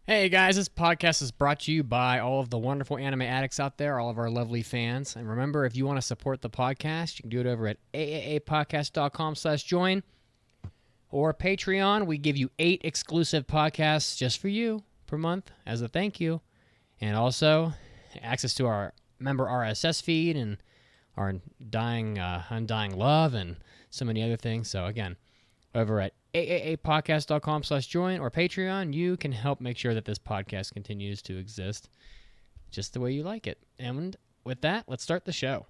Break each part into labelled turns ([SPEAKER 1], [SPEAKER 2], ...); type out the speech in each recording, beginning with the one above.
[SPEAKER 1] Hey guys, this podcast is brought to you by all of the wonderful anime addicts out there, all of our lovely fans. And remember, if you want to support the podcast, you can do it over at aapodcast.com/join or Patreon. We give you 8 exclusive podcasts just for you per month as a thank you. And also access to our member RSS feed and our undying love and so many other things. So again, over at aapodcast.com/join or Patreon, you can help make sure that this podcast continues to exist just the way you like it. And with that, let's start the show.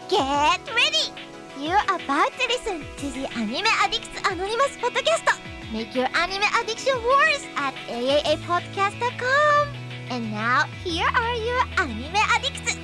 [SPEAKER 2] Get ready! You're about to listen to the Anime Addicts Anonymous Podcast. Make your anime addiction worse at aapodcast.com. And now, here are your anime addicts.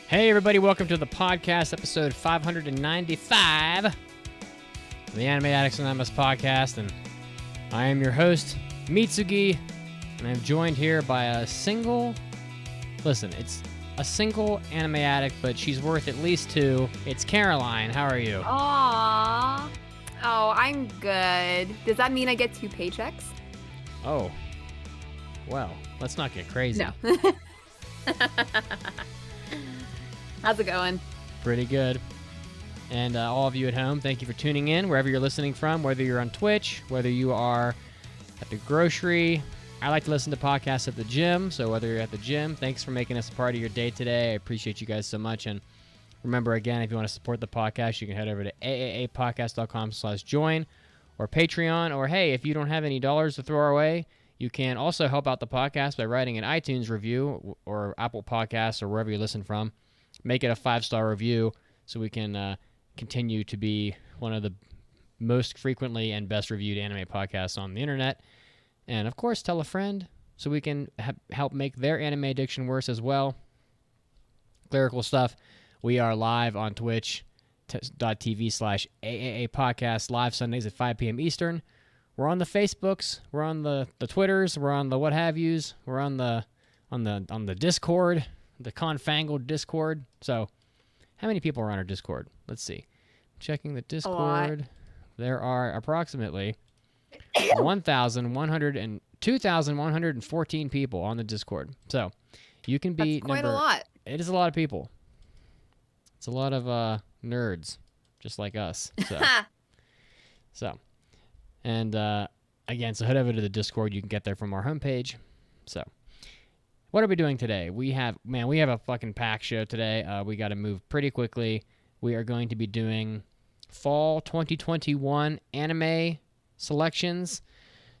[SPEAKER 1] Hey everybody, welcome to the podcast, episode 595 of the Anime Addicts Anonymous podcast, and I am your host, Mitsugi, and I'm joined here by a single anime addict, but she's worth at least 2. It's Caroline. How are you?
[SPEAKER 3] Aww. Oh, I'm good. Does that mean I get 2 paychecks?
[SPEAKER 1] Oh, well, let's not get crazy.
[SPEAKER 3] No. How's it going?
[SPEAKER 1] Pretty good. And all of you at home, thank you for tuning in wherever you're listening from, whether you're on Twitch, whether you are at the grocery. I like to listen to podcasts at the gym, so whether you're at the gym, thanks for making us a part of your day today. I appreciate you guys so much. And remember, again, if you want to support the podcast, you can head over to aapodcast.com/join or Patreon. Or, hey, if you don't have any dollars to throw our way, you can also help out the podcast by writing an iTunes review or Apple Podcasts or wherever you listen from. Make it a 5-star review so we can continue to be one of the most frequently and best reviewed anime podcasts on the internet. And, of course, tell a friend so we can help make their anime addiction worse as well. Clerical stuff. We are live on twitch.tv/AAA podcast, live Sundays at 5 p.m. Eastern. We're on the Facebooks. We're on the Twitters. We're on the what have yous. We're on the Discord. The confangled Discord. So, how many people are on our Discord? Let's see. Checking the Discord. There are approximately 2,114 people on the Discord. So, you can be
[SPEAKER 3] That's quite a lot.
[SPEAKER 1] It is a lot of people. It's a lot of nerds, just like us. So, and again, so head over to the Discord. You can get there from our homepage. So. What are we doing today? We have a fucking packed show today. We got to move pretty quickly. We are going to be doing fall 2021 anime selections.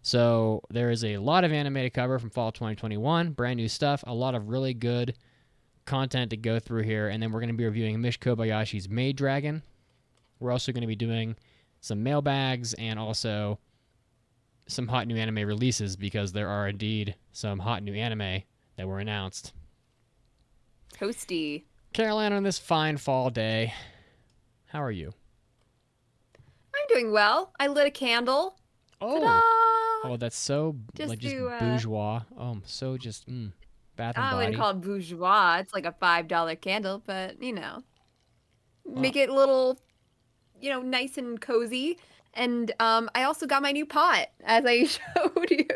[SPEAKER 1] So there is a lot of anime to cover from fall 2021, brand new stuff, a lot of really good content to go through here. And then we're going to be reviewing Mish Kobayashi's Maid Dragon. We're also going to be doing some mailbags and also some hot new anime releases because there are indeed some hot new anime that were announced.
[SPEAKER 3] Toasty.
[SPEAKER 1] Caroline, on this fine fall day, how are you?
[SPEAKER 3] I'm doing well. I lit a candle.
[SPEAKER 1] Oh,
[SPEAKER 3] Ta-da!
[SPEAKER 1] oh, that's so just bourgeois. Oh, so just Bath and
[SPEAKER 3] I
[SPEAKER 1] Body.
[SPEAKER 3] wouldn't call it bourgeois. It's like a $5 candle, but make it a little, nice and cozy. And I also got my new pot, as I showed you.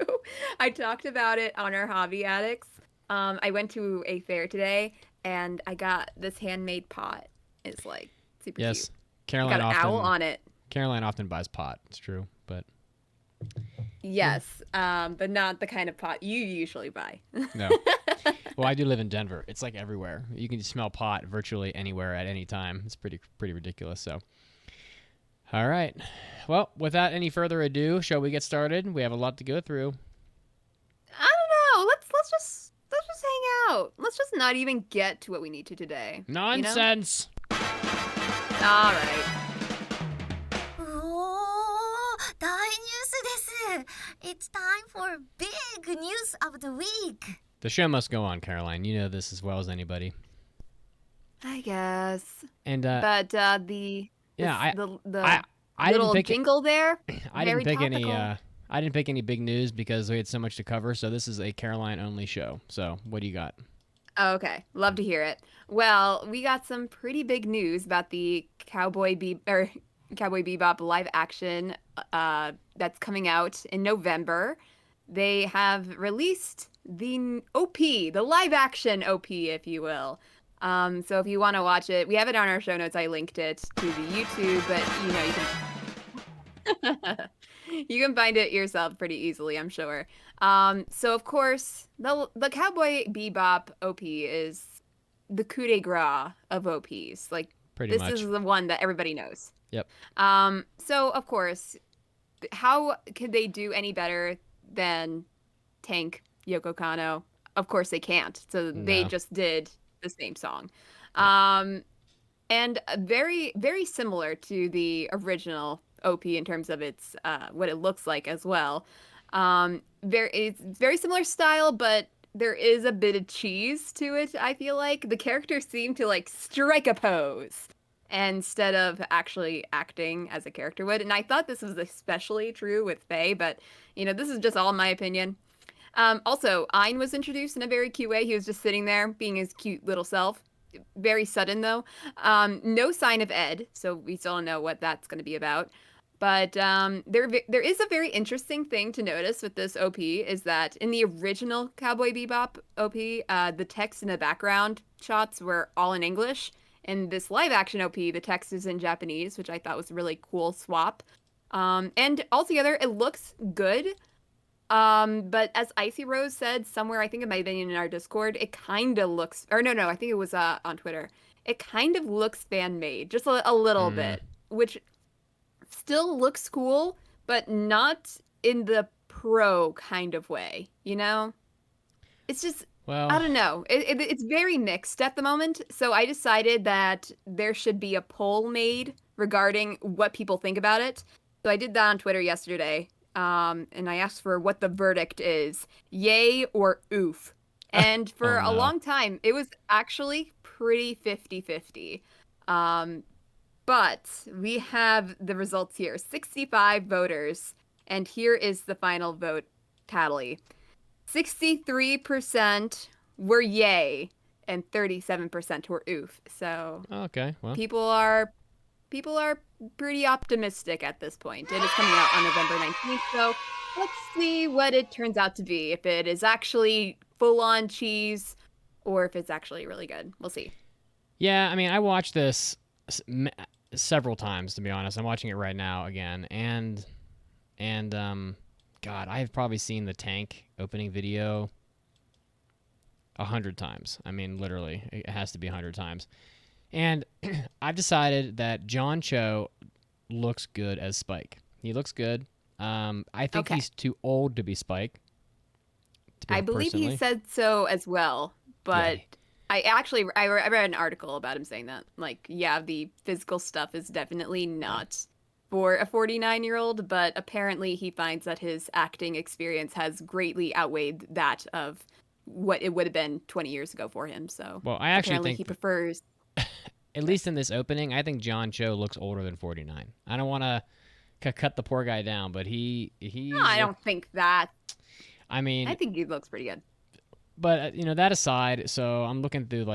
[SPEAKER 3] I talked about it on our Hobby Addicts. I went to a fair today, and I got this handmade pot. It's like super cute.
[SPEAKER 1] Caroline
[SPEAKER 3] got an owl on it.
[SPEAKER 1] Caroline often buys pot. It's true, but
[SPEAKER 3] yes, but not the kind of pot you usually buy.
[SPEAKER 1] No. Well, I do live in Denver. It's like everywhere. You can smell pot virtually anywhere at any time. It's pretty ridiculous. So, all right. Well, without any further ado, shall we get started? We have a lot to go through.
[SPEAKER 3] I don't know. Let's just hang about let's just not even get to what we need to today?
[SPEAKER 1] Nonsense.
[SPEAKER 3] You know? All right.
[SPEAKER 2] おー、大ニュースです。It's time for big news of the week.
[SPEAKER 1] The show must go on, Caroline. You know this as well as anybody.
[SPEAKER 3] I guess.
[SPEAKER 1] And
[SPEAKER 3] But the
[SPEAKER 1] I
[SPEAKER 3] little
[SPEAKER 1] didn't pick
[SPEAKER 3] jingle there.
[SPEAKER 1] I didn't
[SPEAKER 3] very
[SPEAKER 1] pick
[SPEAKER 3] topical.
[SPEAKER 1] any. I didn't pick any big news because we had so much to cover. So this is a Caroline-only show. So what do you got?
[SPEAKER 3] Oh, okay, love to hear it. Well, we got some pretty big news about the Cowboy Bebop live action that's coming out in November. They have released the OP, the live action OP, if you will. So if you want to watch it, we have it on our show notes. I linked it to the YouTube, but you can you can find it yourself pretty easily, I'm sure. So of course, the Cowboy Bebop OP is the coup de grace of OPs. Like
[SPEAKER 1] Pretty
[SPEAKER 3] this
[SPEAKER 1] much.
[SPEAKER 3] is the one that everybody knows.
[SPEAKER 1] Yep.
[SPEAKER 3] So of course, how could they do any better than Tank Yoko Kanno? Of course they can't. So they
[SPEAKER 1] No.
[SPEAKER 3] just did the same song.
[SPEAKER 1] Yep.
[SPEAKER 3] And very, very similar to the original OP in terms of its what it looks like as well. It's very similar style, but there is a bit of cheese to it. I feel like the characters seem to like strike a pose instead of actually acting as a character would. And I thought this was especially true with Faye, but this is just all my opinion. Also, Ayn was introduced in a very cute way. He was just sitting there being his cute little self. Very sudden, though. No sign of Ed, so we still don't know what that's going to be about. But there is a very interesting thing to notice with this OP is that in the original Cowboy Bebop OP, the text in the background shots were all in English. In this live action OP, the text is in Japanese, which I thought was a really cool swap. And altogether, it looks good. But as Icy Rose said somewhere, I think it might have been in our Discord, it kind of looks, or no, I think it was on Twitter. It kind of looks fan-made, just a little bit, which still looks cool, but not in the pro kind of way, It's just,
[SPEAKER 1] Well,
[SPEAKER 3] I don't know. It's very mixed at the moment, so I decided that there should be a poll made regarding what people think about it. So I did that on Twitter yesterday. And I asked for what the verdict is, yay or oof. And for
[SPEAKER 1] Oh, no.
[SPEAKER 3] a long time, it was actually pretty 50-50. But we have the results here, 65 voters. And here is the final vote tally. 63% were yay and 37% were oof. So
[SPEAKER 1] okay. Well,
[SPEAKER 3] people are pretty optimistic at this point. It is coming out on November 19th, so let's see what it turns out to be. If it is actually full-on cheese or if it's actually really good. We'll see.
[SPEAKER 1] yeah. I mean, I watched this several times, to be honest. I'm watching it right now again, and God, I've probably seen the Tank opening video 100 times. I mean, literally, it has to be 100 times. And I've decided that John Cho looks good as Spike. He looks good. I think
[SPEAKER 3] Okay.
[SPEAKER 1] he's too old to be Spike.
[SPEAKER 3] I believe
[SPEAKER 1] personally.
[SPEAKER 3] he said so as well, but
[SPEAKER 1] Yeah.
[SPEAKER 3] I read an article about him saying that. Like, yeah, the physical stuff is definitely not for a 49-year-old, but apparently he finds that his acting experience has greatly outweighed that of what it would have been 20 years ago for him. So
[SPEAKER 1] Well, I actually
[SPEAKER 3] apparently
[SPEAKER 1] think
[SPEAKER 3] he prefers.
[SPEAKER 1] at least in this opening, I think John Cho looks older than 49. I don't want to cut the poor guy down, but he.
[SPEAKER 3] No, I don't think that.
[SPEAKER 1] I mean,
[SPEAKER 3] I think he looks pretty good.
[SPEAKER 1] but that aside, so I'm looking through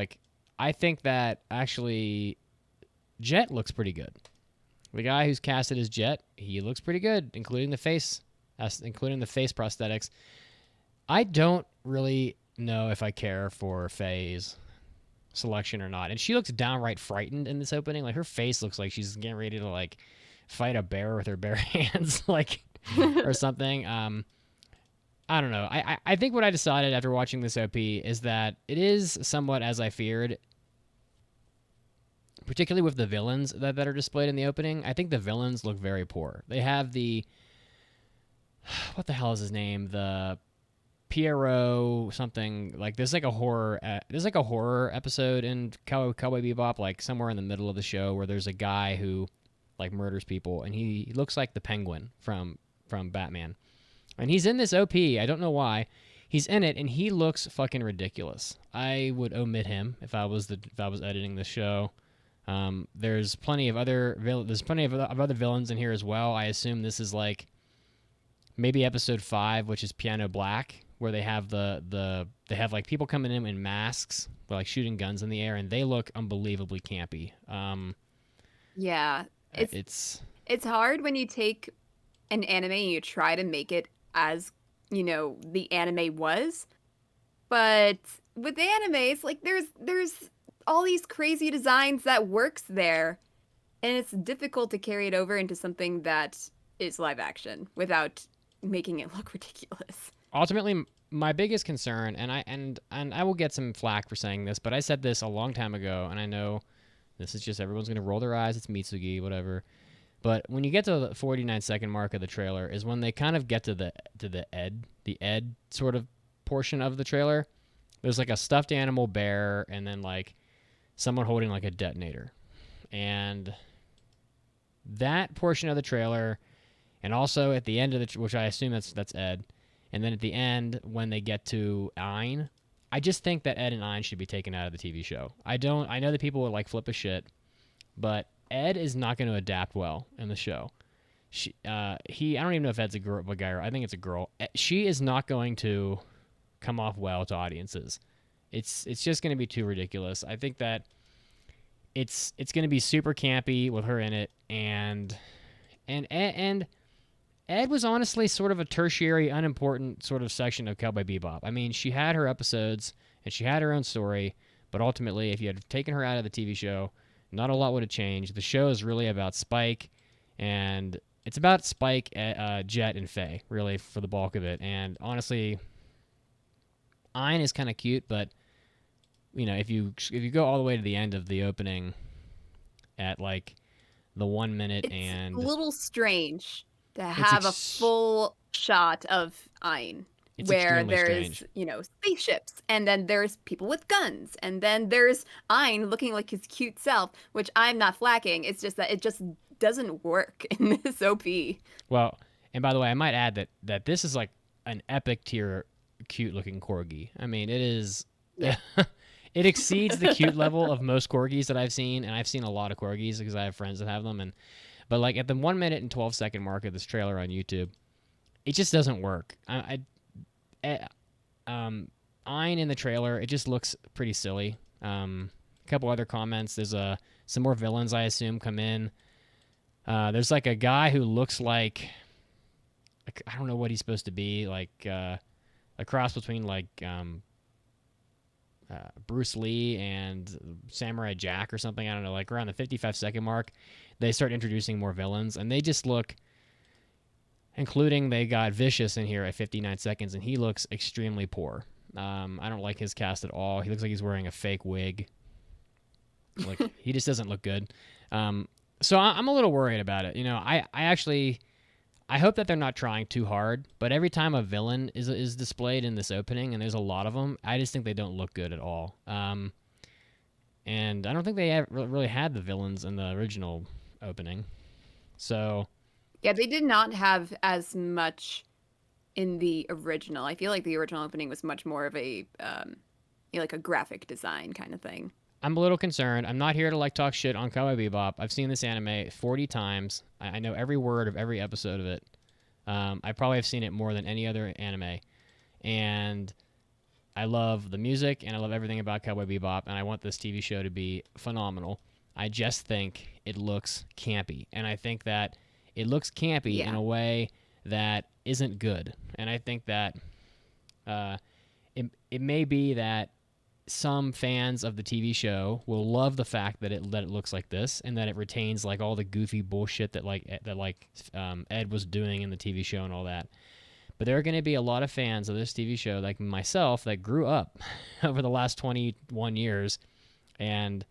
[SPEAKER 1] I think that actually Jet looks pretty good. The guy who's casted as Jet, he looks pretty good, including the face prosthetics. I don't really know if I care for Faye's selection or not, and she looks downright frightened in this opening. Like her face looks like she's getting ready to fight a bear with her bare hands, or something. I don't know. I think what I decided after watching this OP is that it is somewhat as I feared, particularly with the villains that are displayed in the opening. I think the villains look very poor. They have what the hell is his name? The Pierrot something like there's like a horror episode in Cowboy Bebop, like somewhere in the middle of the show, where there's a guy who like murders people, and he looks like the Penguin from Batman, and he's in this OP. I don't know why he's in it, and he looks fucking ridiculous. I would omit him if I was editing the show. There's plenty of other villains in here as well. I assume this is like maybe episode 5, which is Piano Black, where they have they have like people coming in masks, like shooting guns in the air, and they look unbelievably campy.
[SPEAKER 3] Yeah, it's hard when you take an anime and you try to make it as, you know, the anime was, but with anime, it's like there's all these crazy designs that works there, and it's difficult to carry it over into something that is live action without making it look ridiculous.
[SPEAKER 1] Ultimately, my biggest concern, and I will get some flack for saying this, but I said this a long time ago, and I know this is just everyone's going to roll their eyes. It's Mitsugi, whatever. But when you get to the 49-second mark of the trailer is when they kind of get to the Ed sort of portion of the trailer. There's like a stuffed animal bear, and then like someone holding like a detonator, and that portion of the trailer. And also at the end of which I assume that's Ed, and then at the end when they get to Ein, I just think that Ed and Ein should be taken out of the TV show. I know that people would like flip a shit, but Ed is not going to adapt well in the show. I don't even know if Ed's a guy or I think it's a girl. She is not going to come off well to audiences. It's just going to be too ridiculous. I think that it's going to be super campy with her in it, and Ed was honestly sort of a tertiary, unimportant sort of section of Cowboy Bebop. I mean, she had her episodes, and she had her own story, but ultimately, if you had taken her out of the TV show, not a lot would have changed. The show is really about Spike, and it's about Spike, Jet, and Faye, really, for the bulk of it. And honestly, Ein is kind of cute, but, you know, if you go all the way to the end of the opening at, like, the 1 minute and...
[SPEAKER 3] It's a little strange to have a full shot of Ein, where there's, you know, spaceships, and then there's people with guns, and then there's Ein looking like his cute self, which I'm not flacking. It's just that it just doesn't work in this OP.
[SPEAKER 1] Well, and by the way, I might add that this is like an epic tier cute looking corgi. I mean, it is... Yeah. It exceeds the cute level of most corgis that I've seen, and I've seen a lot of corgis because I have friends that have them, but like at the 1 minute and 12-second mark of this trailer on YouTube, it just doesn't work. Ein in the trailer, it just looks pretty silly. A couple other comments. There's some more villains, I assume, come in. There's like a guy who looks like I don't know what he's supposed to be, like a cross between like Bruce Lee and Samurai Jack or something. I don't know, like around the 55-second mark, they start introducing more villains, and they just look, including they got Vicious in here at 59 seconds, and he looks extremely poor. I don't like his cast at all. He looks like he's wearing a fake wig. Like, he just doesn't look good. So I'm a little worried about it. You know, I hope that they're not trying too hard, but every time a villain is displayed in this opening, and there's a lot of them, I just think they don't look good at all. And I don't think they really had the villains in the original opening. So...
[SPEAKER 3] Yeah, they did not have as much in the original. I feel like the original opening was much more of a, like a graphic design kind of thing.
[SPEAKER 1] I'm a little concerned. I'm not here to like talk shit on Cowboy Bebop. I've seen this anime 40 times. I know every word of every episode of it. I probably have seen it more than any other anime. And I love the music, and I love everything about Cowboy Bebop, and I want this TV show to be phenomenal. I just think it looks campy. And I think that it looks campy in a way that isn't good. And I think that it may be that some fans of the TV show will love the fact that it looks like this, and that it retains like all the goofy bullshit that Ed was doing in the TV show and all that. But there are going to be a lot of fans of this TV show, like myself, that grew up over the last 21 years, and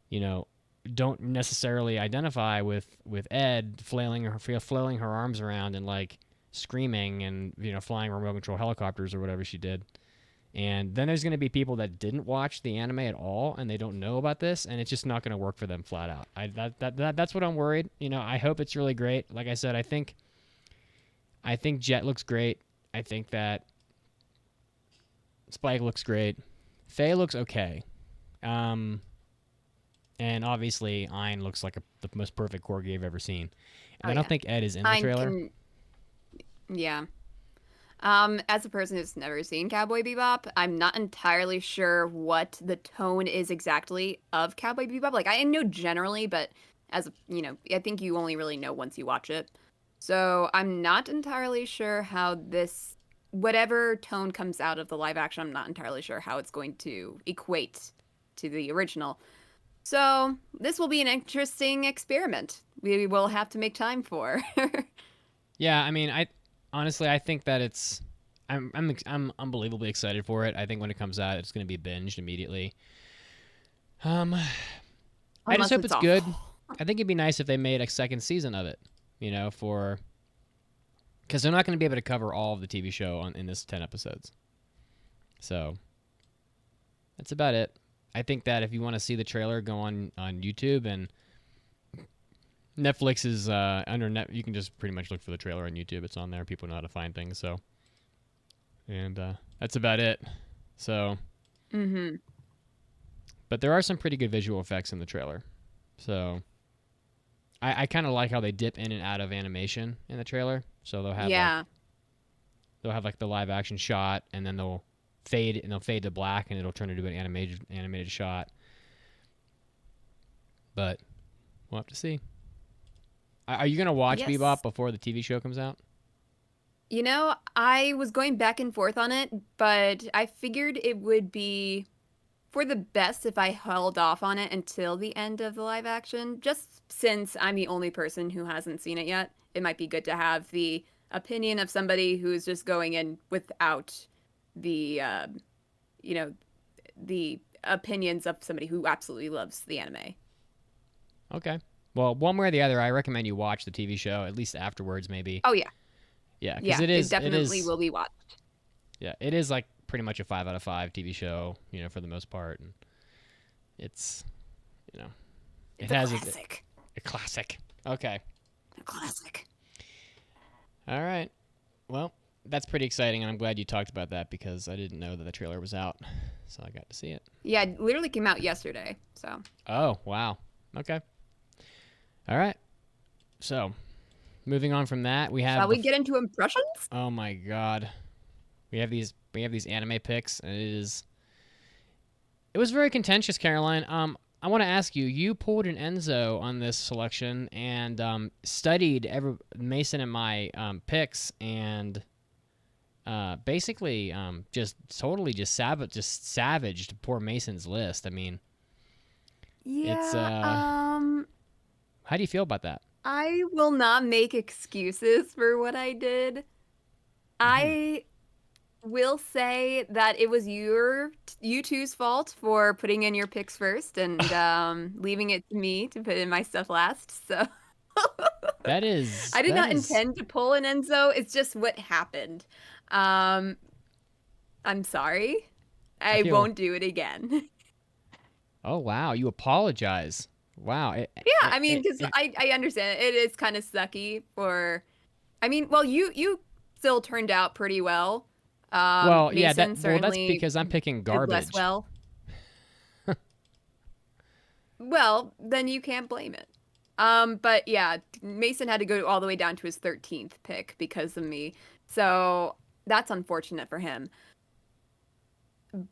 [SPEAKER 1] you know, don't necessarily identify with Ed flailing her arms around and like screaming and flying remote control helicopters or whatever she did. And then there's going to be people that didn't watch the anime at all and they don't know about this, and it's just not going to work for them flat out. That's what I'm worried. I hope it's really great. Like I said, I think Jet looks great. I think that Spike looks great. Faye looks okay. And obviously Ayn looks like the most perfect corgi I've ever seen. And I don't think Ed is in the trailer.
[SPEAKER 3] Yeah. As a person who's never seen Cowboy Bebop, I'm not entirely sure what the tone is exactly of Cowboy Bebop. Like, I know generally, but I think you only really know once you watch it. So I'm not entirely sure how whatever tone comes out of the live action, I'm not entirely sure how it's going to equate to the original. So this will be an interesting experiment. We will have to make time for.
[SPEAKER 1] Yeah, I mean, I think that I'm unbelievably excited for it. I think when it comes out, it's going to be binged immediately. I just hope it's good. I think it'd be nice if they made a second season of it, because they're not going to be able to cover all of the TV show in this 10 episodes. So that's about it. I think that if you want to see the trailer, go on YouTube, and Netflix is under net. You can just pretty much look for the trailer on YouTube. It's on there. People know how to find things. So, and that's about it. So, but there are some pretty good visual effects in the trailer. So, I kind of like how they dip in and out of animation in the trailer. So they'll have like the live action shot, and then they'll fade to black, and it'll turn into an animated shot. But we'll have to see. Are you going to watch Bebop before the TV show comes out?
[SPEAKER 3] I was going back and forth on it, but I figured it would be for the best if I held off on it until the end of the live action. Just since I'm the only person who hasn't seen it yet, it might be good to have the opinion of somebody who's just going in without the, the opinions of somebody who absolutely loves the anime.
[SPEAKER 1] Okay. Well, one way or the other, I recommend you watch the TV show, at least afterwards, maybe.
[SPEAKER 3] Oh, yeah.
[SPEAKER 1] Yeah, because it
[SPEAKER 3] definitely will be watched.
[SPEAKER 1] Yeah, it is like pretty much a 5 out of 5 TV show, for the most part. And it's,
[SPEAKER 3] it has classic.
[SPEAKER 1] A classic. Okay.
[SPEAKER 3] A classic.
[SPEAKER 1] All right. Well, that's pretty exciting, and I'm glad you talked about that because I didn't know that the trailer was out, so I got to see it.
[SPEAKER 3] Yeah, it literally came out yesterday, so.
[SPEAKER 1] Oh, wow. Okay. All right. So, moving on from that, we have.
[SPEAKER 3] Shall we get into impressions?
[SPEAKER 1] Oh my God, we have these anime picks, and it was very contentious, Caroline. I want to ask you. You pulled an Enzo on this selection and studied Mason and my picks, and basically just totally savaged poor Mason's list. I mean,
[SPEAKER 3] yeah.
[SPEAKER 1] It's how do you feel about that?
[SPEAKER 3] I will not make excuses for what I did. Mm-hmm. I will say that it was you two's fault for putting in your picks first and leaving it to me to put in my stuff last. So
[SPEAKER 1] that is.
[SPEAKER 3] I did not intend to pull an Enzo. It's just what happened. I'm sorry. I won't do it again.
[SPEAKER 1] Oh wow! You apologize. Wow.
[SPEAKER 3] I mean, because I understand it is kind of sucky for. I mean, well, you still turned out pretty well.
[SPEAKER 1] Well, yeah,
[SPEAKER 3] Mason
[SPEAKER 1] that's because I'm picking garbage.
[SPEAKER 3] Less well. Well, then you can't blame it. But yeah, Mason had to go all the way down to his 13th pick because of me. So that's unfortunate for him.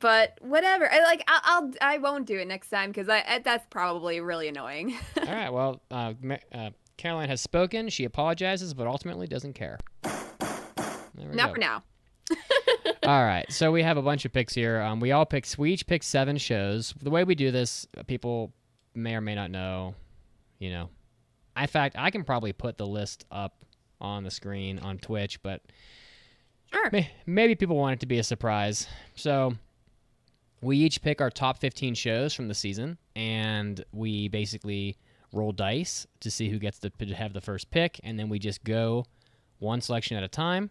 [SPEAKER 3] But whatever. I won't do it next time because that's probably really annoying.
[SPEAKER 1] All right. Well, Caroline has spoken. She apologizes, but ultimately doesn't care.
[SPEAKER 3] Not for now.
[SPEAKER 1] All right. So we have a bunch of picks here. We each picked 7 shows. The way we do this, people may or may not know. In fact, I can probably put the list up on the screen on Twitch, but
[SPEAKER 3] sure.
[SPEAKER 1] Maybe people want it to be a surprise. So we each pick our top 15 shows from the season, and we basically roll dice to see who gets to have the first pick, and then we just go one selection at a time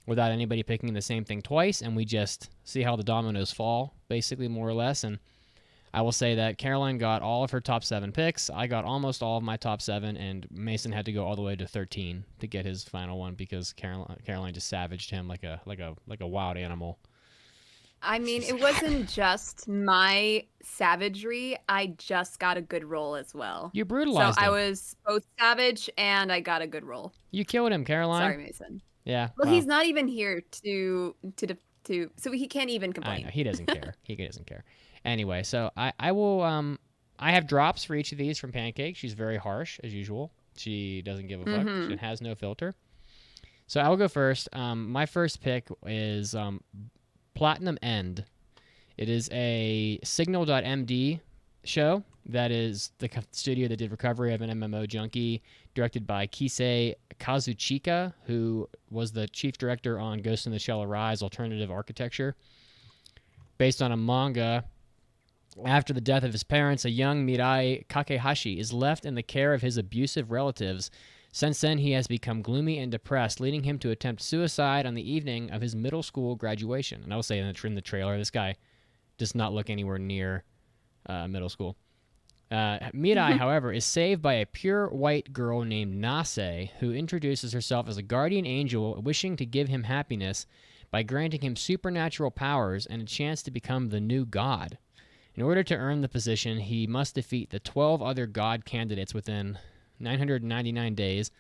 [SPEAKER 1] without anybody picking the same thing twice, and we just see how the dominoes fall, basically, more or less. And I will say that Caroline got all of her top 7 picks. I got almost all of my top 7, and Mason had to go all the way to 13 to get his final one because Caroline just savaged him like a wild animal.
[SPEAKER 3] I mean, it wasn't just my savagery. I just got a good roll as well.
[SPEAKER 1] You brutalized him.
[SPEAKER 3] I was both savage and I got a good roll.
[SPEAKER 1] You killed him, Caroline.
[SPEAKER 3] Sorry, Mason.
[SPEAKER 1] Yeah.
[SPEAKER 3] Well, he's not even here to so he can't even complain.
[SPEAKER 1] I know, he doesn't care. He doesn't care. Anyway, so I will I have drops for each of these from Pancake. She's very harsh as usual. She doesn't give a fuck. She has no filter. So I will go first. My first pick is Platinum End. It is a Signal.md show that is the studio that did Recovery of an MMO Junkie, directed by Kisei Kazuchika, who was the chief director on Ghost in the Shell Arise Alternative Architecture. Based on a manga, after the death of his parents, a young Mirai Kakehashi is left in the care of his abusive relatives. Since then, he has become gloomy and depressed, leading him to attempt suicide on the evening of his middle school graduation. And I will say in the trailer, this guy does not look anywhere near middle school. Mirai, however, is saved by a pure white girl named Nase, who introduces herself as a guardian angel wishing to give him happiness by granting him supernatural powers and a chance to become the new god. In order to earn the position, he must defeat the 12 other god candidates within 999 days.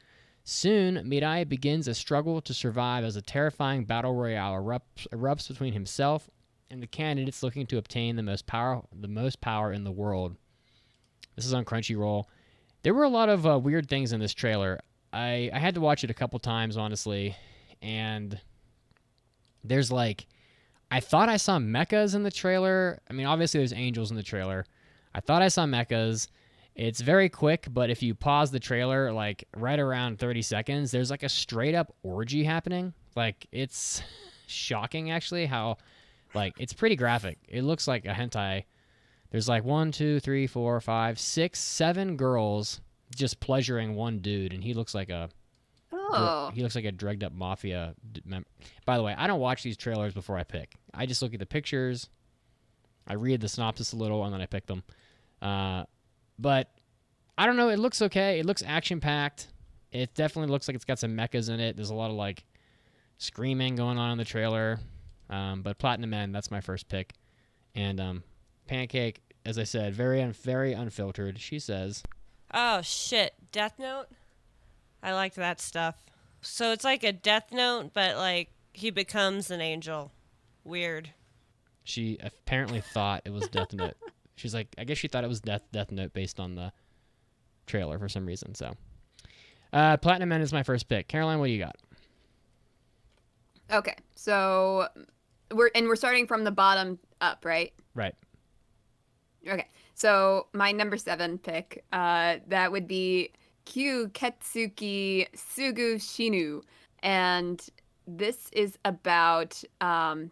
[SPEAKER 1] Soon, Mirai begins a struggle to survive as a terrifying battle royale erupts between himself and the candidates looking to obtain the most power in the world. This is on Crunchyroll. There were a lot of weird things in this trailer. I had to watch it a couple times, honestly, and there's I thought I saw mechas in the trailer. I mean, obviously there's angels in the trailer. I thought I saw mechas. It's very quick, but if you pause the trailer, right around 30 seconds, there's a straight up orgy happening. It's shocking, actually, how, it's pretty graphic. It looks like a hentai. There's 1, 2, 3, 4, 5, 6, 7 girls just pleasuring one dude, and he looks like a drugged up mafia member. By the way, I don't watch these trailers before I pick. I just look at the pictures, I read the synopsis a little, and then I pick them. But I don't know. It looks okay. It looks action-packed. It definitely looks like it's got some mechas in it. There's a lot of, screaming going on in the trailer. But Platinum End, that's my first pick. And Pancake, as I said, very unfiltered. She says,
[SPEAKER 4] "Oh, shit. Death Note? I liked that stuff. So it's like a Death Note, but, he becomes an angel. Weird."
[SPEAKER 1] She apparently thought it was Death Note. She's I guess she thought it was Death Note based on the trailer for some reason. So, Platinum End is my first pick. Caroline, what do you got?
[SPEAKER 3] Okay, so we're starting from the bottom up, right?
[SPEAKER 1] Right.
[SPEAKER 3] Okay, so my number 7 pick, that would be Kyu Ketsuki Sugu Shinu, and this is about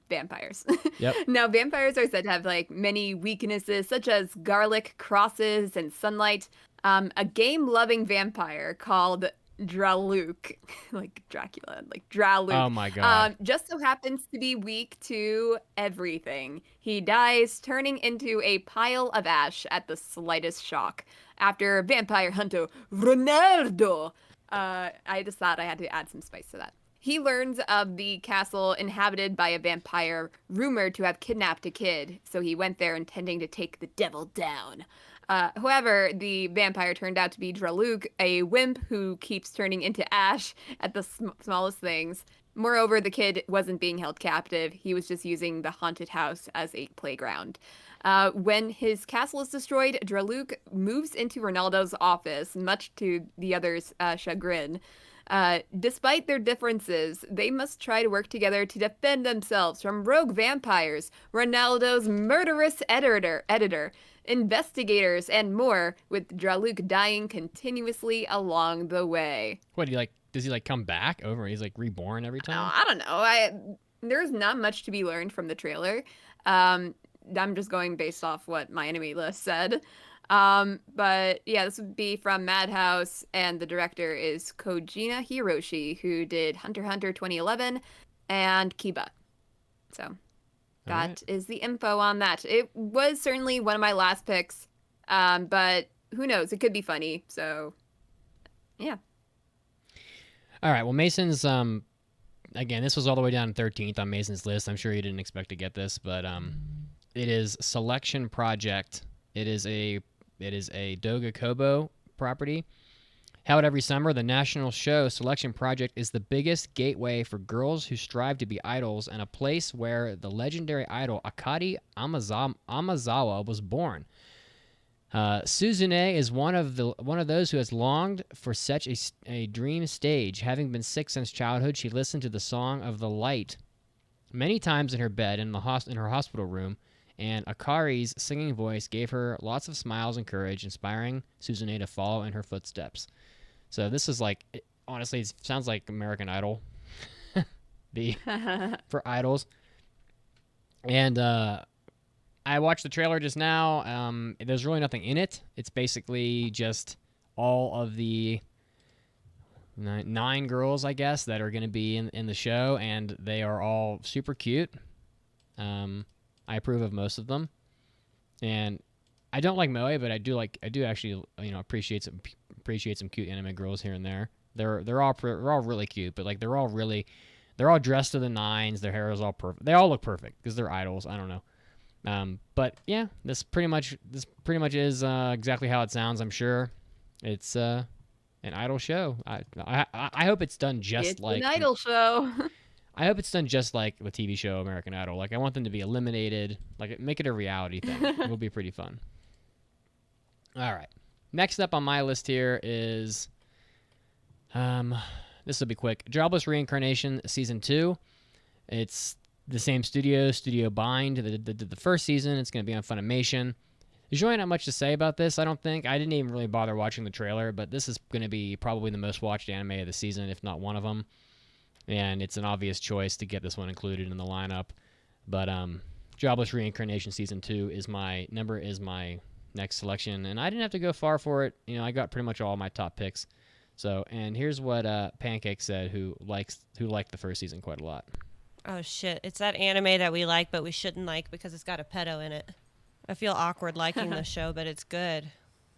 [SPEAKER 3] vampires.
[SPEAKER 1] Yep.
[SPEAKER 3] Now, vampires are said to have many weaknesses, such as garlic, crosses, and sunlight. A game-loving vampire called Draluk, like Dracula, Draluk.
[SPEAKER 1] Oh my god.
[SPEAKER 3] Just so happens to be weak to everything. He dies, turning into a pile of ash at the slightest shock. After vampire hunter Ronaldo, I just thought I had to add some spice to that. He learns of the castle inhabited by a vampire rumored to have kidnapped a kid, so he went there intending to take the devil down. However, the vampire turned out to be Draluk, a wimp who keeps turning into ash at the smallest things. Moreover, the kid wasn't being held captive. He was just using the haunted house as a playground. When his castle is destroyed, Draluk moves into Ronaldo's office, much to the others' chagrin. Despite their differences, they must try to work together to defend themselves from rogue vampires, Ronaldo's murderous editor, investigators, and more, with Draluk dying continuously along the way.
[SPEAKER 1] What, does he come back over? He's reborn every time?
[SPEAKER 3] I don't know. There's not much to be learned from the trailer. I'm just going based off what my enemy list said. But yeah, this would be from Madhouse, and the director is Kojima Hiroshi, who did Hunter x Hunter 2011 and Kiba. So that is the info on that. It was certainly one of my last picks, but who knows? It could be funny. So yeah.
[SPEAKER 1] All right. Well, Mason's again, this was all the way down 13th on Mason's list. I'm sure you didn't expect to get this, but it is Selection Project. It is a Doga Kobo property. Held every summer, the national show Selection Project is the biggest gateway for girls who strive to be idols and a place where the legendary idol Akari Amazawa was born. Suzune is one of those who has longed for such a dream stage. Having been sick since childhood, she listened to the Song of the Light many times in her bed in her hospital room, and Akari's singing voice gave her lots of smiles and courage, inspiring Suzune to follow in her footsteps. So this is honestly, it sounds like American Idol for idols. And I watched the trailer just now. There's really nothing in it. It's basically just all of the nine girls, I guess, that are going to be in the show, and they are all super cute. I approve of most of them, and I don't like Moe, but I do actually appreciate some cute anime girls here and there. They're all really cute, but they're all dressed to the nines. Their hair is all perfect. They all look perfect because they're idols. I don't know. But yeah, this pretty much is exactly how it sounds. I'm sure it's an idol show. I hope it's done just like
[SPEAKER 3] an idol show.
[SPEAKER 1] I hope it's done just like the TV show American Idol. I want them to be eliminated. Make it a reality thing. It will be pretty fun. All right. Next up on my list here is, this will be quick. Jobless Reincarnation Season 2. It's the same Studio Bind that did the first season. It's going to be on Funimation. There's really not much to say about this, I don't think. I didn't even really bother watching the trailer, but this is going to be probably the most watched anime of the season, if not one of them. And it's an obvious choice to get this one included in the lineup. But Jobless Reincarnation Season 2 is my next selection, and I didn't have to go far for it. I got pretty much all my top picks. So, and here's what Pancake said, who liked the first season quite a lot.
[SPEAKER 4] Oh shit! It's that anime that we like, but we shouldn't like because it's got a pedo in it. I feel awkward liking the show, but it's good.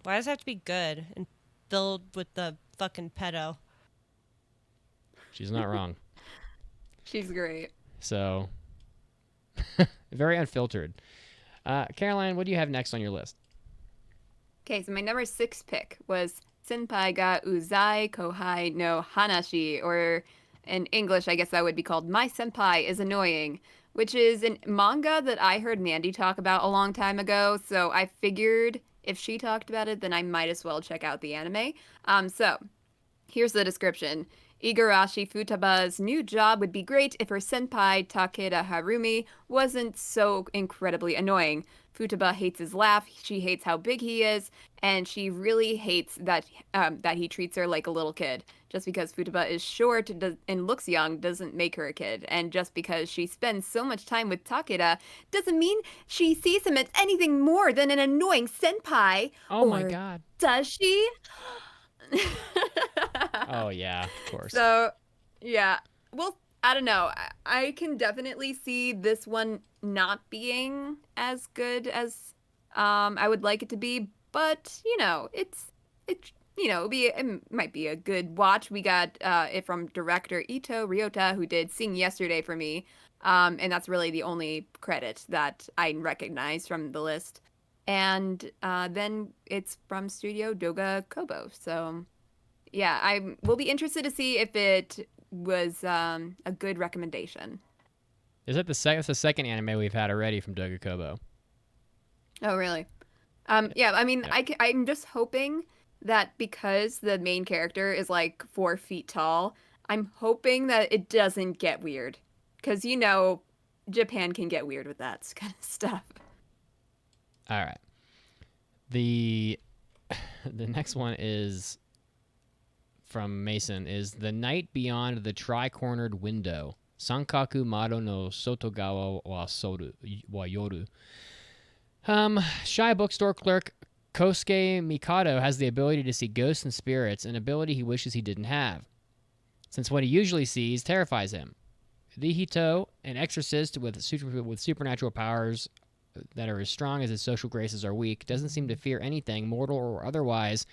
[SPEAKER 4] Why does it have to be good and filled with the fucking pedo?
[SPEAKER 1] She's not wrong.
[SPEAKER 3] She's great.
[SPEAKER 1] So, very unfiltered. Caroline, what do you have next on your list?
[SPEAKER 3] Okay, so my number 6 pick was Senpai ga Uzai Kohai no Hanashi, or in English, I guess that would be called My Senpai is Annoying, which is a manga that I heard Mandy talk about a long time ago, so I figured if she talked about it, then I might as well check out the anime. So, here's the description. Igarashi Futaba's new job would be great if her senpai, Takeda Harumi, wasn't so incredibly annoying. Futaba hates his laugh, she hates how big he is, and she really hates that he treats her like a little kid. Just because Futaba is short and looks young doesn't make her a kid, and just because she spends so much time with Takeda doesn't mean she sees him as anything more than an annoying senpai.
[SPEAKER 1] Oh my god.
[SPEAKER 3] Does she?
[SPEAKER 1] Oh yeah, of course.
[SPEAKER 3] So, yeah. Well, I don't know. I can definitely see this one not being as good as I would like it to be, but it might be a good watch. We got it from director Ito Ryota, who did Sing Yesterday for me, and that's really the only credit that I recognize from the list. And then it's from Studio Doga Kobo. So, yeah, I will be interested to see if it was a good recommendation.
[SPEAKER 1] Is that that's the second anime we've had already from Doga Kobo?
[SPEAKER 3] Oh, really? Yeah, I mean, yeah. I'm just hoping that because the main character is 4 feet tall, I'm hoping that it doesn't get weird. Because, Japan can get weird with that kind of stuff.
[SPEAKER 1] All right. The next one is from Mason, is The Night Beyond the Tri-Cornered Window. Sankaku Mado no Sotogawa wa Yoru. Shy bookstore clerk Kosuke Mikado has the ability to see ghosts and spirits, an ability he wishes he didn't have, since what he usually sees terrifies him. Rihito, an exorcist with supernatural powers that are as strong as his social graces are weak, doesn't seem to fear anything, mortal or otherwise.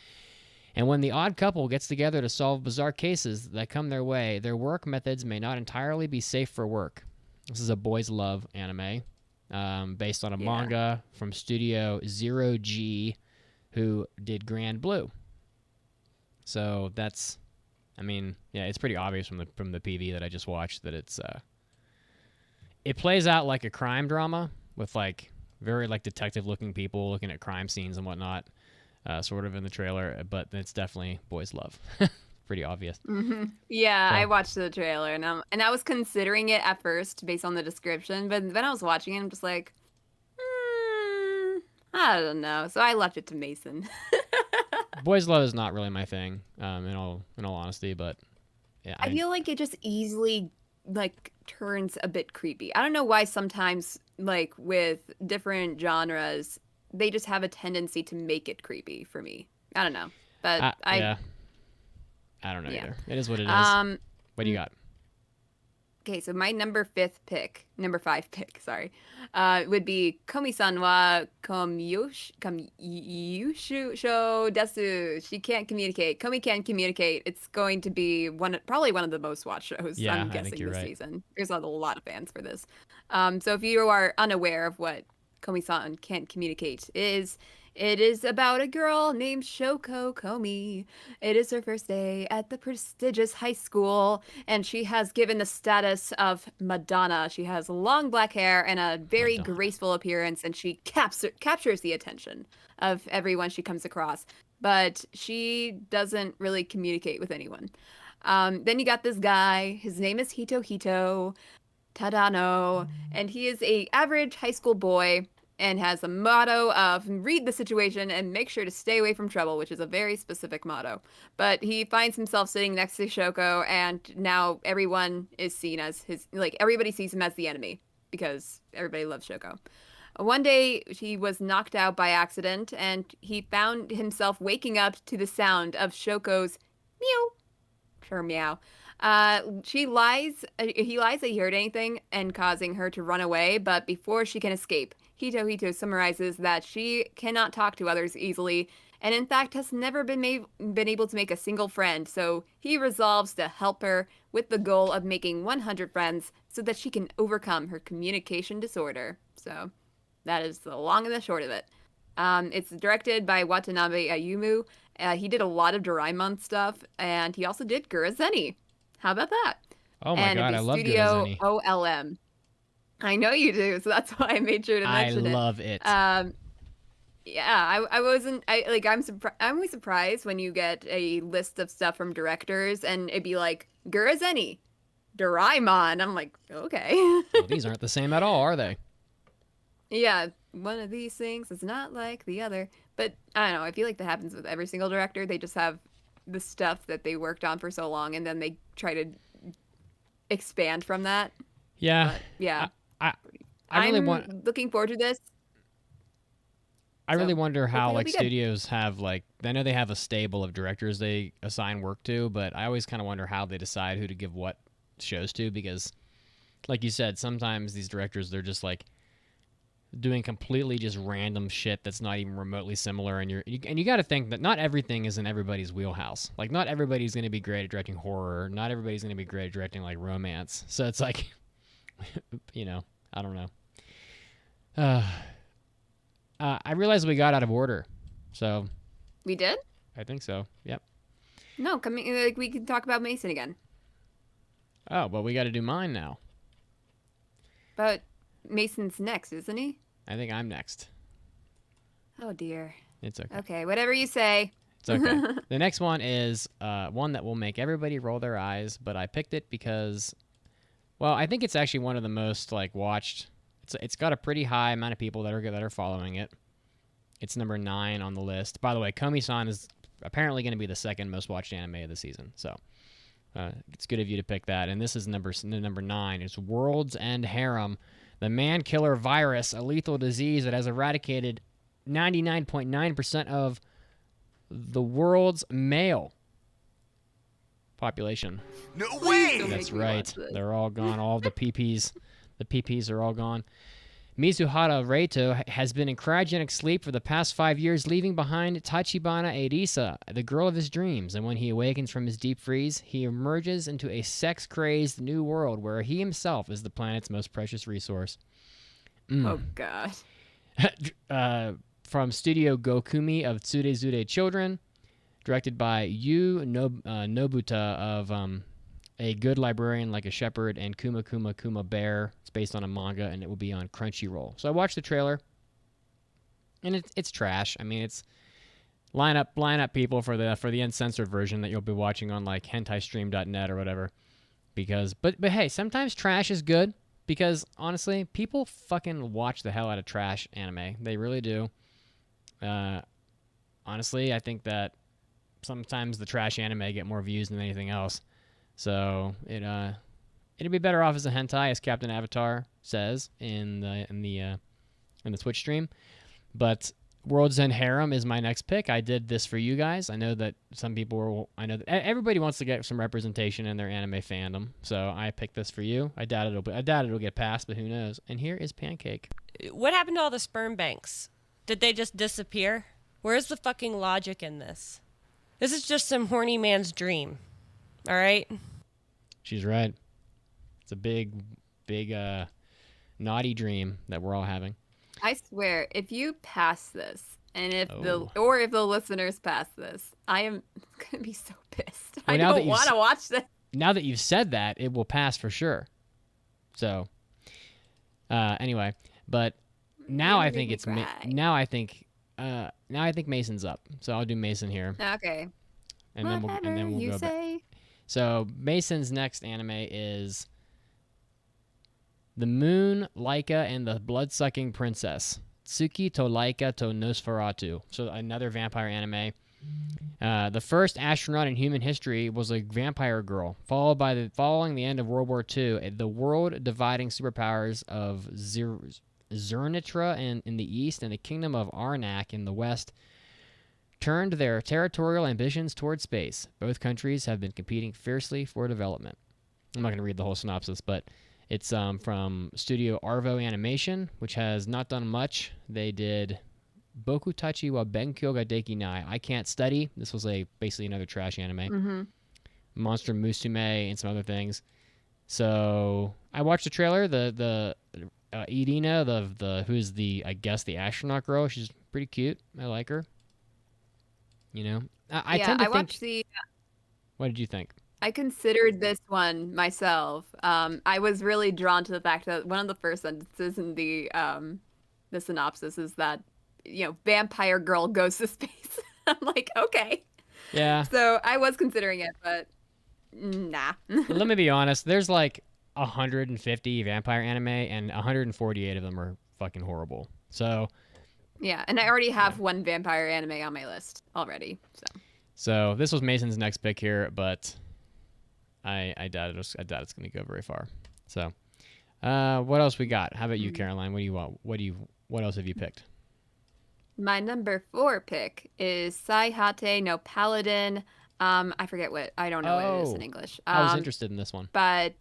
[SPEAKER 1] And when the odd couple gets together to solve bizarre cases that come their way, their work methods may not entirely be safe for work. This is a boys' love anime, based on a manga from Studio Zero G, who did Grand Blue. So that's, I mean, yeah, it's pretty obvious from the PV that I just watched that it plays out like a crime drama with like very like detective looking people looking at crime scenes and whatnot, sort of in the trailer, but it's definitely boys' love. Pretty obvious.
[SPEAKER 3] Mm-hmm. Yeah,
[SPEAKER 1] So-
[SPEAKER 3] I watched the trailer and I was considering it at first based on the description, but then I was watching it and I'm just like, I don't know. So I left it to Mason.
[SPEAKER 1] Boys' love is not really my thing, in all honesty, but yeah,
[SPEAKER 3] I feel like it just easily like turns a bit creepy. I don't know why sometimes like with different genres they just have a tendency to make it creepy for me. I don't know. But
[SPEAKER 1] I don't know either. It is what it is. What do you got?
[SPEAKER 3] Okay, so my number 5 pick, would be Komi-san wa komyushu sho desu. She can't communicate. Komi can't communicate. It's going to be probably one of the most watched shows,
[SPEAKER 1] Yeah,
[SPEAKER 3] I'm
[SPEAKER 1] I
[SPEAKER 3] guessing,
[SPEAKER 1] think you're
[SPEAKER 3] this
[SPEAKER 1] right.
[SPEAKER 3] season. There's a lot of fans for this. So if you are unaware of what Komi-san can't communicate is, it is about a girl named Shoko Komi. It is her first day at the prestigious high school, and she has given the status of Madonna. She has long black hair and a very graceful appearance, and she captures the attention of everyone she comes across. But she doesn't really communicate with anyone. Then you got this guy. His name is Hito Tadano, and he is a average high school boy and has a motto of read the situation and make sure to stay away from trouble, which is a very specific motto. But he finds himself sitting next to Shoko, and now everyone is seen as everybody sees him as the enemy because everybody loves Shoko. One day, he was knocked out by accident, and he found himself waking up to the sound of Shoko's meow. Her meow. He lies that he heard anything and causing her to run away, but before she can escape, Hito summarizes that she cannot talk to others easily, and in fact has never been able to make a single friend, so he resolves to help her with the goal of making 100 friends so that she can overcome her communication disorder. So that is the long and the short of it. It's directed by Watanabe Ayumu. He did a lot of Doraemon stuff, and he also did Guruzeni. How about that?
[SPEAKER 1] Oh my god, I love
[SPEAKER 3] Studio
[SPEAKER 1] Guruzeni.
[SPEAKER 3] OLM. I know you do, so that's why I made sure to mention it.
[SPEAKER 1] I love it.
[SPEAKER 3] Yeah, I'm always surprised when you get a list of stuff from directors and it'd be like Guruzeni, Doraemon. I'm like, okay.
[SPEAKER 1] Well, these aren't the same at all, are they?
[SPEAKER 3] Yeah, one of these things is not like the other. But I don't know, I feel like that happens with every single director. They just have the stuff that they worked on for so long and then they try to expand from that.
[SPEAKER 1] Yeah.
[SPEAKER 3] But, yeah.
[SPEAKER 1] I really
[SPEAKER 3] I'm looking forward to this.
[SPEAKER 1] I really wonder how
[SPEAKER 3] hopefully it'll
[SPEAKER 1] like
[SPEAKER 3] be good.
[SPEAKER 1] studios have like, I know they have a stable of directors they assign work to, but I always kind of wonder how they decide who to give what shows to, because like you said, sometimes these directors, they're just like doing completely just random shit that's not even remotely similar, and you got to think that not everything is in everybody's wheelhouse. Like not everybody's going to be great at directing horror, not everybody's going to be great at directing like romance. So it's like I don't know. I realized we got out of order, so
[SPEAKER 3] We did?
[SPEAKER 1] I think so. Yep.
[SPEAKER 3] No, we can talk about Mason again.
[SPEAKER 1] Oh, but we got to do mine now.
[SPEAKER 3] But Mason's next, isn't he?
[SPEAKER 1] I think I'm next.
[SPEAKER 3] Oh dear.
[SPEAKER 1] It's okay.
[SPEAKER 3] Okay, whatever you say.
[SPEAKER 1] It's okay. The next one is one that will make everybody roll their eyes, but I picked it because, well, I think it's actually one of the most like watched. It's got a pretty high amount of people that are following it. It's number 9 on the list. By the way, Komi-san is apparently going to be the second most watched anime of the season, so it's good of you to pick that. And this is number 9. It's World's End Harem, the man-killer virus, a lethal disease that has eradicated 99.9% of the world's male population.
[SPEAKER 5] No
[SPEAKER 3] Please
[SPEAKER 5] way!
[SPEAKER 3] don't
[SPEAKER 1] That's
[SPEAKER 3] make me watch
[SPEAKER 1] right.
[SPEAKER 3] this.
[SPEAKER 1] They're all gone. All the PPs. The PPs are all gone. Mizuhara Reito has been in cryogenic sleep for the past 5 years, leaving behind Tachibana Erisa, the girl of his dreams. And when he awakens from his deep freeze, he emerges into a sex-crazed new world where he himself is the planet's most precious resource.
[SPEAKER 3] Oh god.
[SPEAKER 1] From Studio Gokumi of Tsurezude Children, directed by Yu Nobuta of A Good Librarian Like a Shepherd and Kuma Kuma Kuma Bear. It's based on a manga, and it will be on Crunchyroll. So I watched the trailer, and it's trash. I mean, it's line up people for the uncensored version that you'll be watching on like hentaistream.net or whatever. But hey, sometimes trash is good because honestly, people fucking watch the hell out of trash anime. They really do. Honestly, I think that sometimes the trash anime get more views than anything else. So it'd be better off as a hentai, as Captain Avatar says in the Twitch stream. But World's End Harem is my next pick. I did this for you guys. I know that I know that everybody wants to get some representation in their anime fandom, so I picked this for you. I doubt it'll get passed, but who knows? And here is Pancake.
[SPEAKER 4] What happened to all the sperm banks? Did they just disappear? Where's the fucking logic in this? This is just some horny man's dream. All right?
[SPEAKER 1] She's right. It's a big naughty dream that we're all having.
[SPEAKER 3] I swear, if you pass this, and if
[SPEAKER 1] Oh.
[SPEAKER 3] if the listeners pass this, I am gonna be so pissed.
[SPEAKER 1] Well,
[SPEAKER 3] I
[SPEAKER 1] now that
[SPEAKER 3] don't
[SPEAKER 1] you
[SPEAKER 3] want to watch this.
[SPEAKER 1] Now that you've said that, it will pass for sure. So, anyway, but now
[SPEAKER 3] You're
[SPEAKER 1] I
[SPEAKER 3] gonna
[SPEAKER 1] think
[SPEAKER 3] make
[SPEAKER 1] it's
[SPEAKER 3] me cry.
[SPEAKER 1] now I think Mason's up. So I'll do Mason here,
[SPEAKER 3] Okay.
[SPEAKER 1] and then we'll
[SPEAKER 3] you
[SPEAKER 1] go back.
[SPEAKER 3] say.
[SPEAKER 1] So Mason's next anime is The Moon, Laika, and the Blood-Sucking Princess. Tsuki to Laika to Nosferatu. So another vampire anime. The first astronaut in human history was a vampire girl, following the end of World War II. The world-dividing superpowers of Zernitra in the east and the kingdom of Arnak in the west turned their territorial ambitions toward space. Both countries have been competing fiercely for development. I'm not going to read the whole synopsis, but it's from Studio Arvo Animation, which has not done much. They did Boku Tachi wa Benkyo ga Dekinai. I Can't Study. This was basically another trash anime.
[SPEAKER 3] Mm-hmm.
[SPEAKER 1] Monster Musume and some other things. So I watched the trailer. The Irina, who's the astronaut girl. She's pretty cute. I like her. You know, I tend to think.
[SPEAKER 3] watched the.
[SPEAKER 1] What did you think?
[SPEAKER 3] I considered this one myself. I was really drawn to the fact that one of the first sentences in the synopsis is that, vampire girl goes to space. I'm like, okay.
[SPEAKER 1] Yeah.
[SPEAKER 3] So I was considering it, but nah.
[SPEAKER 1] Let me be honest. There's like 150 vampire anime, and 148 of them are fucking horrible. So.
[SPEAKER 3] Yeah, and I already have one vampire anime on my list already.
[SPEAKER 1] So this was Mason's next pick here, but I doubt it's going to go very far. So, what else we got? How about you, Caroline? What do you want? What else have you picked?
[SPEAKER 3] My number 4 pick is Saihate no Paladin. I forget I don't know what it is in English.
[SPEAKER 1] I was interested in this one.
[SPEAKER 3] But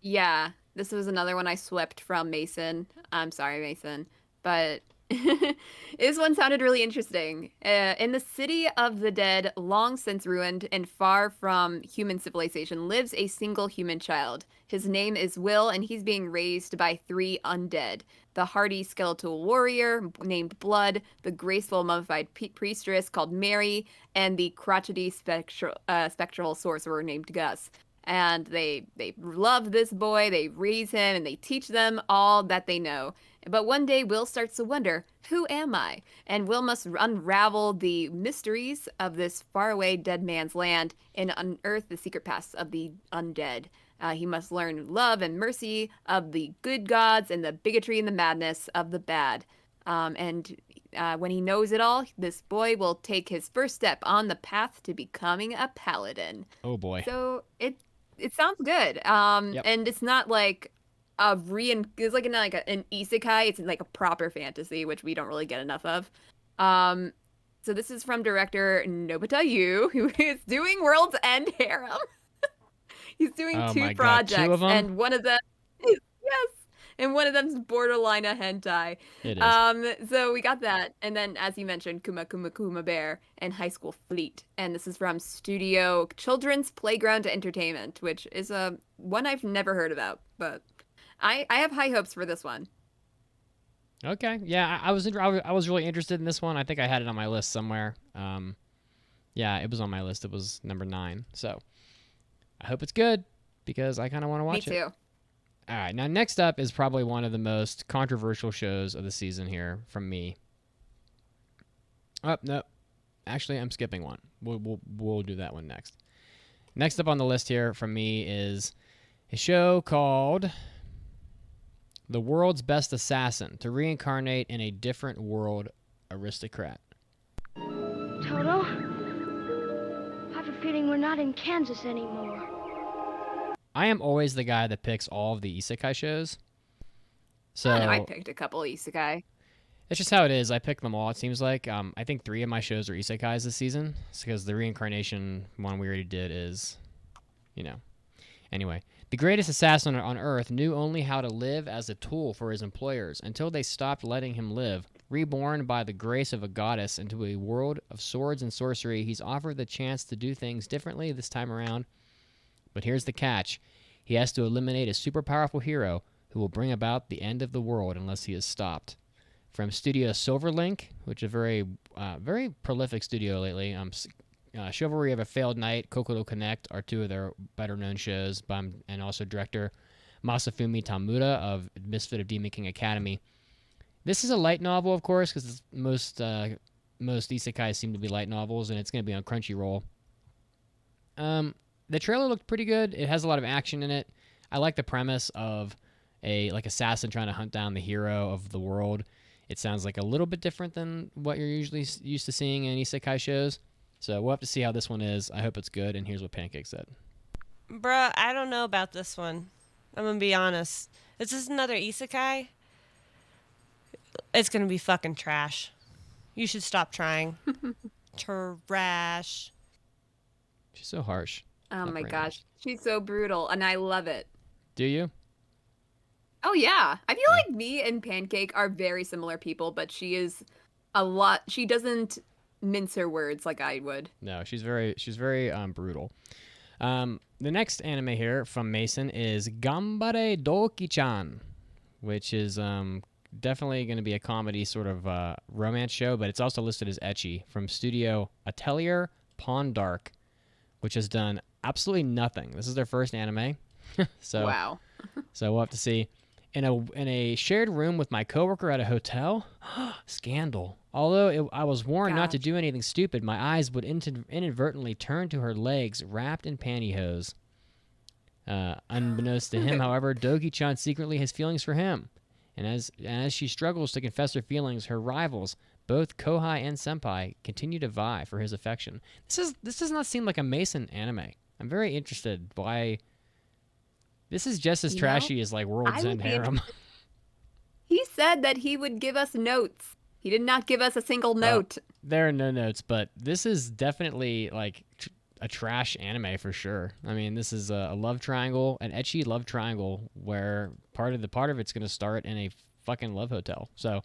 [SPEAKER 3] yeah, this was another one I swept from Mason. I'm sorry, Mason, but this one sounded really interesting. In the city of the dead, long since ruined and far from human civilization, lives a single human child. His name is Will, and he's being raised by 3 undead. The hardy skeletal warrior named Blood, the graceful mummified priestess called Mary, and the crotchety spectral sorcerer named Gus. And they love this boy, they raise him, and they teach them all that they know. But one day, Will starts to wonder, who am I? And Will must unravel the mysteries of this faraway dead man's land and unearth the secret paths of the undead. He must learn love and mercy of the good gods and the bigotry and the madness of the bad. And when he knows it all, this boy will take his first step on the path to becoming a paladin.
[SPEAKER 1] Oh boy.
[SPEAKER 3] So it sounds good.
[SPEAKER 1] Yep.
[SPEAKER 3] And it's not like it's like an isekai. It's like a proper fantasy, which we don't really get enough of. So this is from director Nobita Yu, who is doing World's End Harem. He's doing
[SPEAKER 1] Oh
[SPEAKER 3] two
[SPEAKER 1] my God, two of
[SPEAKER 3] projects,
[SPEAKER 1] them?
[SPEAKER 3] and one of them is, yes, and one of them's borderline a hentai.
[SPEAKER 1] It
[SPEAKER 3] So we got that, and then as you mentioned, Kuma Kuma Kuma Bear and High School Fleet, and this is from Studio Children's Playground Entertainment, which is a one I've never heard about, but I have high hopes for this one.
[SPEAKER 1] Okay. Yeah, I was really interested in this one. I think I had it on my list somewhere. Yeah, it was on my list. It was number 9. So I hope it's good because I kind of want to watch it.
[SPEAKER 3] Me too.
[SPEAKER 1] All right. Now, next up is probably one of the most controversial shows of the season here from me. Oh, no. Actually, I'm skipping one. We'll do that one next. Next up on the list here from me is a show called The World's Best Assassin, to reincarnate in a different world aristocrat.
[SPEAKER 5] Toto, I have a feeling we're not in Kansas anymore.
[SPEAKER 1] I am always the guy that picks all of the isekai shows. So
[SPEAKER 3] I know I picked a couple isekai.
[SPEAKER 1] it's just how it is. I pick them all, it seems like. I think 3 of my shows are isekais this season. It's because the reincarnation one we already did is, Anyway, the greatest assassin on Earth knew only how to live as a tool for his employers until they stopped letting him live. Reborn by the grace of a goddess into a world of swords and sorcery, he's offered the chance to do things differently this time around. But here's the catch. He has to eliminate a super powerful hero who will bring about the end of the world unless he is stopped. From Studio Silverlink, which is a very prolific studio lately. Chivalry of a Failed Knight, Kokoro Connect are 2 of their better-known shows, and also director Masafumi Tamura of Misfit of Demon King Academy. This is a light novel, of course, because most isekais seem to be light novels, and it's going to be on Crunchyroll. The trailer looked pretty good. It has a lot of action in it. I like the premise of a assassin trying to hunt down the hero of the world. It sounds like a little bit different than what you're usually used to seeing in isekai shows. So we'll have to see how this one is. I hope it's good, and here's what Pancake said.
[SPEAKER 4] Bruh, I don't know about this one. I'm gonna be honest. Is this another isekai? It's gonna be fucking trash. You should stop trying. Trash.
[SPEAKER 1] She's so harsh.
[SPEAKER 3] Oh
[SPEAKER 1] Not
[SPEAKER 3] my
[SPEAKER 1] very
[SPEAKER 3] gosh,
[SPEAKER 1] nice.
[SPEAKER 3] she's so brutal, and I love it.
[SPEAKER 1] Do you?
[SPEAKER 3] Oh yeah, I feel like me and Pancake are very similar people, but she is a lot. She doesn't mince her words like I would.
[SPEAKER 1] No, she's very brutal. The next anime here from Mason is Gambare Doki-chan, which is definitely going to be a comedy sort of romance show, but it's also listed as ecchi from Studio Atelier Pondark, which has done absolutely nothing. This is their first anime. So
[SPEAKER 3] Wow.
[SPEAKER 1] So we'll have to see. In a shared room with my coworker at a hotel, scandal. Although I was warned not to do anything stupid, my eyes would inadvertently turn to her legs wrapped in pantyhose. Unbeknownst to him, however, Doki-chan secretly has feelings for him. And as she struggles to confess her feelings, her rivals, both Kohai and Senpai, continue to vie for his affection. This does not seem like a Mason anime. I'm very interested why. This is just as trashy as like World's End Harem.
[SPEAKER 3] He said that he would give us notes. He did not give us a single note.
[SPEAKER 1] There are no notes, but this is definitely like a trash anime for sure. I mean, this is a love triangle, an ecchi love triangle, where part of it's going to start in a fucking love hotel. So,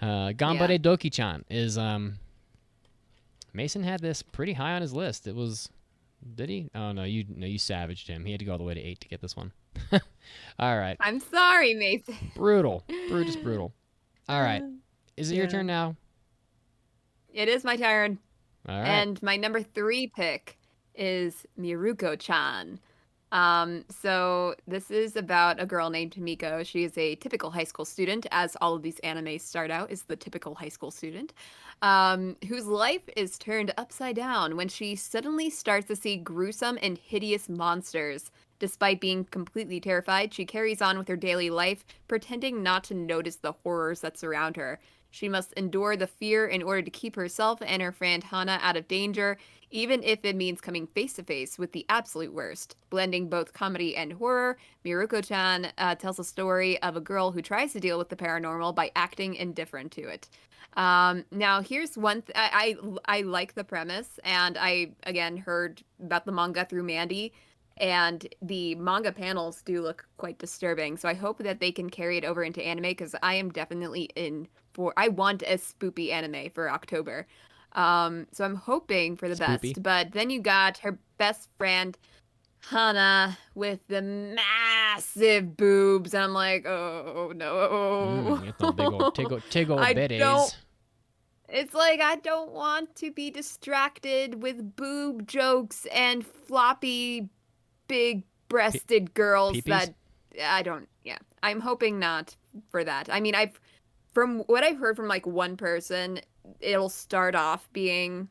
[SPEAKER 1] Gambare Doki-chan is Mason had this pretty high on his list. It was. Did he? Oh no, you savaged him. He had to go all the way to 8 to get this one. All right.
[SPEAKER 3] I'm sorry, Mason.
[SPEAKER 1] Brutal. Brutal. All right. Is it your turn now?
[SPEAKER 3] It is my turn.
[SPEAKER 1] All right.
[SPEAKER 3] And my number 3 pick is Miruko-chan. So this is about a girl named Miko. She is a typical high school student, as all of these animes start out, is the typical high school student, whose life is turned upside down when she suddenly starts to see gruesome and hideous monsters. Despite being completely terrified, she carries on with her daily life, pretending not to notice the horrors that surround her. She must endure the fear in order to keep herself and her friend Hana out of danger, even if it means coming face to face with the absolute worst. Blending both comedy and horror, Miruko-chan tells a story of a girl who tries to deal with the paranormal by acting indifferent to it. Now, here's one. I like the premise, and I again heard about the manga through Mandy, and the manga panels do look quite disturbing. So I hope that they can carry it over into anime, because I am definitely in for. I want a spoopy anime for October. So I'm hoping for the
[SPEAKER 1] Spoopy.
[SPEAKER 3] best. But then you got her best friend Hana with the massive boobs, and I'm like, oh no.
[SPEAKER 1] Get the big old tig old
[SPEAKER 3] I
[SPEAKER 1] bitties.
[SPEAKER 3] don't- It's like I don't want to be distracted with boob jokes and floppy, big-breasted girls
[SPEAKER 1] peepees?
[SPEAKER 3] that I don't. Yeah, I'm hoping not for that. I mean, from what I've heard from like one person, it'll start off being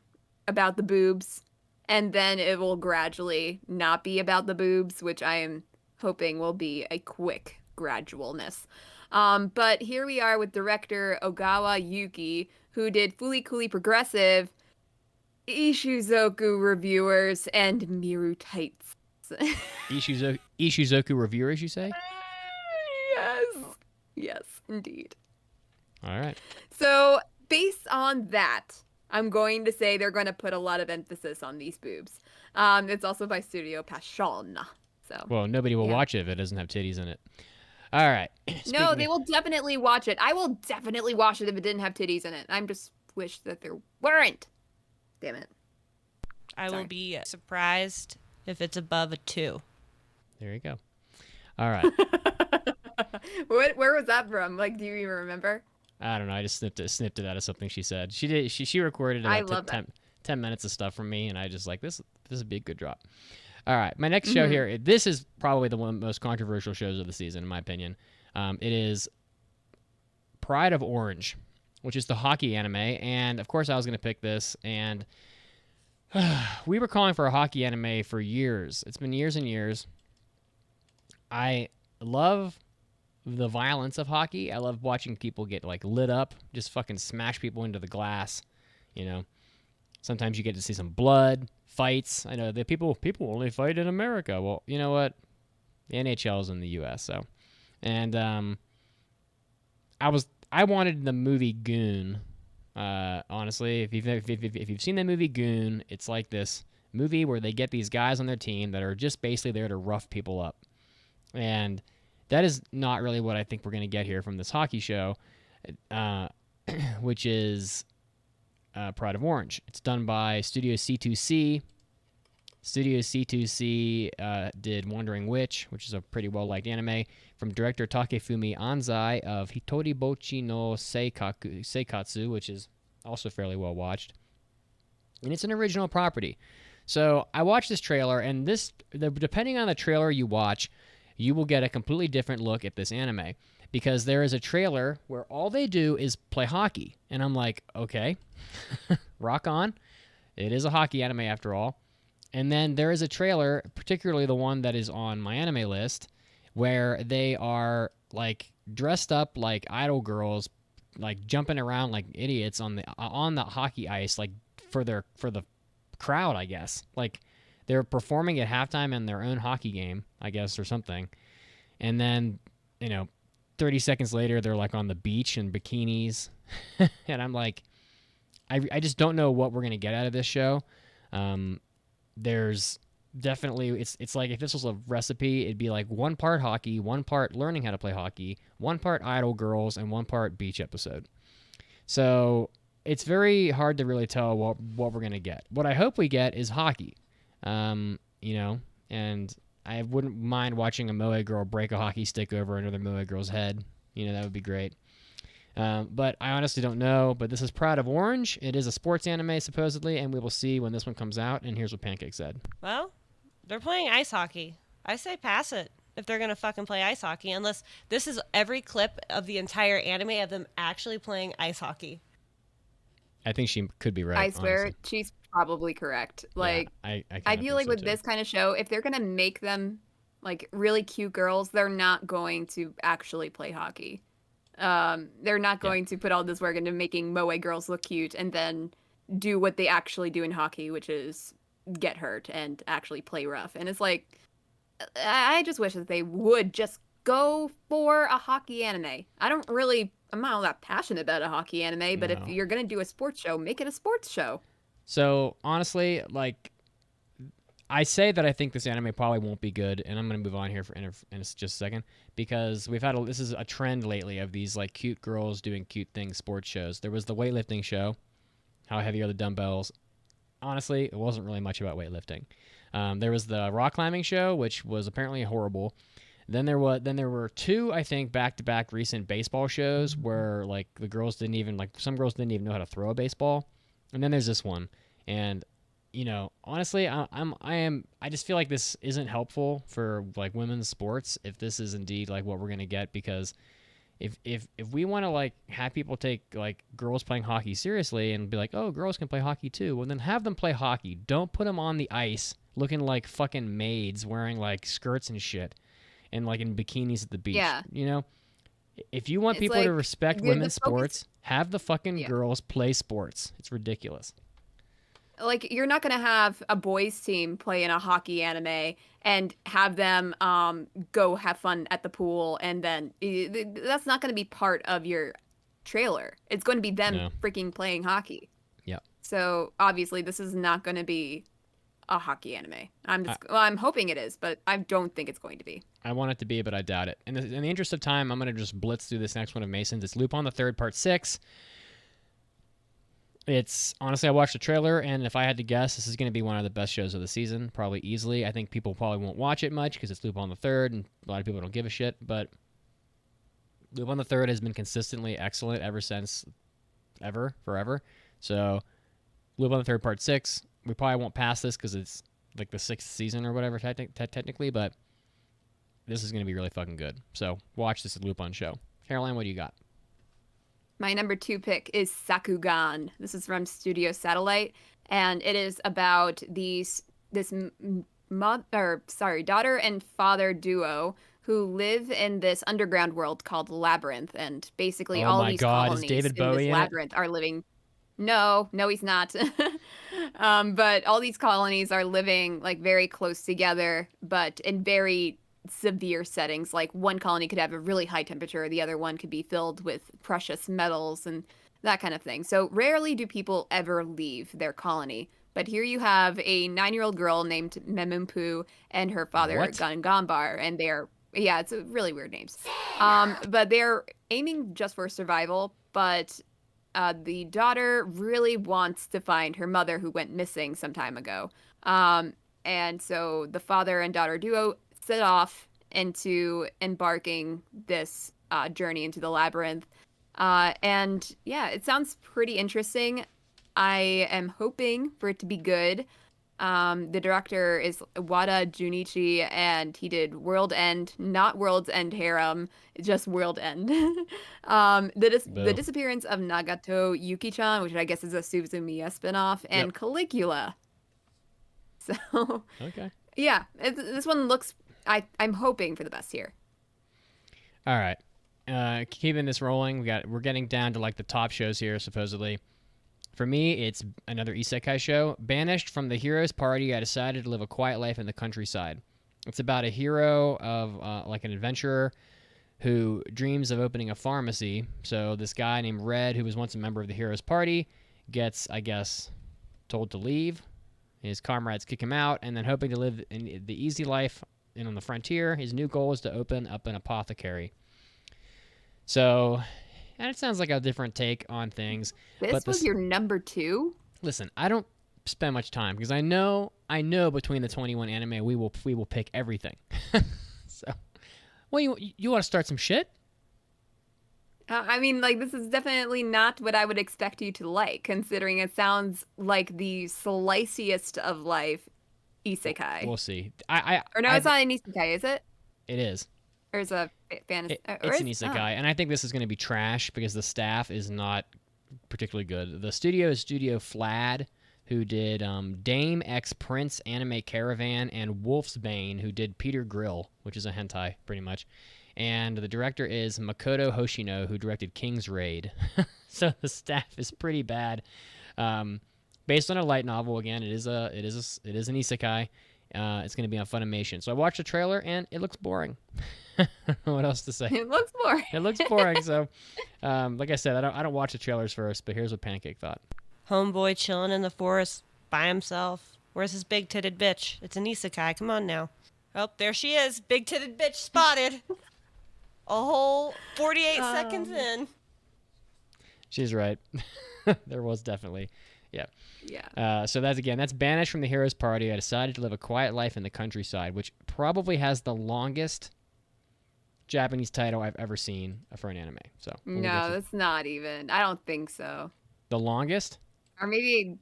[SPEAKER 3] about the boobs, and then it will gradually not be about the boobs, which I am hoping will be a quick gradualness. But here we are with director Ogawa Yuki, who did Fully Coolly Progressive, Ishizoku Reviewers, and Miru Tights.
[SPEAKER 1] Ishizoku reviewers, you say?
[SPEAKER 3] Yes, indeed.
[SPEAKER 1] All right.
[SPEAKER 3] So, based on that, I'm going to say they're going to put a lot of emphasis on these boobs. It's also by Studio Passion. So,
[SPEAKER 1] Well, nobody will
[SPEAKER 3] Yeah.
[SPEAKER 1] watch it if it doesn't have titties in it. All right.
[SPEAKER 3] no,
[SPEAKER 1] Speaking
[SPEAKER 3] they
[SPEAKER 1] of-
[SPEAKER 3] will definitely watch it. I will definitely watch it if it didn't have titties in it. I'm just wish that there weren't. Damn it.
[SPEAKER 4] I
[SPEAKER 3] Sorry.
[SPEAKER 4] will be surprised if it's above a 2.
[SPEAKER 1] There you go. All right.
[SPEAKER 3] Where was that from? Like, do you even remember?
[SPEAKER 1] I don't know. I just snipped it out of something she said. She recorded
[SPEAKER 3] I
[SPEAKER 1] about
[SPEAKER 3] love that.
[SPEAKER 1] 10 minutes of stuff from me, and I just like this would be a good drop. All right, my next
[SPEAKER 3] Mm-hmm.
[SPEAKER 1] show here. This is probably the one of the most controversial shows of the season, in my opinion. It is Pride of Orange, which is the hockey anime, and of course I was going to pick this, and we were calling for a hockey anime for years. It's been years and years. I love the violence of hockey. I love watching people get like lit up, just fucking smash people into the glass. You know, sometimes you get to see some blood, fights. I know that people only fight in America. Well, you know what? The NHL is in the U.S. So, and I wanted the movie Goon. Honestly, if you've seen the movie Goon, it's like this movie where they get these guys on their team that are just basically there to rough people up, and that is not really what I think we're going to get here from this hockey show, which is Pride of Orange. It's done by Studio C2C. Studio C2C did Wandering Witch, which is a pretty well-liked anime, from director Takefumi Anzai of Hitoribochi no Seikatsu, which is also fairly well-watched. And it's an original property. So I watched this trailer, and depending on the trailer you watch, you will get a completely different look at this anime, because there is a trailer where all they do is play hockey. And I'm like, okay, rock on. It is a hockey anime after all. And then there is a trailer, particularly the one that is on my anime list, where they are like dressed up like idol girls, like jumping around like idiots on the hockey ice, like for the crowd, I guess. Like they're performing at halftime in their own hockey game, I guess, or something. And then, 30 seconds later, they're like on the beach in bikinis. And I'm like, I just don't know what we're going to get out of this show. There's definitely, it's like if this was a recipe, it'd be like 1 part hockey, 1 part learning how to play hockey, 1 part idol girls, and 1 part beach episode. So it's very hard to really tell what we're going to get. What I hope we get is hockey. And I wouldn't mind watching a Moe girl break a hockey stick over another Moe girl's head. That would be great. But I honestly don't know. But this is Pride of Orange. It is a sports anime, supposedly, and we will see when this one comes out. And here's what Pancake said.
[SPEAKER 4] Well, they're playing ice hockey. I say pass it if they're going to fucking play ice hockey, unless this is every clip of the entire anime of them actually playing ice hockey.
[SPEAKER 1] I think she could be right.
[SPEAKER 3] I swear
[SPEAKER 1] honestly.
[SPEAKER 3] she's probably correct. Like,
[SPEAKER 1] Yeah, I
[SPEAKER 3] I
[SPEAKER 1] kinda
[SPEAKER 3] feel like
[SPEAKER 1] think
[SPEAKER 3] with
[SPEAKER 1] so, too.
[SPEAKER 3] this kind of show, if they're gonna make them like really cute girls, they're not going to actually play hockey. They're not going to put all this work into making moe girls look cute and then do what they actually do in hockey, which is get hurt and actually play rough. And it's like, I just wish that they would just go for a hockey anime. I'm not all that passionate about a hockey anime, but if
[SPEAKER 1] No.
[SPEAKER 3] you're going to do a sports show, make it a sports show.
[SPEAKER 1] So honestly, like, I say that I think this anime probably won't be good, and I'm gonna move on here in just a second because this is a trend lately of these like cute girls doing cute things, sports shows. There was the weightlifting show, how heavy are the dumbbells? Honestly, it wasn't really much about weightlifting. There was the rock climbing show, which was apparently horrible. Then there were two, I think, back-to-back recent baseball shows where like some girls didn't even know how to throw a baseball. And then there's this one, and honestly, I just feel like this isn't helpful for like women's sports if this is indeed like what we're gonna get, because if we want to like have people take like girls playing hockey seriously and be like, oh, girls can play hockey too, well then have them play hockey. Don't put them on the ice looking like fucking maids wearing like skirts and shit and like in bikinis at the beach.
[SPEAKER 3] Yeah.
[SPEAKER 1] If you want
[SPEAKER 3] It's
[SPEAKER 1] people
[SPEAKER 3] like,
[SPEAKER 1] to respect
[SPEAKER 3] the
[SPEAKER 1] women's
[SPEAKER 3] focus-
[SPEAKER 1] sports, have the fucking
[SPEAKER 3] Yeah.
[SPEAKER 1] girls play sports. It's ridiculous.
[SPEAKER 3] Like, you're not going to have a boys team play in a hockey anime and have them go have fun at the pool, and then that's not going to be part of your trailer. It's going to be them
[SPEAKER 1] No.
[SPEAKER 3] freaking playing hockey.
[SPEAKER 1] Yep.
[SPEAKER 3] So obviously this is not going to be a hockey anime. I'm hoping it is, but I don't think it's going to be.
[SPEAKER 1] I want it to be, but I doubt it. In the interest of time, I'm going to just blitz through this next one of Mason's. It's Lupin the Third, Part 6. It's honestly, I watched the trailer, and if I had to guess, this is going to be one of the best shows of the season, probably easily. I think people probably won't watch it much because it's Lupin the Third, and a lot of people don't give a shit. But Lupin the Third has been consistently excellent ever since, forever. So Lupin the Third, Part 6. We probably won't pass this because it's like the 6th season or whatever technically, but this is going to be really fucking good. So watch this Lupin show. Caroline, what do you got?
[SPEAKER 3] My number 2 pick is Sakugan. This is from Studio Satellite, and it is about this daughter and father duo who live in this underground world called Labyrinth, and basically
[SPEAKER 1] Oh
[SPEAKER 3] all
[SPEAKER 1] my
[SPEAKER 3] these
[SPEAKER 1] God, is
[SPEAKER 3] colonies
[SPEAKER 1] David
[SPEAKER 3] in
[SPEAKER 1] Bowie
[SPEAKER 3] this
[SPEAKER 1] in it?
[SPEAKER 3] labyrinth are living. No, he's not. But all these colonies are living like very close together, but in very severe settings. Like one colony could have a really high temperature, the other one could be filled with precious metals and that kind of thing. So rarely do people ever leave their colony. But here you have a 9-year-old girl named Memumpu and her father
[SPEAKER 1] What?
[SPEAKER 3] Gangambar, and it's a really weird names. But they're aiming just for survival, but the daughter really wants to find her mother who went missing some time ago. And so the father and daughter duo set off into embarking this journey into the labyrinth. And yeah, it sounds pretty interesting. I am hoping for it to be good. The director is Wada Junichi, and he did World End, not World's End Harem, just World End. The Disappearance of Nagato Yuki-chan, which I guess is a Suzumiya spinoff, and
[SPEAKER 1] Yep.
[SPEAKER 3] Caligula. So
[SPEAKER 1] Okay.
[SPEAKER 3] yeah, this one looks. I'm hoping for the best here.
[SPEAKER 1] All right. Keeping this rolling, we're getting down to like the top shows here, supposedly. For me, it's another isekai show. Banished from the hero's party, I decided to live a quiet life in the countryside. It's about a hero of like an adventurer who dreams of opening a pharmacy. So this guy named Red, who was once a member of the hero's party, gets, I guess, told to leave. His comrades kick him out, and then hoping to live in the easy life and on the frontier, his new goal is to open up an apothecary. So, and it sounds like a different take on things.
[SPEAKER 3] This was your number 2?
[SPEAKER 1] Listen, I don't spend much time because I know between the 21 anime we will pick everything. So, well, you want to start some shit?
[SPEAKER 3] I mean, like, this is definitely not what I would expect you to like, considering it sounds like the sliciest of life isekai.
[SPEAKER 1] We'll see.
[SPEAKER 3] It's not an isekai, is it?
[SPEAKER 1] It is.
[SPEAKER 3] Or is it a fantasy?
[SPEAKER 1] It's an isekai, and I think this is going to be trash because the staff is not particularly good. The studio is Studio Flad, who did Dame X Prince Anime Caravan, and Wolf's Bane, who did Peter Grill, which is a hentai, pretty much. and the director is Makoto Hoshino, who directed King's Raid. So the staff is pretty bad. Based on a light novel, again, it is an isekai. It's going to be on Funimation. So I watched the trailer, and it looks boring. I don't know what else to say.
[SPEAKER 3] It looks boring.
[SPEAKER 1] It looks boring. So, like I said, I don't watch the trailers first. But here's what Pancake thought.
[SPEAKER 4] Homeboy chilling in the forest by himself. Where's his big-titted bitch? It's an isekai. Come on now. Oh, there she is. Big-titted bitch spotted. A whole 48 seconds in.
[SPEAKER 1] She's right. There was definitely. Yeah.
[SPEAKER 3] Yeah.
[SPEAKER 1] So that's banished from the hero's party. I decided to live a quiet life in the countryside, which probably has the longest Japanese title I've ever seen for an anime. So
[SPEAKER 3] No, that's not even. I don't think so.
[SPEAKER 1] the longest.
[SPEAKER 3] Or maybe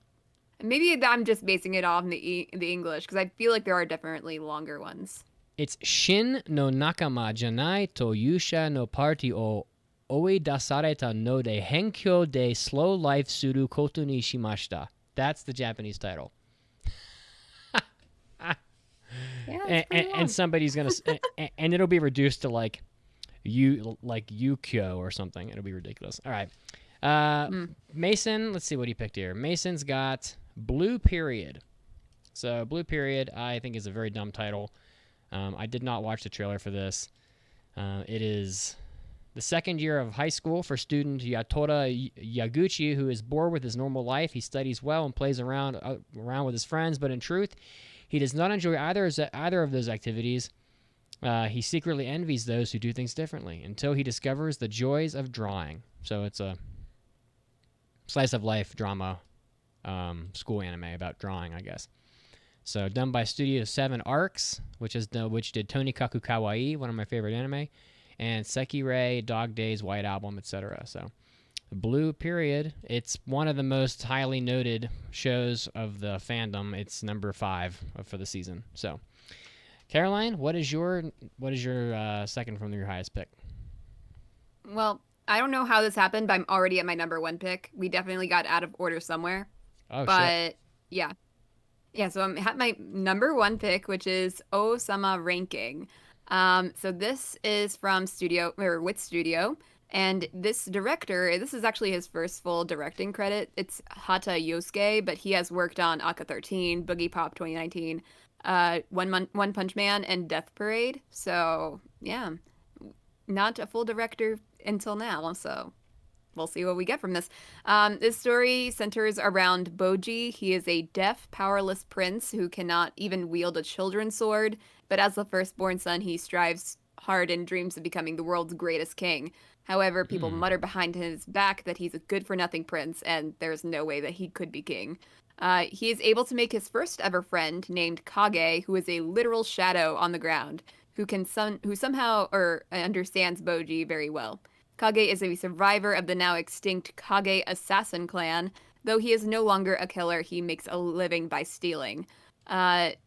[SPEAKER 3] I'm just basing it off the English, because I feel like there are definitely longer ones.
[SPEAKER 1] It's Shin no nakama janai to yusha no party o oe dasareta no de henkyo de slow life suru koto ni shimashita. That's the Japanese title.
[SPEAKER 3] Yeah,
[SPEAKER 1] And somebody's gonna and it'll be reduced to like Yukio or something. It'll be ridiculous. All right, Mason. Let's see what he picked here. Mason's got Blue Period. So Blue Period, I think, is a very dumb title. I did not watch the trailer for this. It is the second year of high school for student Yatora Yaguchi, who is bored with his normal life. He studies well and plays around with his friends, but in truth, he does not enjoy either of those activities. He secretly envies those who do things differently until he discovers the joys of drawing. So it's a slice of life drama school anime about drawing, I guess. So done by Studio 7 Arcs, which did Tonikaku Kawaii, one of my favorite anime, and Sekirei, Dog Days, White Album, etc. So Blue Period, it's one of the most highly noted shows of the fandom. It's number 5 for the season. So Caroline, what is your second from your highest pick?
[SPEAKER 3] Well, I don't know how this happened, but I'm already at my number 1 pick. We definitely got out of order somewhere.
[SPEAKER 1] Oh,
[SPEAKER 3] but
[SPEAKER 1] shit.
[SPEAKER 3] yeah. Yeah, so I'm at my number 1 pick, which is Osama Ranking. So this is from Wit Studio, and this director, this is actually his first full directing credit. It's Hata Yosuke, but he has worked on Aka 13, Boogie Pop 2019, One Punch Man, and Death Parade. So yeah, not a full director until now. So we'll see what we get from this. This story centers around Boji. He is a deaf, powerless prince who cannot even wield a children's sword. But as the firstborn son, he strives hard and dreams of becoming the world's greatest king. However, people mutter behind his back that he's a good-for-nothing prince, and there's no way that he could be king. He is able to make his first ever friend, named Kage, who is a literal shadow on the ground, who somehow understands Boji very well. Kage is a survivor of the now extinct Kage assassin clan. Though he is no longer a killer, he makes a living by stealing.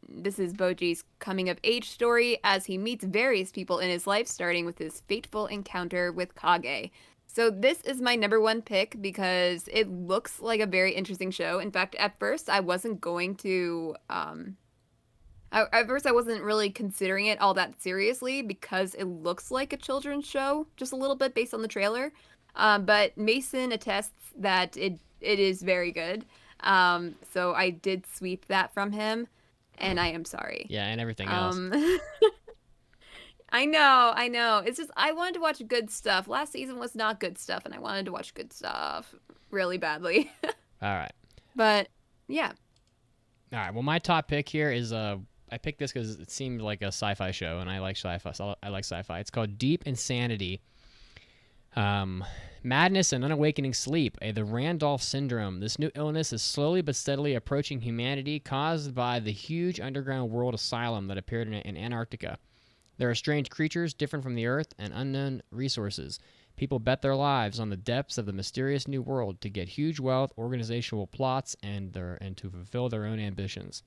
[SPEAKER 3] This is Boji's coming-of-age story as he meets various people in his life, starting with his fateful encounter with Kage. So this is my number 1 pick because it looks like a very interesting show. In fact, at first I wasn't going to... At first I wasn't really considering it all that seriously because it looks like a children's show, just a little bit based on the trailer. But Mason attests that it is very good. So I did sweep that from him, and I am sorry.
[SPEAKER 1] Yeah, and everything else.
[SPEAKER 3] I know. It's just I wanted to watch good stuff. Last season was not good stuff, and I wanted to watch good stuff really badly.
[SPEAKER 1] All right.
[SPEAKER 3] But yeah.
[SPEAKER 1] All right. Well, my top pick here is I picked this because it seemed like a sci-fi show, and I like sci-fi. So I like sci-fi. It's called Deep Insanity. Madness and unawakening sleep, the Randolph syndrome. This new illness is slowly but steadily approaching humanity, caused by the huge underground world asylum that appeared in Antarctica. There are strange creatures different from the Earth and unknown resources. People bet their lives on the depths of the mysterious new world to get huge wealth, organizational plots, and to fulfill their own ambitions.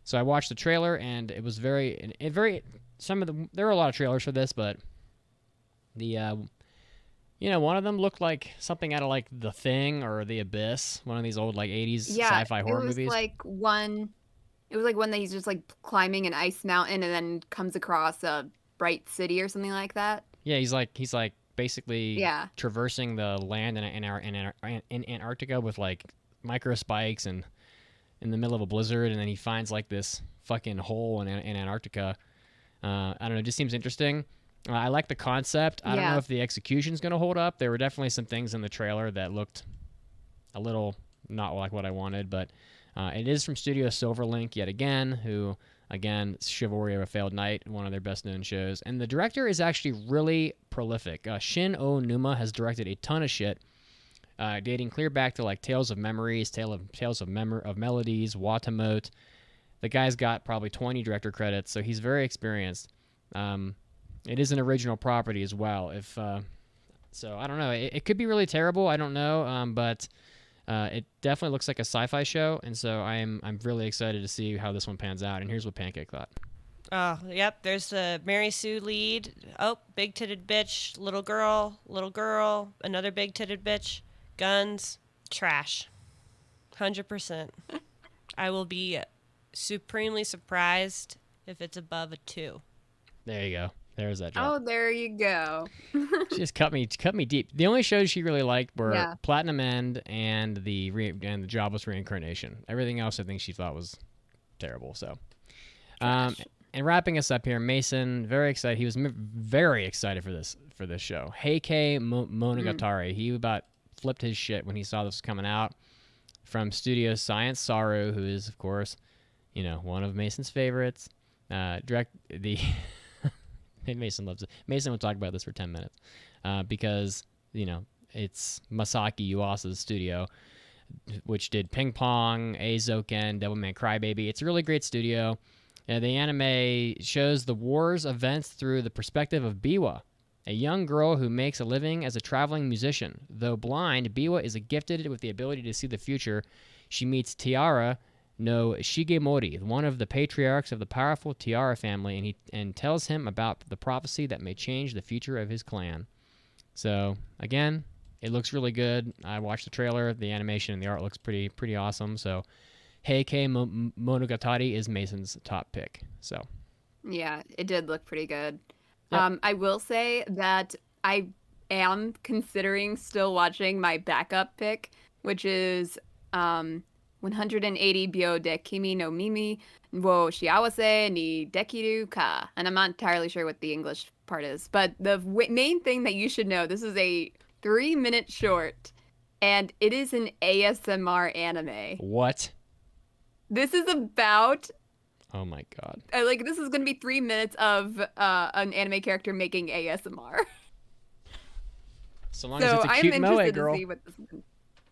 [SPEAKER 1] So I watched the trailer, and it was there are a lot of trailers for this, but one of them looked like something out of like The Thing or The Abyss, one of these old like 80s sci-fi horror movies.
[SPEAKER 3] It was like one that he's just like climbing an ice mountain and then comes across a bright city or something like that.
[SPEAKER 1] Yeah, he's like basically
[SPEAKER 3] Yeah.
[SPEAKER 1] traversing the land in Antarctica with like micro spikes and in the middle of a blizzard, and then he finds like this fucking hole in Antarctica. I don't know, it just seems interesting. I like the concept. I don't know
[SPEAKER 3] Yeah.
[SPEAKER 1] if the execution's going to hold up. There were definitely some things in the trailer that looked a little not like what I wanted, but it is from Studio Silverlink yet again, who, again, Chivalry of a Failed Knight, one of their best-known shows. And the director is actually really prolific. Shin Onuma has directed a ton of shit, dating clear back to like Tales of Memories, Tales of Melodies, Watamote. The guy's got probably 20 director credits, so he's very experienced. It is an original property as well. So I don't know. It could be really terrible. I don't know. But it definitely looks like a sci-fi show, and so I'm really excited to see how this one pans out. And here's what Pancake thought.
[SPEAKER 4] Oh, yep. There's the Mary Sue lead. Oh, big-titted bitch, little girl, another big-titted bitch, guns, trash. 100%. I will be supremely surprised if it's above a 2.
[SPEAKER 1] There you go. There's that drop.
[SPEAKER 3] Oh, there you go.
[SPEAKER 1] She just cut me deep. The only shows she really liked were
[SPEAKER 3] Yeah.
[SPEAKER 1] Platinum End and the Jobless Reincarnation. Everything else I think she thought was terrible. So, and wrapping us up here, Mason, very excited. He was very excited for this show. Heike Monogatari. He about flipped his shit when he saw this coming out from Studio Science Saru, who is of course, one of Mason's favorites. Mason loves it. Mason would talk about this for 10 minutes because, it's Masaki Yuasa's studio, which did Ping Pong, Eizouken, Devilman Crybaby. It's a really great studio. The anime shows the war's events through the perspective of Biwa, a young girl who makes a living as a traveling musician. Though blind, Biwa is gifted with the ability to see the future. She meets Tiara no Shigemori, one of the patriarchs of the powerful Tiara family, and tells him about the prophecy that may change the future of his clan. So, again, it looks really good. I watched the trailer. The animation and the art looks pretty awesome. So, Heike Monogatari is Mason's top pick. So,
[SPEAKER 3] Yeah, it did look pretty good.
[SPEAKER 1] Yep.
[SPEAKER 3] I will say that I am considering still watching my backup pick, which is 180 Bio de Kimi no Mimi wo Shiawase ni Dekiru ka. And I'm not entirely sure what the English part is, but the main thing that you should know, this is a 3-minute short, and it is an ASMR anime.
[SPEAKER 1] what?
[SPEAKER 3] This is about
[SPEAKER 1] Oh my god.
[SPEAKER 3] this is going to be 3 minutes of an anime character making ASMR.
[SPEAKER 1] So long
[SPEAKER 3] So
[SPEAKER 1] as it's a
[SPEAKER 3] I'm
[SPEAKER 1] cute moe
[SPEAKER 3] interested
[SPEAKER 1] girl.
[SPEAKER 3] to see what this is.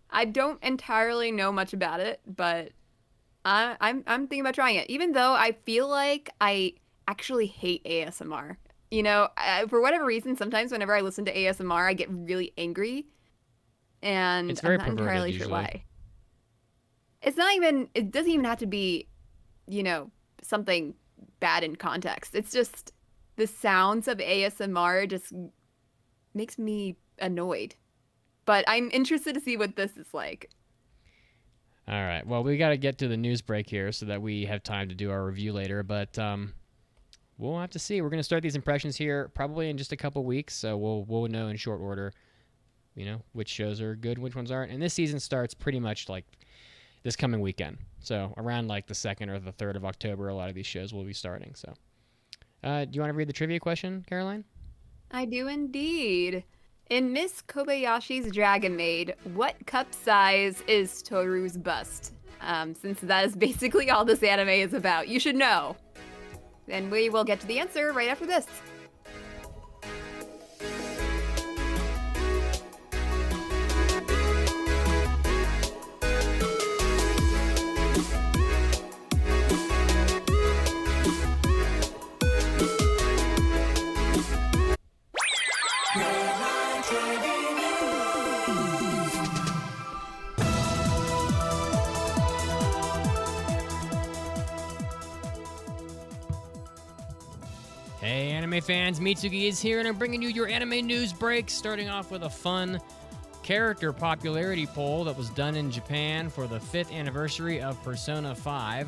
[SPEAKER 3] I don't entirely know much about it, but I'm thinking about trying it. Even though I feel like I actually hate ASMR. For whatever reason, sometimes whenever I listen to ASMR, I get really angry, and
[SPEAKER 1] It's very
[SPEAKER 3] I'm not
[SPEAKER 1] perverted,
[SPEAKER 3] entirely sure
[SPEAKER 1] usually.
[SPEAKER 3] why. It's not even. It doesn't even have to be, something bad in context. It's just the sounds of ASMR just makes me annoyed. But I'm interested to see what this is like.
[SPEAKER 1] All right. Well, we got to get to the news break here so that we have time to do our review later. But we'll have to see. We're going to start these impressions here probably in just a couple weeks. So we'll know in short order, which shows are good, which ones aren't. And this season starts pretty much like this coming weekend. So around like the 2nd or the 3rd of October, a lot of these shows will be starting. So do you want to read the trivia question, Caroline?
[SPEAKER 3] I do indeed. In Miss Kobayashi's Dragon Maid, what cup size is Toru's bust? Since that is basically all this anime is about. You should know. And we will get to the answer right after this.
[SPEAKER 1] Hey, anime fans, Mitsugi is here, and I'm bringing you your anime news break, starting off with a fun character popularity poll that was done in Japan for the 5th anniversary of Persona 5.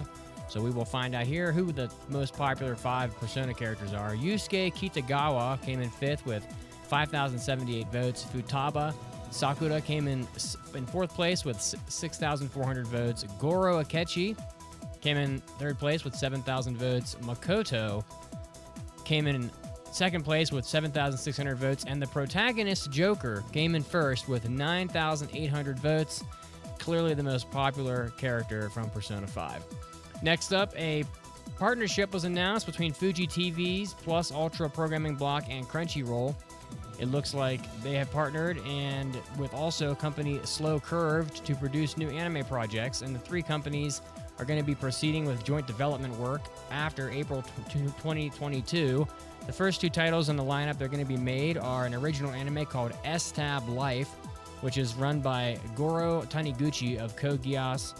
[SPEAKER 1] So we will find out here who the most popular 5 Persona characters are. Yusuke Kitagawa came in 5th with 5,078 votes. Futaba Sakura came in 4th place with 6,400 votes. Goro Akechi came in 3rd place with 7,000 votes. Makoto came in 2nd place with 7,600 votes. And the protagonist, Joker, came in 1st with 9,800 votes. Clearly the most popular character from Persona 5. Next up, a partnership was announced between Fuji TV's Plus Ultra Programming Block and Crunchyroll. It looks like they have partnered and with also company Slow Curved to produce new anime projects, and the 3 companies are going to be proceeding with joint development work after April 2022. The first 2 titles in the lineup they're going to be made are an original anime called S-Tab Life, which is run by Goro Taniguchi of Code Geass,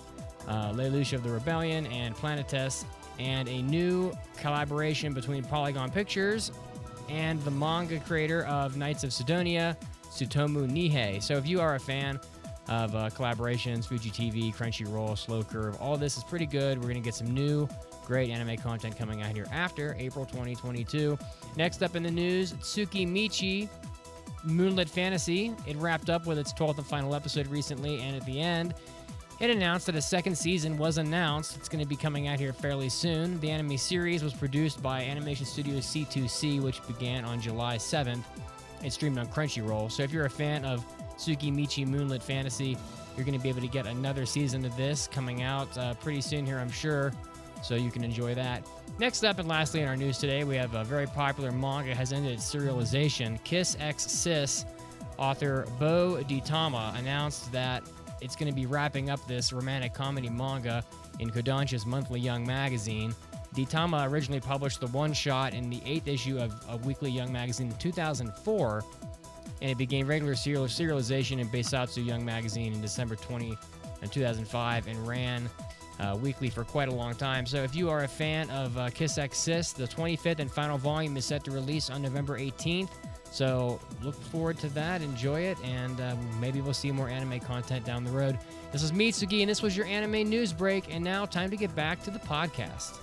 [SPEAKER 1] Lelouch of the Rebellion, and Planetes, and a new collaboration between Polygon Pictures and the manga creator of Knights of Sidonia, Tsutomu Nihei. So if you are a fan of collaborations, Fuji TV, Crunchyroll, Slow Curve, all this is pretty good. We're going to get some new great anime content coming out here after April 2022. Next up in the news, Tsukimichi Moonlit Fantasy. It wrapped up with its 12th and final episode recently, and at the end, it announced that a 2nd season was announced. It's going to be coming out here fairly soon. The anime series was produced by animation studio C2C, which began on July 7th. It streamed on Crunchyroll. So if you're a fan of Tsukimichi Moonlit Fantasy, you're going to be able to get another season of this coming out pretty soon here, I'm sure. So you can enjoy that. Next up and lastly in our news today, we have a very popular manga has ended its serialization. Kiss X Sis author Bo Ditama announced that it's going to be wrapping up this romantic comedy manga in Kodansha's monthly Young magazine. Ditama originally published the one-shot in the 8th issue of Weekly Young magazine in 2004, and it began regular serialization in Beisatsu Young magazine in December 2005 and ran weekly for quite a long time. So if you are a fan of Kiss X Sis, the 25th and final volume is set to release on November 18th. So look forward to that, enjoy it, and maybe we'll see more anime content down the road. This is Mitsugi, and this was your anime news break, and now time to get back to the podcast.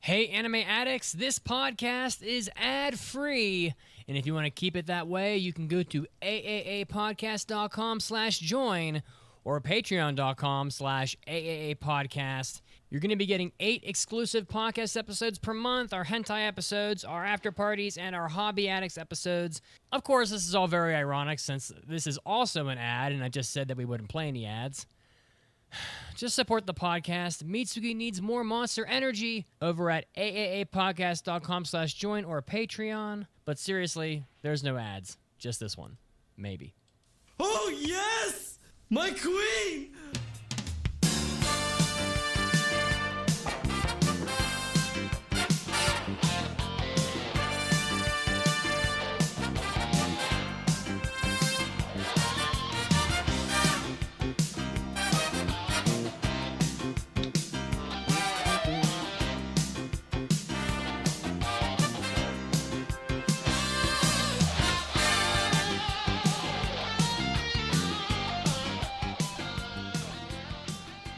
[SPEAKER 1] Hey, Anime Addicts, this podcast is ad-free, and if you want to keep it that way, you can go to aaapodcast.com/join or patreon.com/aaapodcast. You're going to be getting 8 exclusive podcast episodes per month, our hentai episodes, our after parties, and our Hobby Addicts episodes. Of course, this is all very ironic since this is also an ad, and I just said that we wouldn't play any ads. Just support the podcast. Mitsugi needs more monster energy over at aaapodcast.com/join or Patreon. But seriously, there's no ads. Just this one. Maybe.
[SPEAKER 6] Oh, yes! My queen!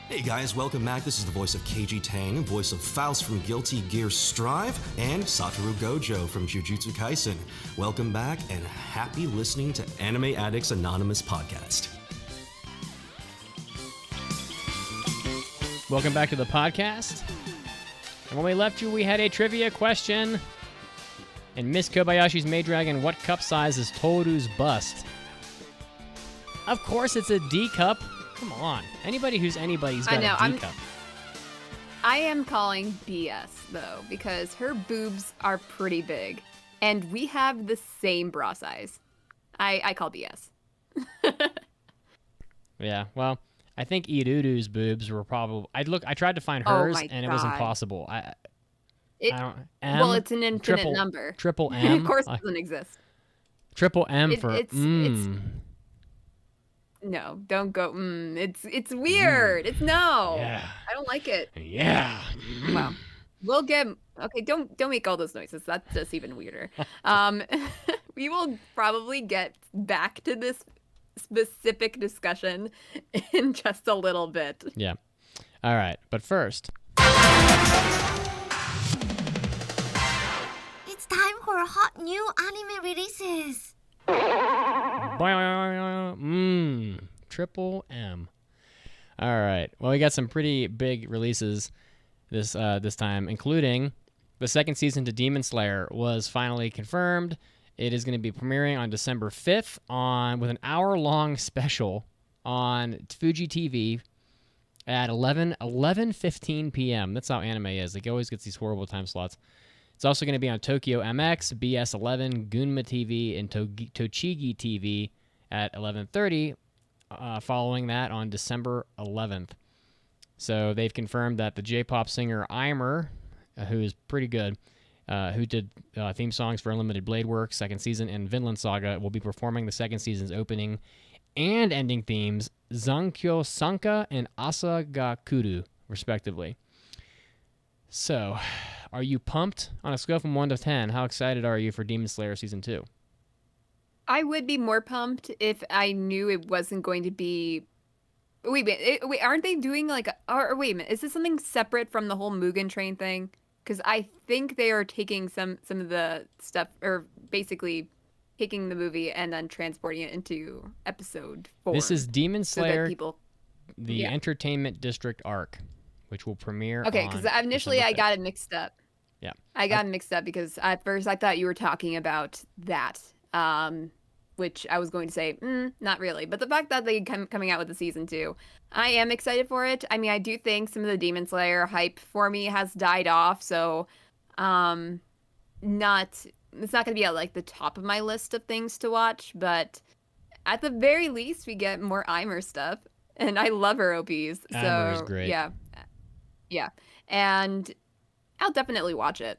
[SPEAKER 6] Hey guys, welcome back. This is the voice of Keiji Tang, voice of Faust from Guilty Gear Strive, and Satoru Gojo from Jujutsu Kaisen. Welcome back and happy listening to Anime Addicts Anonymous podcast.
[SPEAKER 1] Welcome back to the podcast. And when we left you, we had a trivia question. In Miss Kobayashi's Maid Dragon, what cup size is Toru's bust? Of course, it's a D cup. Come on. Anybody who's anybody's got a D cup.
[SPEAKER 3] I am calling BS, though, because her boobs are pretty big. And we have the same bra size. I call BS.
[SPEAKER 1] Yeah, well, I think Iruru's boobs were probably... I tried to find hers, and it was impossible. I don't... M,
[SPEAKER 3] well, it's an infinite number.
[SPEAKER 1] Triple M?
[SPEAKER 3] Of course it doesn't exist.
[SPEAKER 1] Triple M for...
[SPEAKER 3] It's no, don't go. It's weird. It's no.
[SPEAKER 1] Yeah.
[SPEAKER 3] I don't like it.
[SPEAKER 1] Yeah.
[SPEAKER 3] Well, we'll get. Okay, don't make all those noises. That's just even weirder. We will probably get back to this specific discussion in just a little bit.
[SPEAKER 1] Yeah. All right. But first,
[SPEAKER 2] It's time for hot new anime releases.
[SPEAKER 1] Triple M. All right. Well, we got some pretty big releases this time, including the second season to Demon Slayer was finally confirmed. It is going to be premiering on December 5th with an hour-long special on Fuji TV at 11:15 p.m. That's how anime is. Like, it always gets these horrible time slots. It's also going to be on Tokyo MX, BS11, Gunma TV, and Tochigi TV at 11:30. Following that on December 11th. So they've confirmed that the J-pop singer Eimer, who is pretty good, who did theme songs for Unlimited Blade Works second season and Vinland Saga, will be performing the second season's opening and ending themes, Zankyo Sanka and Asagakuru, respectively. So, are you pumped? On a scale from 1 to 10, how excited are you for Demon Slayer Season 2?
[SPEAKER 3] I would be more pumped if I knew it wasn't going to be. Wait a minute. Wait, aren't they doing like? Or wait a minute. Is this something separate from the whole Mugen Train thing? Because I think they are taking some of the stuff, or basically taking the movie and then transporting it into episode 4.
[SPEAKER 1] This is Demon Slayer, the
[SPEAKER 3] Yeah.
[SPEAKER 1] Entertainment District arc, which will premiere.
[SPEAKER 3] Okay, because initially
[SPEAKER 1] December
[SPEAKER 3] I
[SPEAKER 1] 5th.
[SPEAKER 3] got it mixed up.
[SPEAKER 1] Yeah.
[SPEAKER 3] I got it mixed up because at first I thought you were talking about that, which I was going to say, not really. But the fact that they coming out with the season 2, I am excited for it. I mean, I do think some of the Demon Slayer hype for me has died off, so it's not going to be at like the top of my list of things to watch, but at the very least we get more Eimer stuff, and I love her OPs.
[SPEAKER 1] Eimer is
[SPEAKER 3] So
[SPEAKER 1] great.
[SPEAKER 3] yeah, and I'll definitely watch it.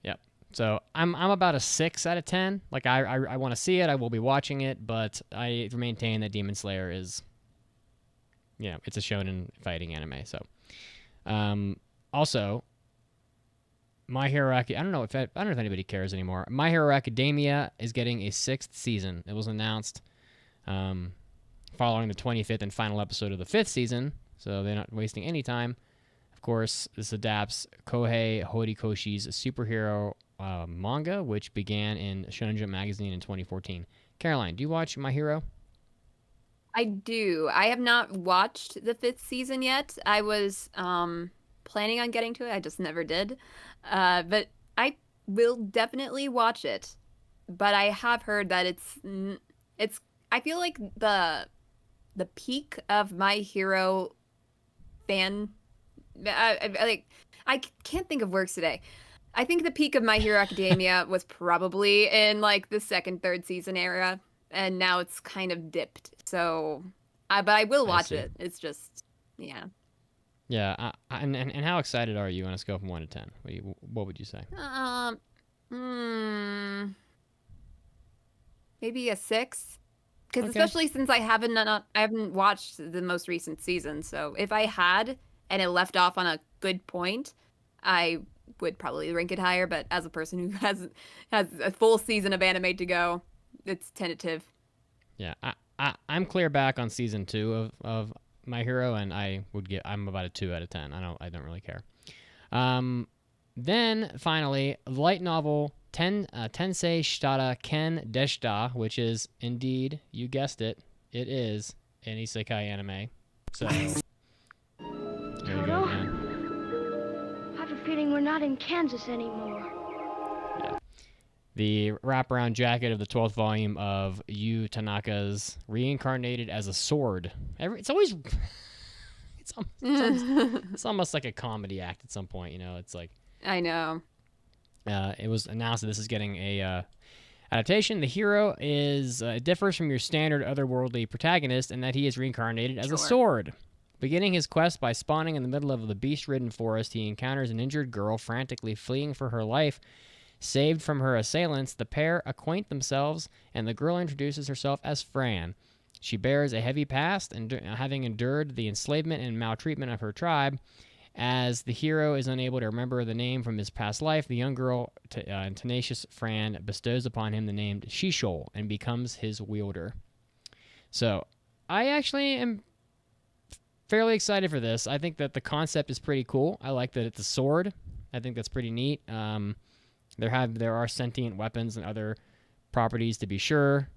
[SPEAKER 1] Yep. So I'm about a 6 out of 10. Like I want to see it. I will be watching it, but I maintain that Demon Slayer is, it's a shonen fighting anime. So, also, My Hero I don't know if anybody cares anymore. My Hero Academia is getting a 6th season. It was announced following the 25th and final episode of the 5th season, so they're not wasting any time. Of course, this adapts Kohei Horikoshi's superhero manga, which began in Shonen Jump magazine in 2014. Caroline, do you watch My Hero?
[SPEAKER 3] I do. I have not watched the 5th season yet. I was planning on getting to it. I just never did. But I will definitely watch it. But I have heard that it's. I feel like the peak of My Hero fan. I can't think of words today. I think the peak of My Hero Academia was probably in like the 2nd, 3rd season era, and now it's kind of dipped. So, but I will watch it. It's just, yeah.
[SPEAKER 1] Yeah, and how excited are you on a scale from 1 to 10? What would you say?
[SPEAKER 3] Maybe a 6. Because
[SPEAKER 1] Okay.
[SPEAKER 3] especially since I haven't watched the most recent season, so if I had and it left off on a good point, I would probably rank it higher. But as a person who has a full season of anime to go, it's tentative.
[SPEAKER 1] Yeah, I'm clear back on season 2 of My Hero, and I'm about a 2 out of 10. I don't really care. Then finally, light novel Tensei Shitara Ken Deshita, which is indeed, you guessed it, it is an isekai anime. So there you go, man.
[SPEAKER 5] I have a feeling we're not in Kansas anymore.
[SPEAKER 1] The wraparound jacket of the 12th volume of Yu Tanaka's reincarnated as a sword. It's almost like a comedy act at some point, It's like
[SPEAKER 3] I know.
[SPEAKER 1] it was announced that this is getting a adaptation. The hero differs from your standard otherworldly protagonist in that he is reincarnated as a sword. Beginning his quest by spawning in the middle of the beast-ridden forest, he encounters an injured girl frantically fleeing for her life. Saved from her assailants, the pair acquaint themselves, and the girl introduces herself as Fran. She bears a heavy past, having endured the enslavement and maltreatment of her tribe. As the hero is unable to remember the name from his past life, the young girl, tenacious Fran, bestows upon him the name Shishol and becomes his wielder. So I actually am fairly excited for this. I think that the concept is pretty cool. I like that it's a sword. I think that's pretty neat. There are sentient weapons and other properties to be sure,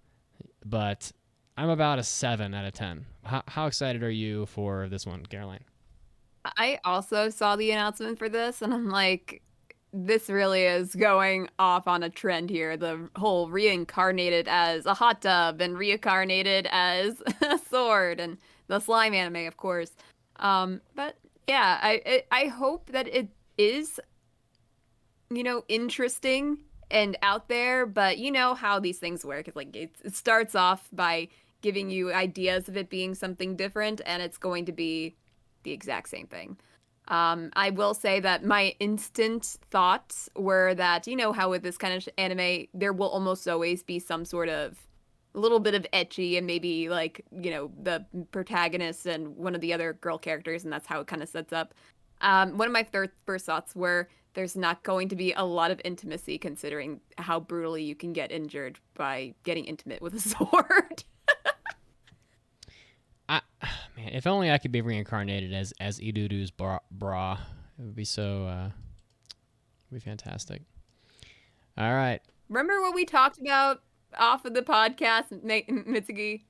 [SPEAKER 1] but I'm about a 7 out of 10. How excited are you for this one, Caroline?
[SPEAKER 3] I also saw the announcement for this, and I'm like, this really is going off on a trend here. The whole reincarnated as a hot tub and reincarnated as a sword, and the slime anime, of course. But yeah, I hope that it is, interesting and out there. But you know how these things work. It's like it starts off by giving you ideas of it being something different, and it's going to be the exact same thing. I will say that my instant thoughts were that, how with this kind of anime, there will almost always be some sort of little bit of ecchi and maybe like, the protagonist and one of the other girl characters, and that's how it kind of sets up. One of my first thoughts were there's not going to be a lot of intimacy considering how brutally you can get injured by getting intimate with a sword.
[SPEAKER 1] Man, if only I could be reincarnated as Iduru's bra. It would be so, be fantastic. All right.
[SPEAKER 3] Remember what we talked about off of the podcast, Mitsugi?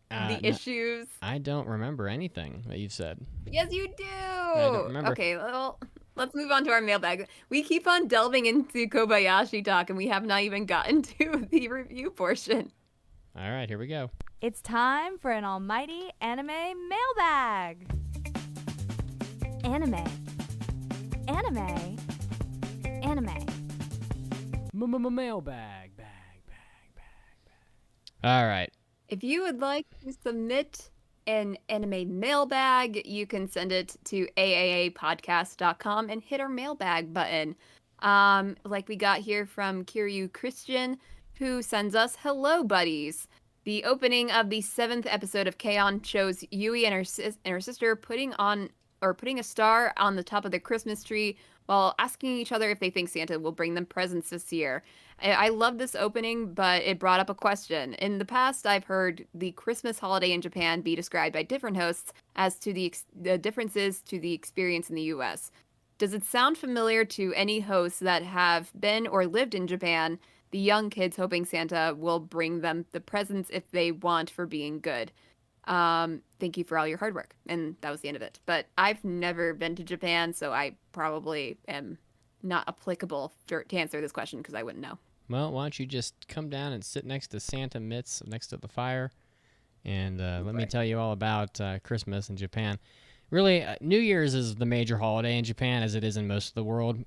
[SPEAKER 3] The issues?
[SPEAKER 1] I don't remember anything that you've said.
[SPEAKER 3] Yes, you do.
[SPEAKER 1] I don't remember.
[SPEAKER 3] Okay, well, let's move on to our mailbag. We keep on delving into Kobayashi talk, and we have not even gotten to the review portion.
[SPEAKER 1] All right, here we go.
[SPEAKER 7] It's time for an almighty anime mailbag. Anime. Anime. Anime.
[SPEAKER 1] Mailbag. All right.
[SPEAKER 3] If you would like to submit an anime mailbag, you can send it to aaapodcast.com and hit our mailbag button. Like we got here from Kiryu Christian, who sends us, "Hello, buddies. The opening of the 7th episode of K-On! Shows Yui and her sister putting a star on the top of the Christmas tree while asking each other if they think Santa will bring them presents this year. I love this opening, but it brought up a question. In the past, I've heard the Christmas holiday in Japan be described by different hosts as to the differences to the experience in the US. Does it sound familiar to any hosts that have been or lived in Japan? The young kids hoping Santa will bring them the presents if they want for being good. Thank you for all your hard work." And that was the end of it. But I've never been to Japan, so I probably am not applicable to answer this question because I wouldn't know.
[SPEAKER 1] Well, why don't you just come down and sit next to Santa Mitz next to the fire, and let me tell you all about Christmas in Japan. Really, New Year's is the major holiday in Japan, as it is in most of the world.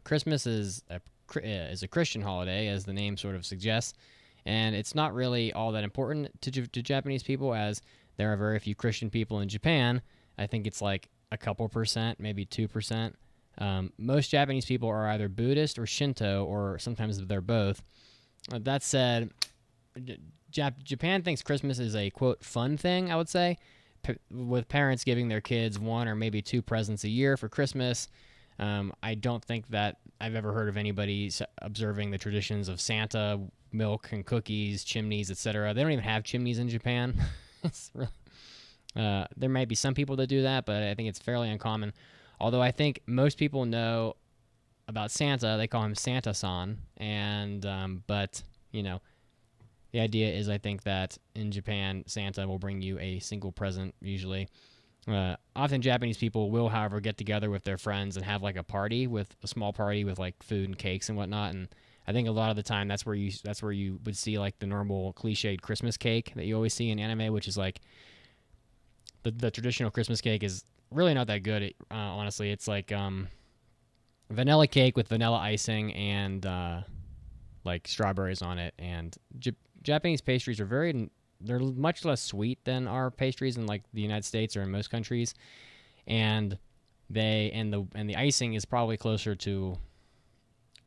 [SPEAKER 1] Christmas is a Christian holiday, as the name sort of suggests, and it's not really all that important to Japanese people, as there are very few Christian people in Japan. I think it's like a couple percent, maybe 2%. Most Japanese people are either Buddhist or Shinto, or sometimes they're both. That said, Japan thinks Christmas is a, quote, fun thing, I would say, with parents giving their kids 1 or maybe 2 presents a year for Christmas. I don't think that I've ever heard of anybody observing the traditions of Santa, milk and cookies, chimneys, etc. They don't even have chimneys in Japan. It's really, there might be some people that do that, but I think it's fairly uncommon. Although I think most people know about Santa. They call him Santa-san. But, the idea is, I think, that in Japan, Santa will bring you a single present, usually. Often Japanese people will, however, get together with their friends and have like a small party with like food and cakes and whatnot. And I think a lot of the time that's where you would see like the normal cliched Christmas cake that you always see in anime, which is like the traditional Christmas cake is really not that good. Honestly, it's like vanilla cake with vanilla icing and like strawberries on it. And Japanese pastries are they're much less sweet than our pastries in like the United States or in most countries, and the icing is probably closer to,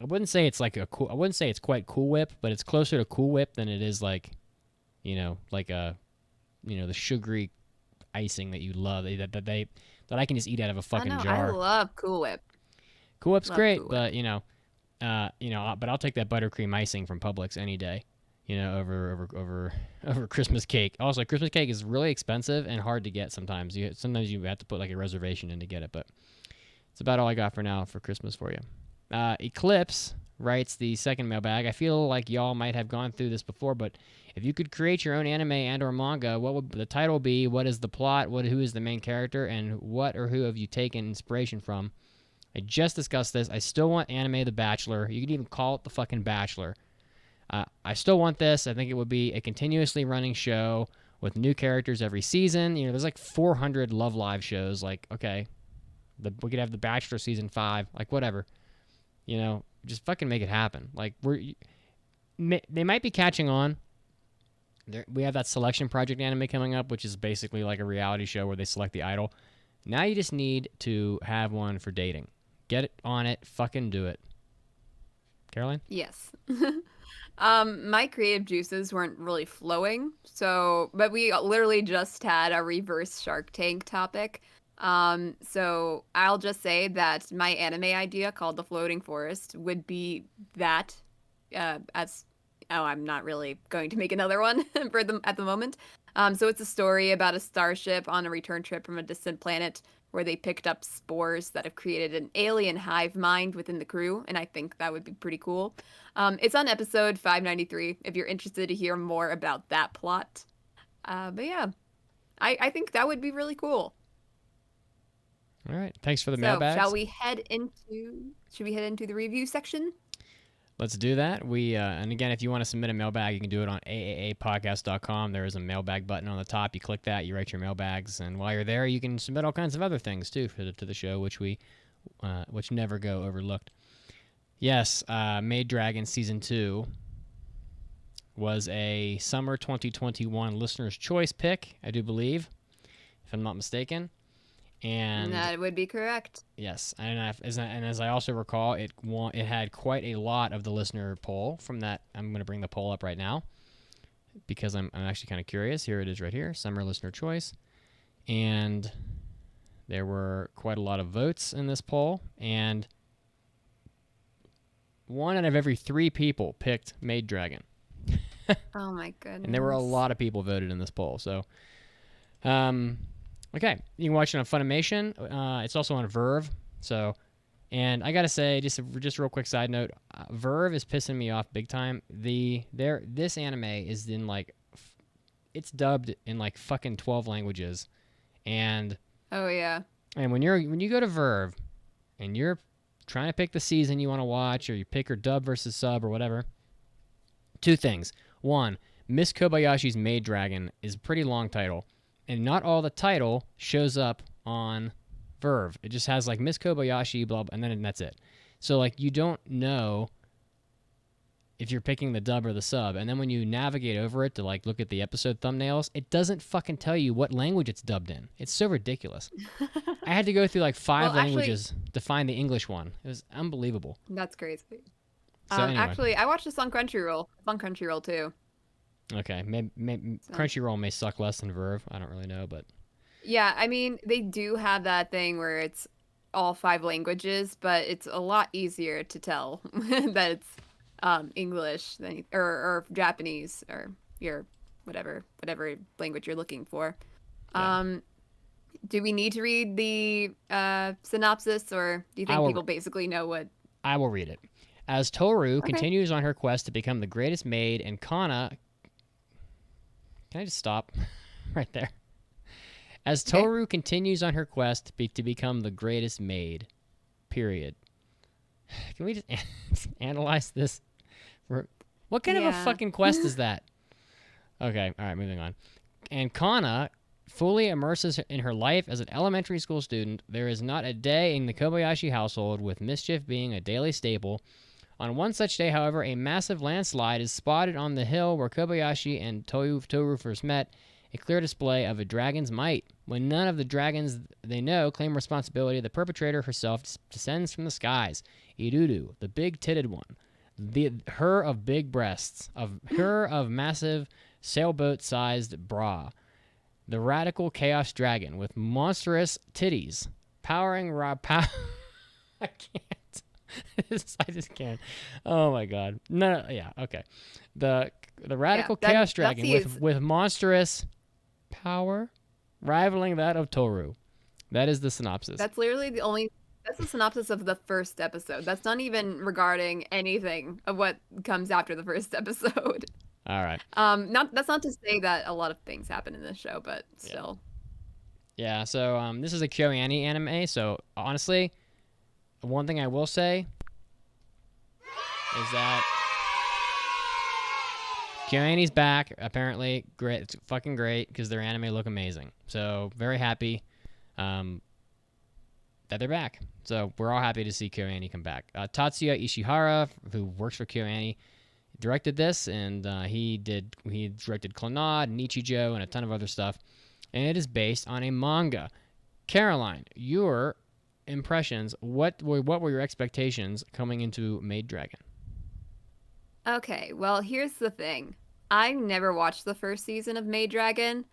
[SPEAKER 1] I wouldn't say it's quite Cool Whip, but it's closer to Cool Whip than it is like, the sugary icing that you love that I can just eat out of a fucking jar.
[SPEAKER 3] I love Cool Whip.
[SPEAKER 1] Cool Whip's great, Cool Whip. But but I'll take that buttercream icing from Publix any day. over Christmas cake. Also, Christmas cake is really expensive and hard to get sometimes. Sometimes you have to put like a reservation in to get it, but it's about all I got for now for Christmas for you. Eclipse writes the second mailbag. I feel like y'all might have gone through this before, but if you could create your own anime and or manga, what would the title be? What is the plot? Who is the main character? And what or who have you taken inspiration from? I just discussed this. I still want anime The Bachelor. You could even call it The fucking Bachelor. I still want this. I think it would be a continuously running show with new characters every season. There's like 400 Love Live shows. Like, okay, we could have The Bachelor season 5. Like, whatever. Just fucking make it happen. Like, they might be catching on. We have that Selection Project anime coming up, which is basically like a reality show where they select the idol. Now you just need to have one for dating. Get it on it. Fucking do it. Caroline?
[SPEAKER 3] Yes. My creative juices weren't really flowing, but we literally just had a reverse Shark Tank topic. So I'll just say that my anime idea called The Floating Forest would be that, I'm not really going to make another one for them at the moment. So it's a story about a starship on a return trip from a distant planet where they picked up spores that have created an alien hive mind within the crew, and I think that would be pretty cool. It's on episode 593 if you're interested to hear more about that plot. But yeah, I think that would be really cool.
[SPEAKER 1] All right, thanks for the mailbags.
[SPEAKER 3] Should we head into the review section?
[SPEAKER 1] Let's do that. And again, if you want to submit a mailbag, you can do it on aaapodcast.com. There is a mailbag button on the top. You click that, you write your mailbags, and while you're there, you can submit all kinds of other things too to the show, which never go overlooked. Yes, Maid Dragon Season 2 was a summer 2021 listener's choice pick, I do believe, if I'm not mistaken. And
[SPEAKER 3] that would be correct.
[SPEAKER 1] Yes, and as I also recall, it had quite a lot of the listener poll from that. I'm going to bring the poll up right now because I'm actually kind of curious. Here it is right here, summer listener choice. And there were quite a lot of votes in this poll, and 1 out of every 3 people picked Maid Dragon.
[SPEAKER 3] Oh my goodness.
[SPEAKER 1] And there were a lot of people voted in this poll. So, okay, you can watch it on Funimation. It's also on Verve. So, and I gotta say, just a real quick side note, Verve is pissing me off big time. This anime is in like, it's dubbed in like fucking 12 languages, and
[SPEAKER 3] oh yeah.
[SPEAKER 1] And when you go to Verve, and you're trying to pick the season you want to watch, or you pick your dub versus sub or whatever, 2 things. 1, Miss Kobayashi's Maid Dragon is a pretty long title. And not all the title shows up on Verve. It just has like Miss Kobayashi, blah, blah, and then that's it. So like you don't know if you're picking the dub or the sub. And then when you navigate over it to like look at the episode thumbnails, it doesn't fucking tell you what language it's dubbed in. It's so ridiculous. I had to go through like 5 languages to find the English one. It was unbelievable.
[SPEAKER 3] That's crazy.
[SPEAKER 1] So anyway.
[SPEAKER 3] Actually, I watched this on Crunchyroll. It's on Crunchyroll too.
[SPEAKER 1] Okay, maybe Crunchyroll may suck less than Verve. I don't really know, but
[SPEAKER 3] yeah, I mean they do have that thing where it's all 5 languages, but it's a lot easier to tell that it's English than or Japanese or your whatever language you're looking for. Yeah. Do we need to read the synopsis, or do you think people basically know what?
[SPEAKER 1] I will read it. As Toru continues on her quest to become the greatest maid, and Kana... Can I just stop right there? As Toru continues on her quest to become the greatest maid, period. Can we just analyze this? What kind of a fucking quest is that? Okay, all right, moving on. And Kana fully immerses in her life as an elementary school student. There is not a day in the Kobayashi household with mischief being a daily staple. On one such day, however, a massive landslide is spotted on the hill where Kobayashi and Toru first met, a clear display of a dragon's might. When none of the dragons they know claim responsibility, the perpetrator herself descends from the skies. Irudu, the big-titted one, her of big breasts, her of massive sailboat-sized bra, the radical chaos dragon with monstrous titties, powering I can't. I just can't. Oh my god. No, yeah, okay. The radical
[SPEAKER 3] that-
[SPEAKER 1] chaos
[SPEAKER 3] that's
[SPEAKER 1] dragon
[SPEAKER 3] the-
[SPEAKER 1] with monstrous power rivaling that of Toru. That is the synopsis.
[SPEAKER 3] That's literally that's the synopsis of the first episode. That's not even regarding anything of what comes after the first episode.
[SPEAKER 1] All right.
[SPEAKER 3] That's not to say that a lot of things happen in this show, but still.
[SPEAKER 1] Yeah, so this is a KyoAni anime, so honestly, one thing I will say is that KyoAni's back, apparently. Great. It's fucking great because their anime look amazing. So, very happy that they're back. So, we're all happy to see KyoAni come back. Tatsuya Ishihara, who works for KyoAni, directed this, and he directed Clannad, Nichijou, and a ton of other stuff. And it is based on a manga. Caroline, your impressions, what were your expectations coming into Maid Dragon?
[SPEAKER 3] Okay, well, here's the thing. I never watched the first season of Maid Dragon.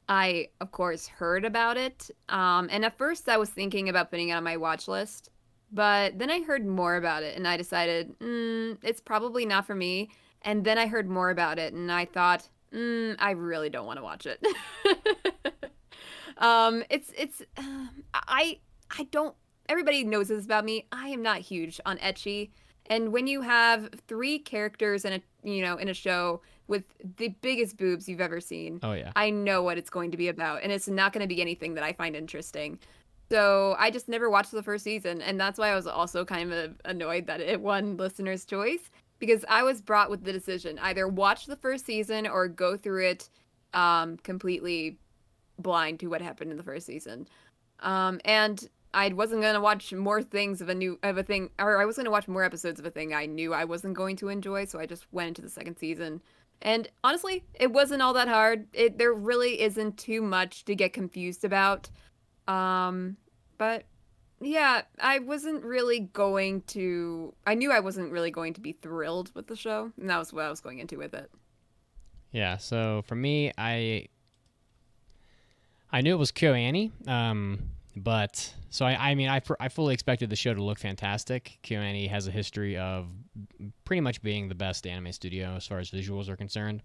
[SPEAKER 3] I, of course, heard about it. And at first I was thinking about putting it on my watch list. But then I heard more about it and I decided, it's probably not for me. And then I heard more about it and I thought, I really don't want to watch it. I don't, everybody knows this about me. I am not huge on ecchi. And when you have 3 characters in a show with the biggest boobs you've ever seen,
[SPEAKER 1] Oh, yeah.
[SPEAKER 3] I know what it's going to be about, and it's not going to be anything that I find interesting. So I just never watched the first season, and that's why I was also kind of annoyed that it won Listener's Choice, because I was brought with the decision, either watch the first season or go through it completely blind to what happened in the first season. And I wasn't going to watch more things of a thing, or I was going to watch more episodes of a thing I knew I wasn't going to enjoy, so I just went into the second season. And honestly, it wasn't all that hard. There really isn't too much to get confused about. But yeah, I knew I wasn't really going to be thrilled with the show, and that was what I was going into with it.
[SPEAKER 1] Yeah, so for me, I knew it was KyoAni, but so I fully expected the show to look fantastic. KyoAni has a history of pretty much being the best anime studio as far as visuals are concerned,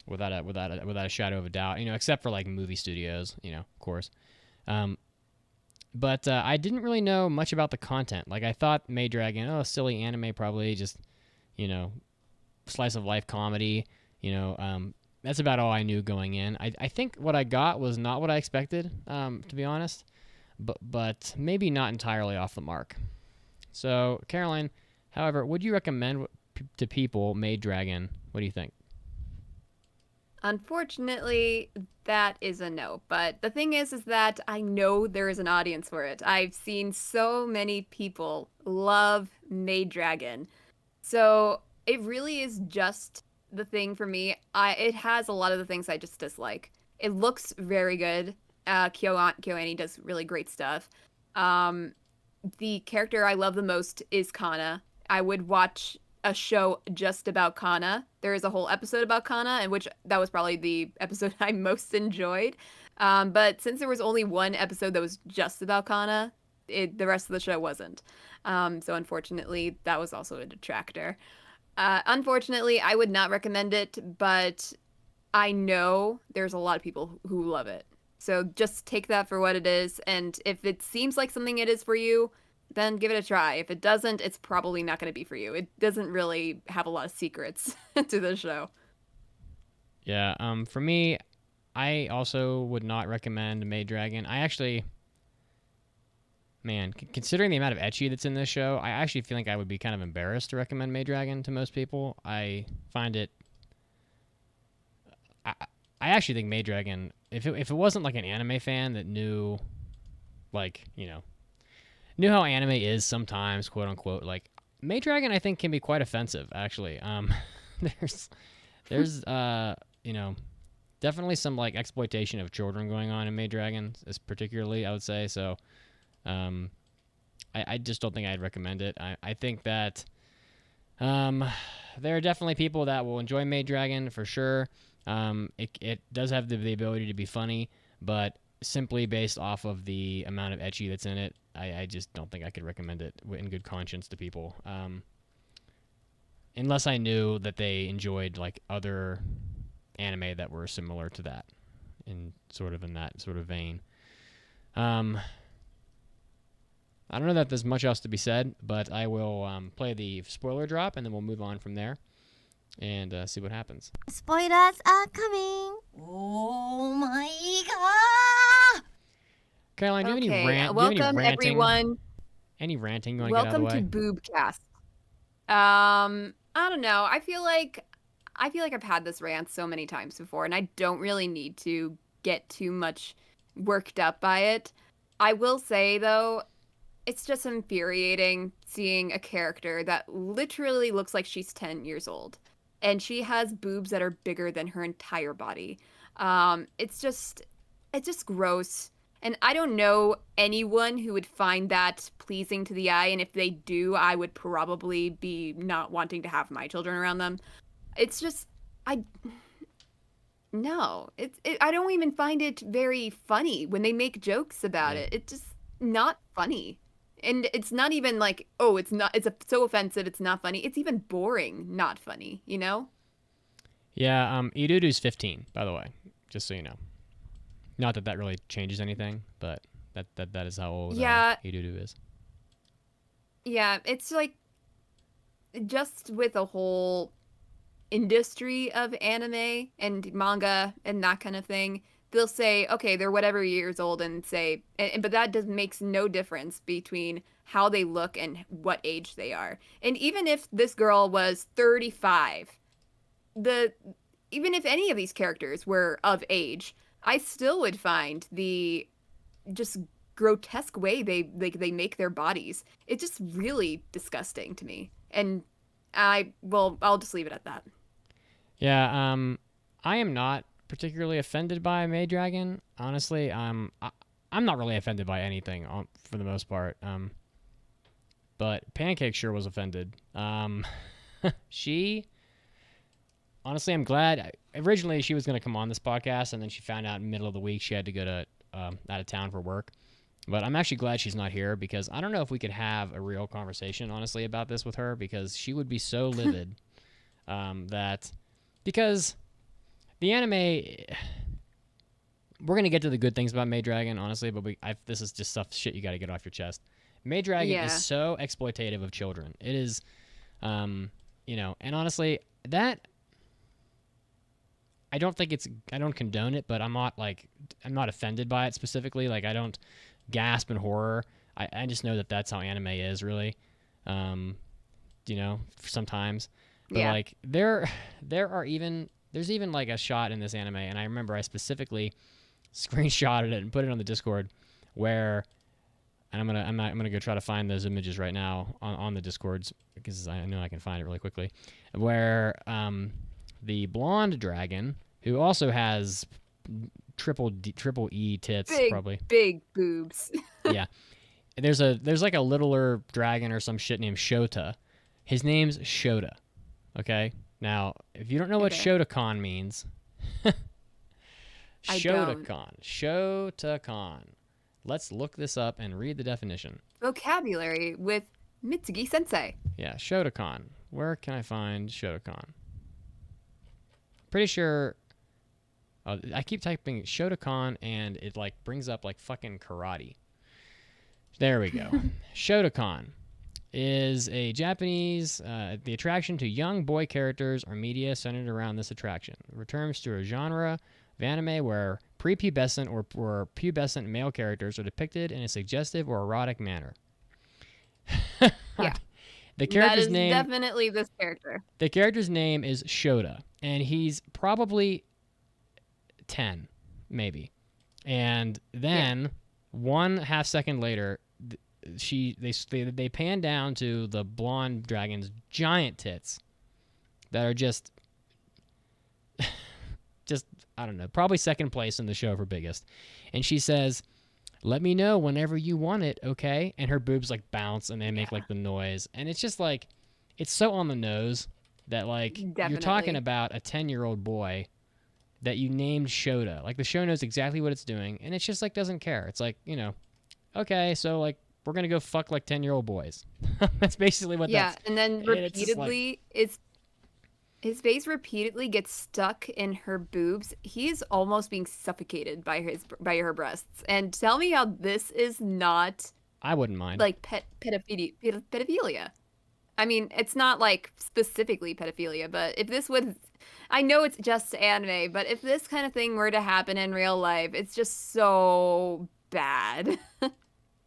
[SPEAKER 1] without a shadow of a doubt. Except for like movie studios, of course. But I didn't really know much about the content. Like I thought Maid Dragon, silly anime, probably just slice of life comedy. That's about all I knew going in. I think what I got was not what I expected, to be honest, but maybe not entirely off the mark. So, Caroline, however, would you recommend to people Maid Dragon? What do you think?
[SPEAKER 3] Unfortunately, that is a no. But the thing is that I know there is an audience for it. I've seen so many people love Maid Dragon. So it really is just the thing for me. It has a lot of the things I just dislike. It looks very good. KyoAni does really great stuff. The character I love the most is Kana. I would watch a show just about Kana. There is a whole episode about Kana, in which that was probably the episode I most enjoyed. But since there was only one episode that was just about Kana, the rest of the show wasn't. So unfortunately, that was also a detractor. Unfortunately, I would not recommend it, but I know there's a lot of people who love it. So just take that for what it is, and if it seems like something it is for you, then give it a try. If it doesn't, it's probably not going to be for you. It doesn't really have a lot of secrets to the show.
[SPEAKER 1] Yeah, for me, I also would not recommend Maid Dragon. I actually, considering the amount of ecchi that's in this show, I actually feel like I would be kind of embarrassed to recommend Maid Dragon to most people. I find it... I actually think Maid Dragon, if it wasn't like an anime fan that knew, knew how anime is sometimes, quote unquote, like Maid Dragon, I think can be quite offensive. Actually, there's definitely some like exploitation of children going on in Maid Dragon, particularly I would say. So, I just don't think I'd recommend it. I think that there are definitely people that will enjoy Maid Dragon for sure. It does have the ability to be funny, but simply based off of the amount of ecchi that's in it, I just don't think I could recommend it in good conscience to people. Unless I knew that they enjoyed like other anime that were similar to that, in that sort of vein. I don't know that there's much else to be said, but I will play the spoiler drop, and then we'll move on from there and see what happens.
[SPEAKER 2] Spoilers are coming. Oh my god.
[SPEAKER 1] Caroline, do you have any
[SPEAKER 3] Welcome,
[SPEAKER 1] ranting?
[SPEAKER 3] everyone.
[SPEAKER 1] Any ranting you want to get out of the way?
[SPEAKER 3] Welcome to Boobcast. I don't know. I feel like I've had this rant so many times before, and I don't really need to get too much worked up by it. I will say, though, it's just infuriating seeing a character that literally looks like she's 10 years old, and she has boobs that are bigger than her entire body. It's just gross. And I don't know anyone who would find that pleasing to the eye, and if they do, I would probably be not wanting to have my children around them. It's just, I don't even find it very funny when they make jokes about it. It's just not funny. And it's not even like, oh, it's so offensive, it's not funny. It's even boring, not funny, you know?
[SPEAKER 1] Yeah, Idudu's 15, by the way, just so you know. Not that really changes anything, but that is how old Idudu is.
[SPEAKER 3] Yeah, it's like, just with a whole industry of anime and manga and that kind of thing, they'll say, okay, they're whatever years old, and say, but that makes no difference between how they look and what age they are. And even if this girl was 35, even if any of these characters were of age, I still would find the just grotesque way they make their bodies. It's just really disgusting to me. And I'll just leave it at that.
[SPEAKER 1] Yeah, I am not particularly offended by Maid Dragon. Honestly, I'm not really offended by anything for the most part. But Pancake sure was offended. Honestly, I'm glad. Originally, she was going to come on this podcast, and then she found out in the middle of the week she had to go to out of town for work. But I'm actually glad she's not here, because I don't know if we could have a real conversation, honestly, about this with her, because she would be so livid because the anime, we're going to get to the good things about Maid Dragon, honestly, but this is just shit you got to get off your chest. Maid Dragon is so exploitative of children. It is, and honestly, that, I don't condone it, but I'm not offended by it specifically. Like, I don't gasp in horror. I just know that that's how anime is, really. Sometimes. But like, there's even like a shot in this anime, and I remember I specifically screenshotted it and put it on the Discord, where, and I'm gonna go try to find those images right now on the Discords, because I know I can find it really quickly, where the blonde dragon, who also has triple E tits, probably
[SPEAKER 3] big boobs.
[SPEAKER 1] Yeah, there's like a littler dragon or some shit named Shota. His name's Shota. Okay, now if you don't know what Shotokan means, Shotokan. Let's look this up and read the definition.
[SPEAKER 3] Vocabulary with Mitsugi Sensei.
[SPEAKER 1] Yeah, Shotokan. Where can I find Shotokan? Pretty sure. I keep typing Shotokan, and it like brings up like fucking karate. There we go. Shotokan is a Japanese, the attraction to young boy characters or media centered around this attraction. It returns to a genre of anime where prepubescent or pubescent male characters are depicted in a suggestive or erotic manner.
[SPEAKER 3] Yeah.
[SPEAKER 1] The character's
[SPEAKER 3] that is
[SPEAKER 1] name,
[SPEAKER 3] definitely this character.
[SPEAKER 1] The character's name is Shota, and he's probably 10, maybe. And then 1/2 second later, they pan down to the blonde dragon's giant tits that are just I don't know, probably second place in the show for biggest. And she says, "Let me know whenever you want it, okay?" And her boobs like bounce and they make like the noise. And it's just like, it's so on the nose that like you're talking about a 10-year-old boy that you named Shota. Like, the show knows exactly what it's doing, and it's just like doesn't care. It's like, okay, so like we're gonna go fuck like 10-year-old boys. That's basically what.
[SPEAKER 3] Yeah,
[SPEAKER 1] that's.
[SPEAKER 3] and then
[SPEAKER 1] And it's just
[SPEAKER 3] repeatedly, his face repeatedly gets stuck in her boobs. He's almost being suffocated by her breasts. And tell me how this is not
[SPEAKER 1] I wouldn't mind.
[SPEAKER 3] like pedophilia. I mean, it's not like specifically pedophilia, but if this would, I know it's just anime, but if this kind of thing were to happen in real life, it's just so bad.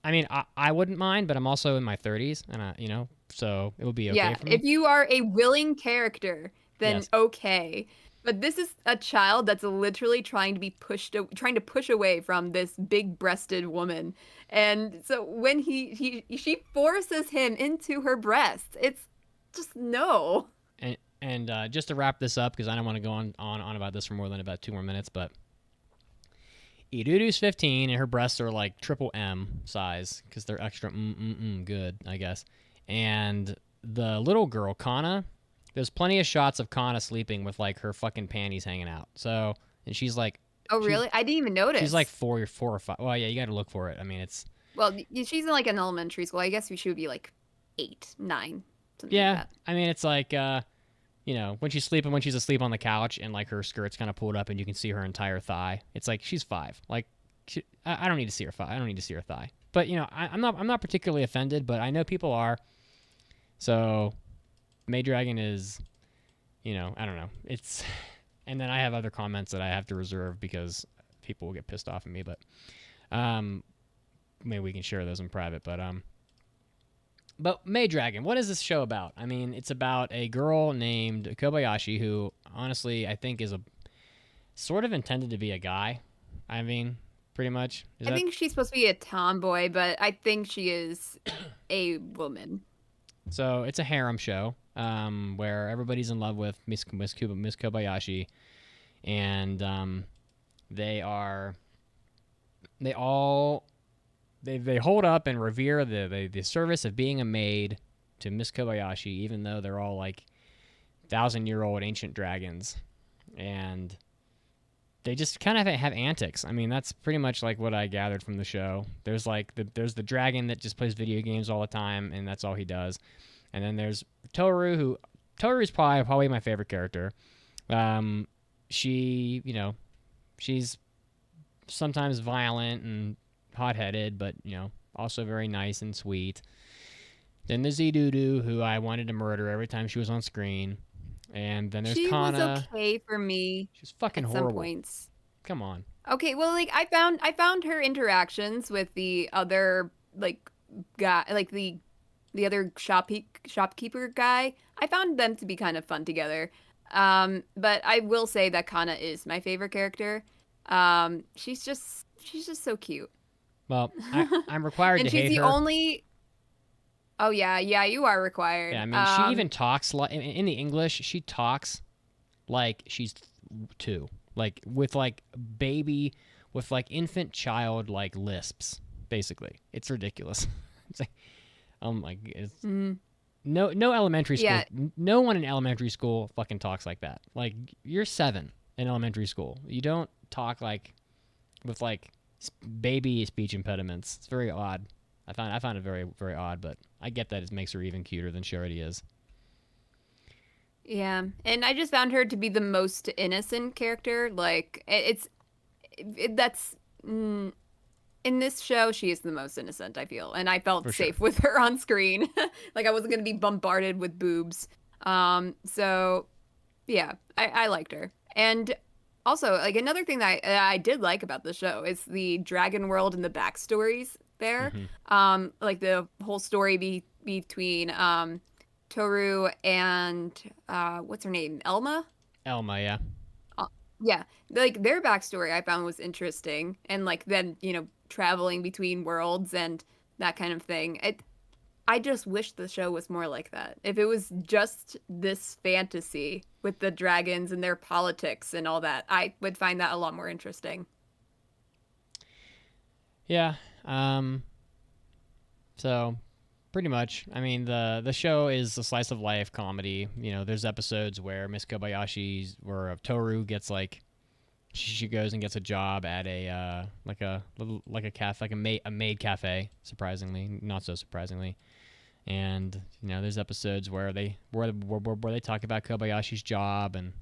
[SPEAKER 1] I mean, I wouldn't mind, but I'm also in my 30s, and so it would be okay
[SPEAKER 3] Yeah,
[SPEAKER 1] for me.
[SPEAKER 3] if you are a willing character, then
[SPEAKER 1] Yes.
[SPEAKER 3] okay. But this is a child that's literally trying to push away from this big-breasted woman, and so when she forces him into her breasts, it's just no.
[SPEAKER 1] And just to wrap this up, because I don't want to go on about this for more than about 2 more minutes, but Iruru's 15, and her breasts are like triple M size because they're extra good, I guess. And the little girl, Kana, there's plenty of shots of Kana sleeping with like her fucking panties hanging out. So, and she's like,
[SPEAKER 3] Oh, really? I didn't even notice.
[SPEAKER 1] she's like 4 or 5. Well, yeah, you got to look for it. I mean, it's
[SPEAKER 3] Well, she's in like an elementary school. I guess she would be like 8, 9, something
[SPEAKER 1] yeah.
[SPEAKER 3] like that.
[SPEAKER 1] I mean, it's like when she's sleeping, when she's asleep on the couch, and like her skirt's kind of pulled up, and you can see her entire thigh. It's like she's 5. Like, I don't need to see her thigh. I don't need to see her thigh. But I'm not particularly offended, but I know people are. So, Maid Dragon is, I don't know. It's, and then I have other comments that I have to reserve because people will get pissed off at me. But, maybe we can share those in private. But Maid Dragon, what is this show about? I mean, it's about a girl named Kobayashi who, honestly, I think is a sort of intended to be a guy. I mean, pretty much.
[SPEAKER 3] I think she's supposed to be a tomboy, but I think she is a woman.
[SPEAKER 1] So it's a harem show where everybody's in love with Miss Kobayashi, and they hold up and revere the service of being a maid to Miss Kobayashi, even though they're all like 1,000-year-old ancient dragons, and they just kind of have antics. I mean, that's pretty much like what I gathered from the show. There's like there's the dragon that just plays video games all the time, and that's all he does. And then there's Toru, Toru's probably my favorite character. She's sometimes violent and hot-headed, but also very nice and sweet. Then there's Idudu, who I wanted to murder every time she was on screen. And then there's Kana.
[SPEAKER 3] She was okay for me.
[SPEAKER 1] She's fucking
[SPEAKER 3] at
[SPEAKER 1] horrible.
[SPEAKER 3] Some points.
[SPEAKER 1] Come on.
[SPEAKER 3] Okay, well, like I found her interactions with the other like guy, like the other shopkeeper guy. I found them to be kind of fun together. But I will say that Kana is my favorite character. She's just so cute.
[SPEAKER 1] Well, I'm required
[SPEAKER 3] and
[SPEAKER 1] to hate her.
[SPEAKER 3] And she's the only. Oh yeah, you are required.
[SPEAKER 1] Yeah, I mean, she even talks like in the English. She talks like she's 2, like with like baby, with like infant child like lisps. Basically, it's ridiculous. It's like, it's no elementary school.
[SPEAKER 3] Yeah.
[SPEAKER 1] No one in elementary school fucking talks like that. Like you're 7 in elementary school. You don't talk like with like baby speech impediments. It's very odd. I found it very, very odd, but I get that it makes her even cuter than she already is.
[SPEAKER 3] Yeah, and I just found her to be the most innocent character. Like in this show, she is the most innocent, I feel, and I felt safe with her on screen. Like I wasn't gonna be bombarded with boobs. So yeah, I liked her. And also, like another thing that I did like about the show is the dragon world and the backstories there.
[SPEAKER 1] Mm-hmm.
[SPEAKER 3] Like the whole story between Toru and what's her name, Elma?
[SPEAKER 1] Elma, yeah.
[SPEAKER 3] Yeah, like their backstory I found was interesting, and like then traveling between worlds and that kind of thing. I just wish the show was more like that. If it was just this fantasy with the dragons and their politics and all that, I would find that a lot more interesting.
[SPEAKER 1] Yeah. So pretty much, I mean, the show is a slice of life comedy. There's episodes where Miss Kobayashi's, where Toru gets like she goes and gets a job at a like a cafe, like a maid cafe. Surprisingly, not so surprisingly. And there's episodes where they talk about Kobayashi's job and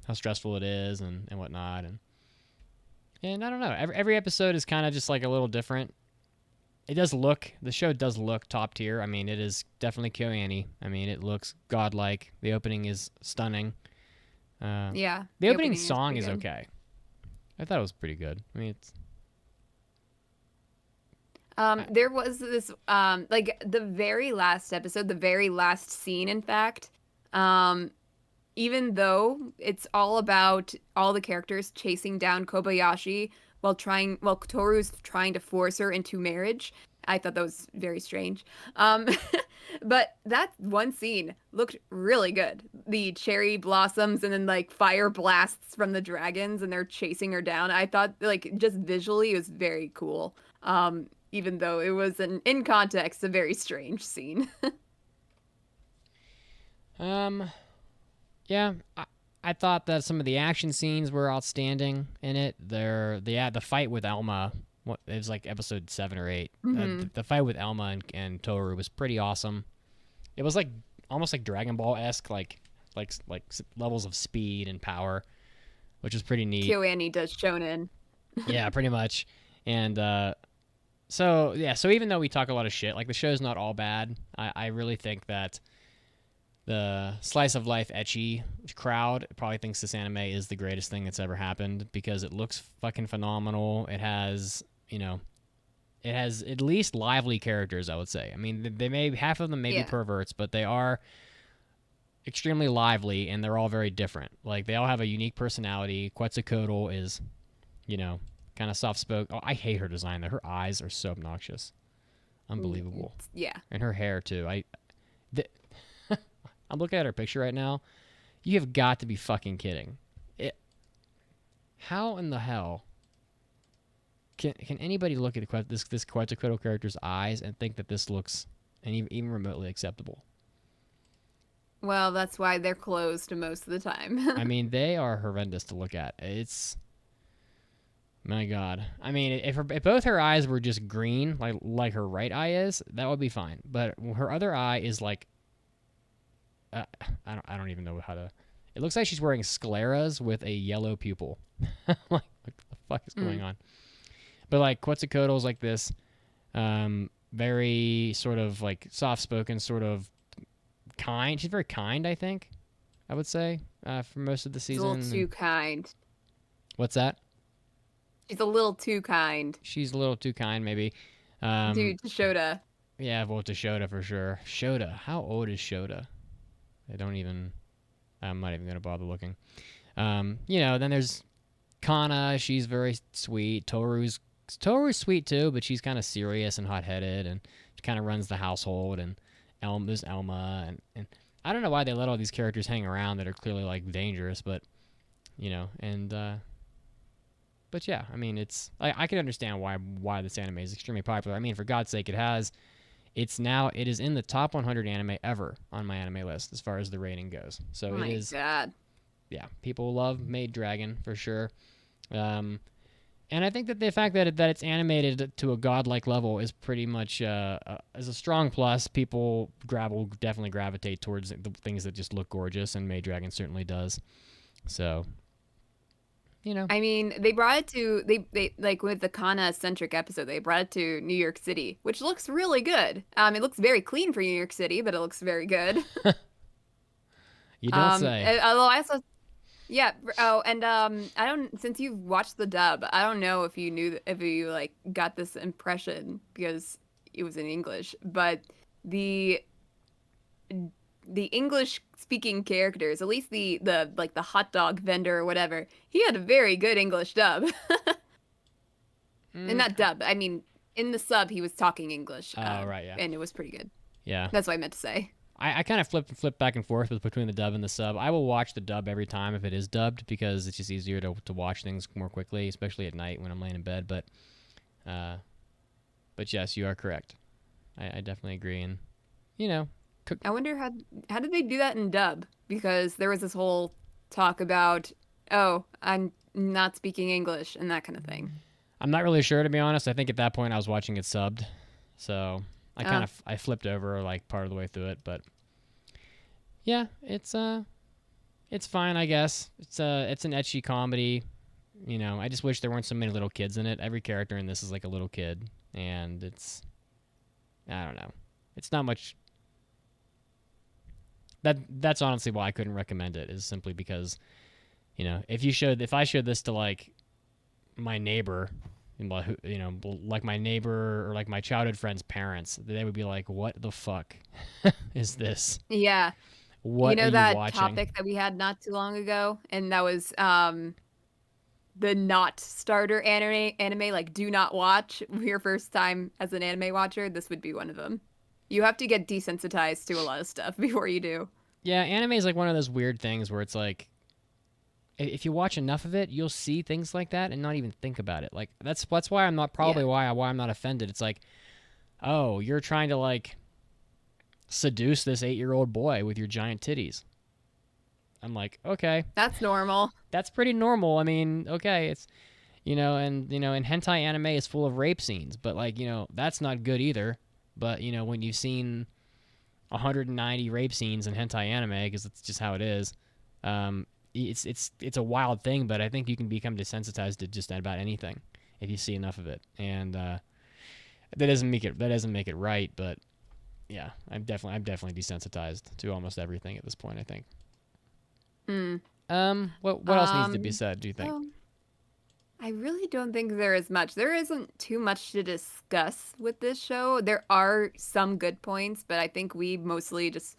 [SPEAKER 1] how stressful it is and whatnot. And I don't know. Every episode is kind of just like a little different. The show does look top tier. I mean, it is definitely KyoAni. I mean, it looks godlike. The opening is stunning.
[SPEAKER 3] Yeah.
[SPEAKER 1] The opening
[SPEAKER 3] is
[SPEAKER 1] song
[SPEAKER 3] pretty
[SPEAKER 1] is
[SPEAKER 3] good.
[SPEAKER 1] okay. I thought it was pretty good. I mean, it's.
[SPEAKER 3] There was this, like the very last episode, the very last scene, in fact, even though it's all about all the characters chasing down Kobayashi while Toru's trying to force her into marriage, I thought that was very strange. But that one scene looked really good. The cherry blossoms and then like fire blasts from the dragons and they're chasing her down. I thought like just visually it was very cool. Even though it was in context a very strange scene.
[SPEAKER 1] Yeah, I thought that some of the action scenes were outstanding in it. The fight with Elma, it was like episode 7 or 8. The fight with Elma and Toru was pretty awesome. It was like almost like Dragon Ball-esque, like levels of speed and power, which was pretty neat.
[SPEAKER 3] KyoAni does shonen.
[SPEAKER 1] Yeah, pretty much. And so even though we talk a lot of shit, like the show's not all bad. I really think that the slice of life ecchi crowd probably thinks this anime is the greatest thing that's ever happened because it looks fucking phenomenal. It has at least lively characters, I would say. I mean, half of them may be perverts, but they are extremely lively and they're all very different. Like they all have a unique personality. Quetzalcoatl is, kind of soft-spoken. Oh, I hate her design though. Her eyes are so obnoxious. Unbelievable.
[SPEAKER 3] Yeah.
[SPEAKER 1] And her hair too. I'm looking at her picture right now. You have got to be fucking kidding. How in the hell can anybody look at this Quetzalcoatl character's eyes and think that this looks even remotely acceptable?
[SPEAKER 3] Well, that's why they're closed most of the time.
[SPEAKER 1] I mean, they are horrendous to look at. It's my God. I mean, if both her eyes were just green, like her right eye is, that would be fine. But her other eye is like. I don't even know how to. It looks like she's wearing scleras with a yellow pupil. Like, what the fuck is going on? But like Quetzalcoatl's like this, very sort of like soft-spoken, sort of kind. She's very kind, I think. I would say for most of the season.
[SPEAKER 3] She's a little too kind.
[SPEAKER 1] What's that?
[SPEAKER 3] She's a little too kind.
[SPEAKER 1] She's a little too kind, maybe.
[SPEAKER 3] Dude, to Shota.
[SPEAKER 1] Yeah, well, to Shota for sure. Shota, how old is Shota? I'm not even going to bother looking. Then there's Kana. She's very sweet. Toru's sweet too, but she's kind of serious and hot-headed, and she kind of runs the household. And there's Elma, and I don't know why they let all these characters hang around that are clearly like dangerous, but but yeah, I mean, I can understand why this anime is extremely popular. I mean, for God's sake, it is in the top 100 anime ever on my anime list as far as the rating goes. So it is.
[SPEAKER 3] God.
[SPEAKER 1] Yeah, people love Maid Dragon for sure. And I think that the fact that it's animated to a godlike level is pretty much is a strong plus. People will definitely gravitate towards the things that just look gorgeous, and Maid Dragon certainly does. So,
[SPEAKER 3] I mean, they brought it to they like with the Kana-centric episode, they brought it to New York City, which looks really good. It looks very clean for New York City, but it looks very good.
[SPEAKER 1] You don't say.
[SPEAKER 3] Although I also, yeah. Oh, and I don't. Since you've watched the dub, I don't know if you like got this impression because it was in English, but the English speaking characters, at least the like the hot dog vendor or whatever, he had a very good English dub. And not dub, I mean in the sub he was talking English.
[SPEAKER 1] Oh, right, yeah.
[SPEAKER 3] And it was pretty good.
[SPEAKER 1] Yeah.
[SPEAKER 3] That's what I meant to say.
[SPEAKER 1] I kind of flip back and forth between the dub and the sub. I will watch the dub every time if it is dubbed because it's just easier to watch things more quickly, especially at night when I'm laying in bed. But yes, you are correct. I definitely agree. And
[SPEAKER 3] I wonder how did they do that in dub? Because there was this whole talk about oh, I'm not speaking English and that kind of thing.
[SPEAKER 1] I'm not really sure, to be honest. I think at that point I was watching it subbed, so
[SPEAKER 3] Oh.
[SPEAKER 1] I flipped over like part of the way through it, but yeah, it's fine, I guess. It's an ecchi comedy. You know, I just wish there weren't so many little kids in it. Every character in this is like a little kid, and I don't know. It's not much. That's honestly why I couldn't recommend it. Is simply because, you know, if I showed this to like my neighbor, you know, like my neighbor or like my childhood friend's parents, they would be like, "What the fuck is this?
[SPEAKER 3] Yeah.
[SPEAKER 1] What are you
[SPEAKER 3] That
[SPEAKER 1] watching?"
[SPEAKER 3] topic that we had not too long ago, and that was the not starter anime, like do not watch your first time as an anime watcher. This would be one of them. You have to get desensitized to a lot of stuff before you do.
[SPEAKER 1] Yeah, anime is like one of those weird things where it's like, if you watch enough of it, you'll see things like that and not even think about it. Like that's why I'm not why I'm not offended. It's like, oh, you're trying to like seduce this 8-year-old boy with your giant titties. I'm like, okay,
[SPEAKER 3] That's normal.
[SPEAKER 1] that's pretty normal. I mean, okay, it's and hentai anime is full of rape scenes, but like, that's not good either. But when you've seen 190 rape scenes in hentai anime, because it's just how it is, it's a wild thing. But I think you can become desensitized to just about anything if you see enough of it, and that doesn't make it right. But yeah, I'm definitely desensitized to almost everything at this point, I think. What else needs to be said, do you think?
[SPEAKER 3] Well, I really don't think there is much. There isn't too much to discuss with this show. There are some good points, but I think we mostly just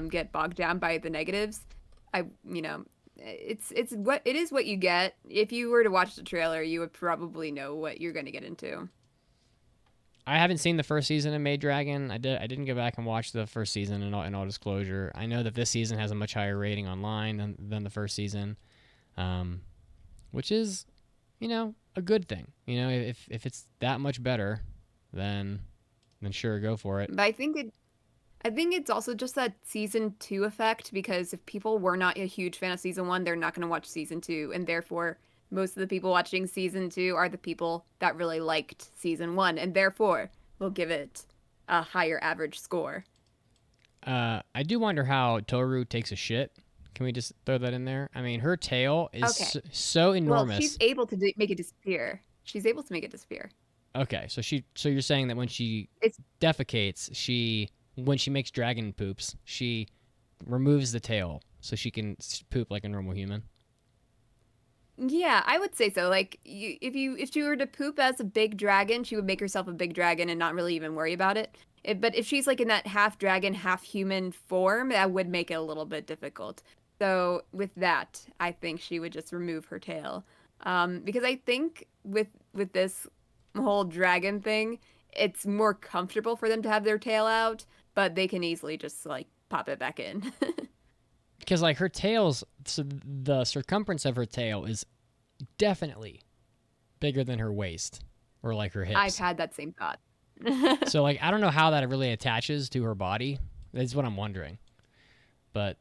[SPEAKER 3] get bogged down by the negatives. It's what you get. If you were to watch the trailer, you would probably know what you're going to get into.
[SPEAKER 1] I haven't seen the first season of Maid Dragon. I didn't go back and watch the first season in all disclosure. I know that this season has a much higher rating online than the first season, which is, a good thing. If it's that much better, then sure, go for it.
[SPEAKER 3] But I think it's also just that season 2 effect, because if people were not a huge fan of season 1, they're not going to watch season 2, and therefore most of the people watching season 2 are the people that really liked season 1, and therefore will give it a higher average score.
[SPEAKER 1] I do wonder how Toru takes a shit. Can we just throw that in there? I mean, her tail is so enormous.
[SPEAKER 3] Well, she's able to make it disappear. She's able to make it disappear.
[SPEAKER 1] Okay, so you're saying that when she defecates, when she makes dragon poops, she removes the tail so she can poop like a normal human?
[SPEAKER 3] Yeah, I would say so. Like, if she were to poop as a big dragon, she would make herself a big dragon and not really even worry about it. But if she's like in that half dragon, half human form, that would make it a little bit difficult. So with that, I think she would just remove her tail, because I think with this whole dragon thing, it's more comfortable for them to have their tail out, but they can easily just like pop it back in.
[SPEAKER 1] Because like her tail's, so the circumference of her tail is definitely bigger than her waist or like her hips.
[SPEAKER 3] I've had that same thought.
[SPEAKER 1] So like, I don't know how that really attaches to her body. That's what I'm wondering. But,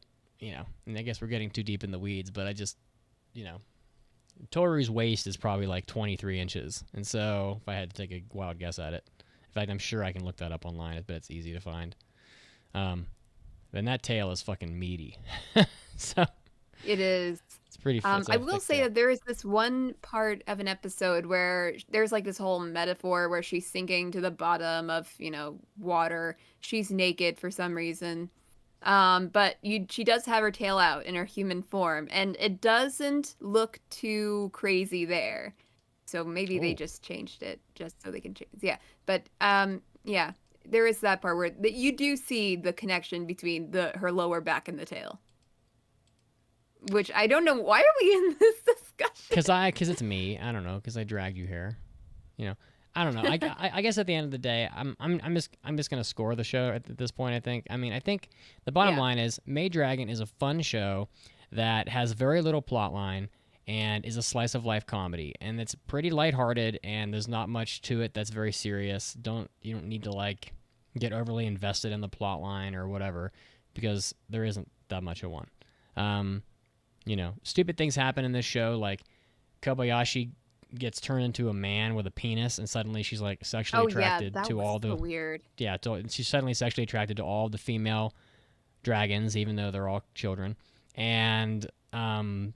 [SPEAKER 1] and I guess we're getting too deep in the weeds, but I just, Toru's waist is probably like 23 inches. And so if I had to take a wild guess at it, in fact, I'm sure I can look that up online. I bet it's easy to find. Then that tail is fucking meaty. So
[SPEAKER 3] It is.
[SPEAKER 1] it's pretty fun.
[SPEAKER 3] I will say that there is this one part of an episode where there's like this whole metaphor where she's sinking to the bottom of, water. She's naked for some reason. But she does have her tail out in her human form, and it doesn't look too crazy there. So maybe they just changed it just so they can change. Yeah. But yeah, there is that part where you do see the connection between her lower back and the tail. Which I don't know. Why are we in this discussion?
[SPEAKER 1] Because it's me. I don't know. Because I dragged you here. I don't know. I guess at the end of the day, I'm just gonna score the show at this point. I think. I mean, I think the bottom line is Maid Dragon is a fun show that has very little plot line and is a slice of life comedy, and it's pretty lighthearted, and there's not much to it that's very serious. You don't need to like get overly invested in the plot line or whatever, because there isn't that much of one. stupid things happen in this show, like Kobayashi gets turned into a man with a penis, and suddenly she's like sexually attracted
[SPEAKER 3] that
[SPEAKER 1] to
[SPEAKER 3] was
[SPEAKER 1] all the
[SPEAKER 3] so weird.
[SPEAKER 1] yeah. She's suddenly sexually attracted to all the female dragons, even though they're all children, and and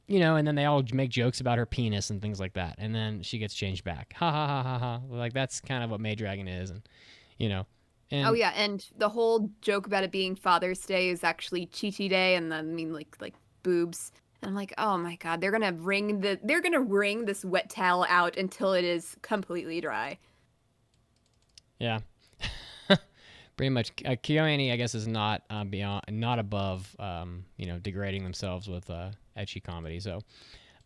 [SPEAKER 1] then they all make jokes about her penis and things like that, and then she gets changed back. Ha ha ha ha ha! Like that's kind of what Maid Dragon is, and and
[SPEAKER 3] Oh yeah, and the whole joke about it being Father's Day is actually Chi Chi Day, and then like boobs. And I'm like, oh my god, they're gonna wring this wet towel out until it is completely dry.
[SPEAKER 1] Yeah. Pretty much, KyoAni, I guess, is not not above, degrading themselves with ecchi comedy. So,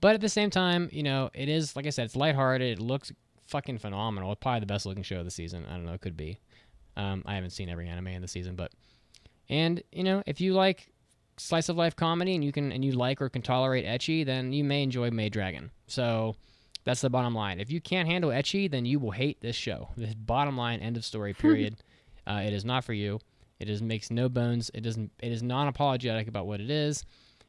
[SPEAKER 1] but at the same time, it is, like I said, it's lighthearted. It looks fucking phenomenal. It's probably the best looking show of the season. I don't know, it could be. I haven't seen every anime in the season, and if you like slice of life comedy and you like or can tolerate ecchi, then you may enjoy Maid Dragon. So that's the bottom line. If you can't handle ecchi, then you will hate this show. The bottom line, end of story, period. It is not for you. It makes no bones. It is non-apologetic about what it is,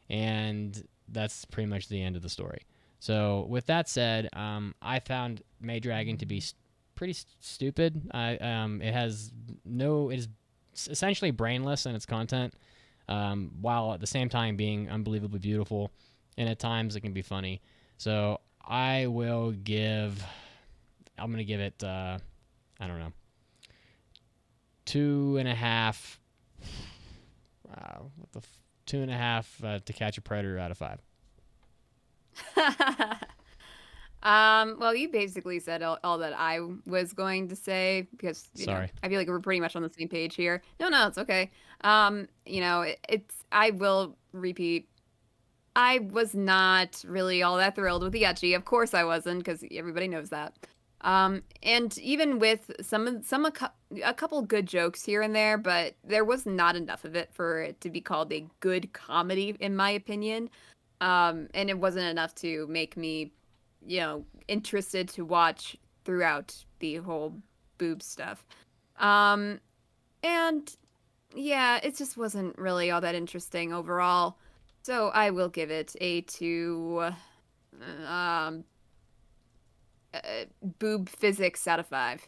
[SPEAKER 1] and that's pretty much the end of the story. So with that said, I found Maid Dragon to be pretty stupid. It is essentially brainless in its content, while at the same time being unbelievably beautiful, and at times it can be funny. So I'm gonna give it, I don't know, 2.5. 2.5 To Catch a Predator out of 5.
[SPEAKER 3] Well, you basically said all that I was going to say because
[SPEAKER 1] Sorry.
[SPEAKER 3] I feel like we're pretty much on the same page here. No, it's okay. I will repeat. I was not really all that thrilled with the ecchi. Of course, I wasn't, because everybody knows that. And even with a couple good jokes here and there, but there was not enough of it for it to be called a good comedy, in my opinion. And it wasn't enough to make me, interested to watch throughout the whole boob stuff. And yeah, it just wasn't really all that interesting overall. So I will give it a 2 boob physics out of 5.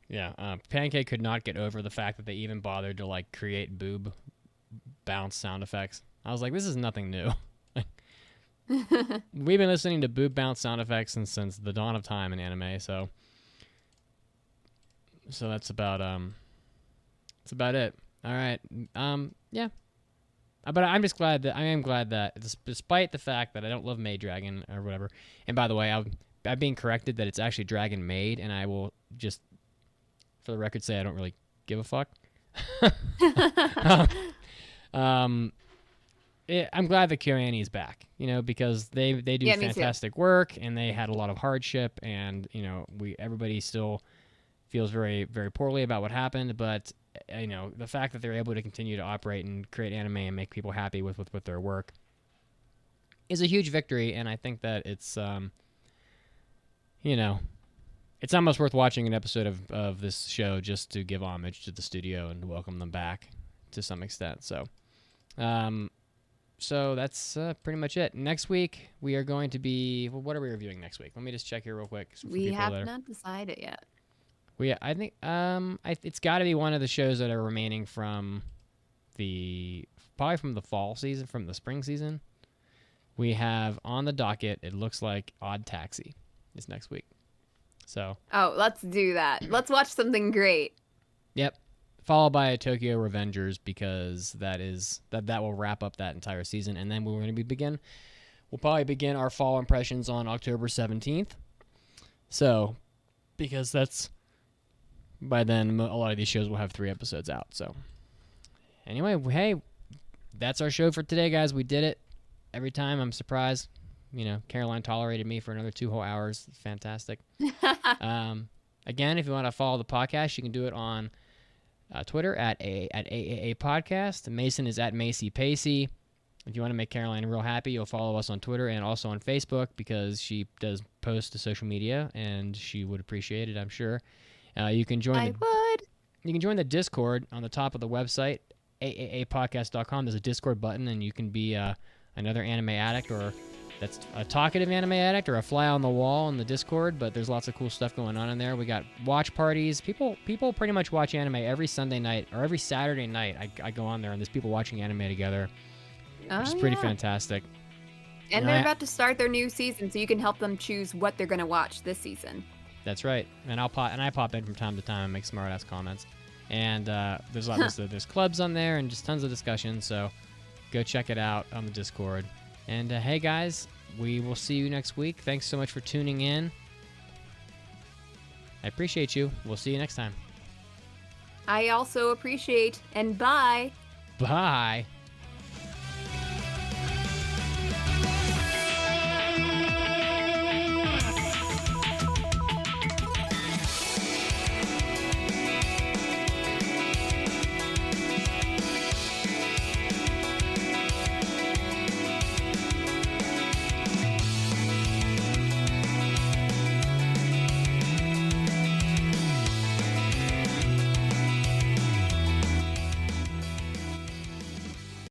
[SPEAKER 1] Yeah, Pancake could not get over the fact that they even bothered to create boob bounce sound effects. I was like, this is nothing new. We've been listening to boob bounce sound effects since the dawn of time in anime, so that's about it. All right. Yeah. But I am glad that despite the fact that I don't love Maid Dragon or whatever, and by the way, I'm being corrected that it's actually Dragon Maid, and I will just, for the record, say I don't really give a fuck. I'm glad that KyoAni is back, because they do fantastic work, and they had a lot of hardship, and everybody still feels very, very poorly about what happened, but the fact that they're able to continue to operate and create anime and make people happy with their work is a huge victory, and I think that it's it's almost worth watching an episode of this show just to give homage to the studio and welcome them back to some extent. So that's pretty much it. Next week we are going to be, what are we reviewing next week? Let me just check here real quick.
[SPEAKER 3] We have not decided yet.
[SPEAKER 1] I think it's got to be one of the shows that are remaining from probably from the fall season, from the spring season. We have on the docket, it looks like Odd Taxi is next week. So.
[SPEAKER 3] Oh, let's do that. Let's watch something great.
[SPEAKER 1] Yep. Followed by Tokyo Revengers, because that will wrap up that entire season, and then we'll probably begin our fall impressions on October 17th. So, because by then a lot of these shows will have 3 episodes out. So, anyway, hey, that's our show for today, guys. We did it. Every time I'm surprised. Caroline tolerated me for another 2 whole hours. It's fantastic. Again, if you want to follow the podcast, you can do it on Twitter at AAA Podcast. Mason is at Macy Pacey. If you want to make Caroline real happy, you'll follow us on Twitter and also on Facebook, because she does post to social media, and she would appreciate it, I'm sure. You can join the Discord on the top of the website AAApodcast.com. There's a Discord button, and you can be another anime addict, or that's a talkative anime addict, or a fly on the wall in the Discord. But there's lots of cool stuff going on in there. We got watch parties. People pretty much watch anime every Sunday night or every Saturday night. I go on there, and there's people watching anime together, which is pretty fantastic.
[SPEAKER 3] And they're about to start their new season, so you can help them choose what they're going to watch this season.
[SPEAKER 1] That's right. And I pop in from time to time and make smart ass comments. And there's there's clubs on there and just tons of discussion. So go check it out on the Discord. And hey guys, we will see you next week. Thanks so much for tuning in. I appreciate you. We'll see you next time.
[SPEAKER 3] I also appreciate, and bye.
[SPEAKER 1] Bye.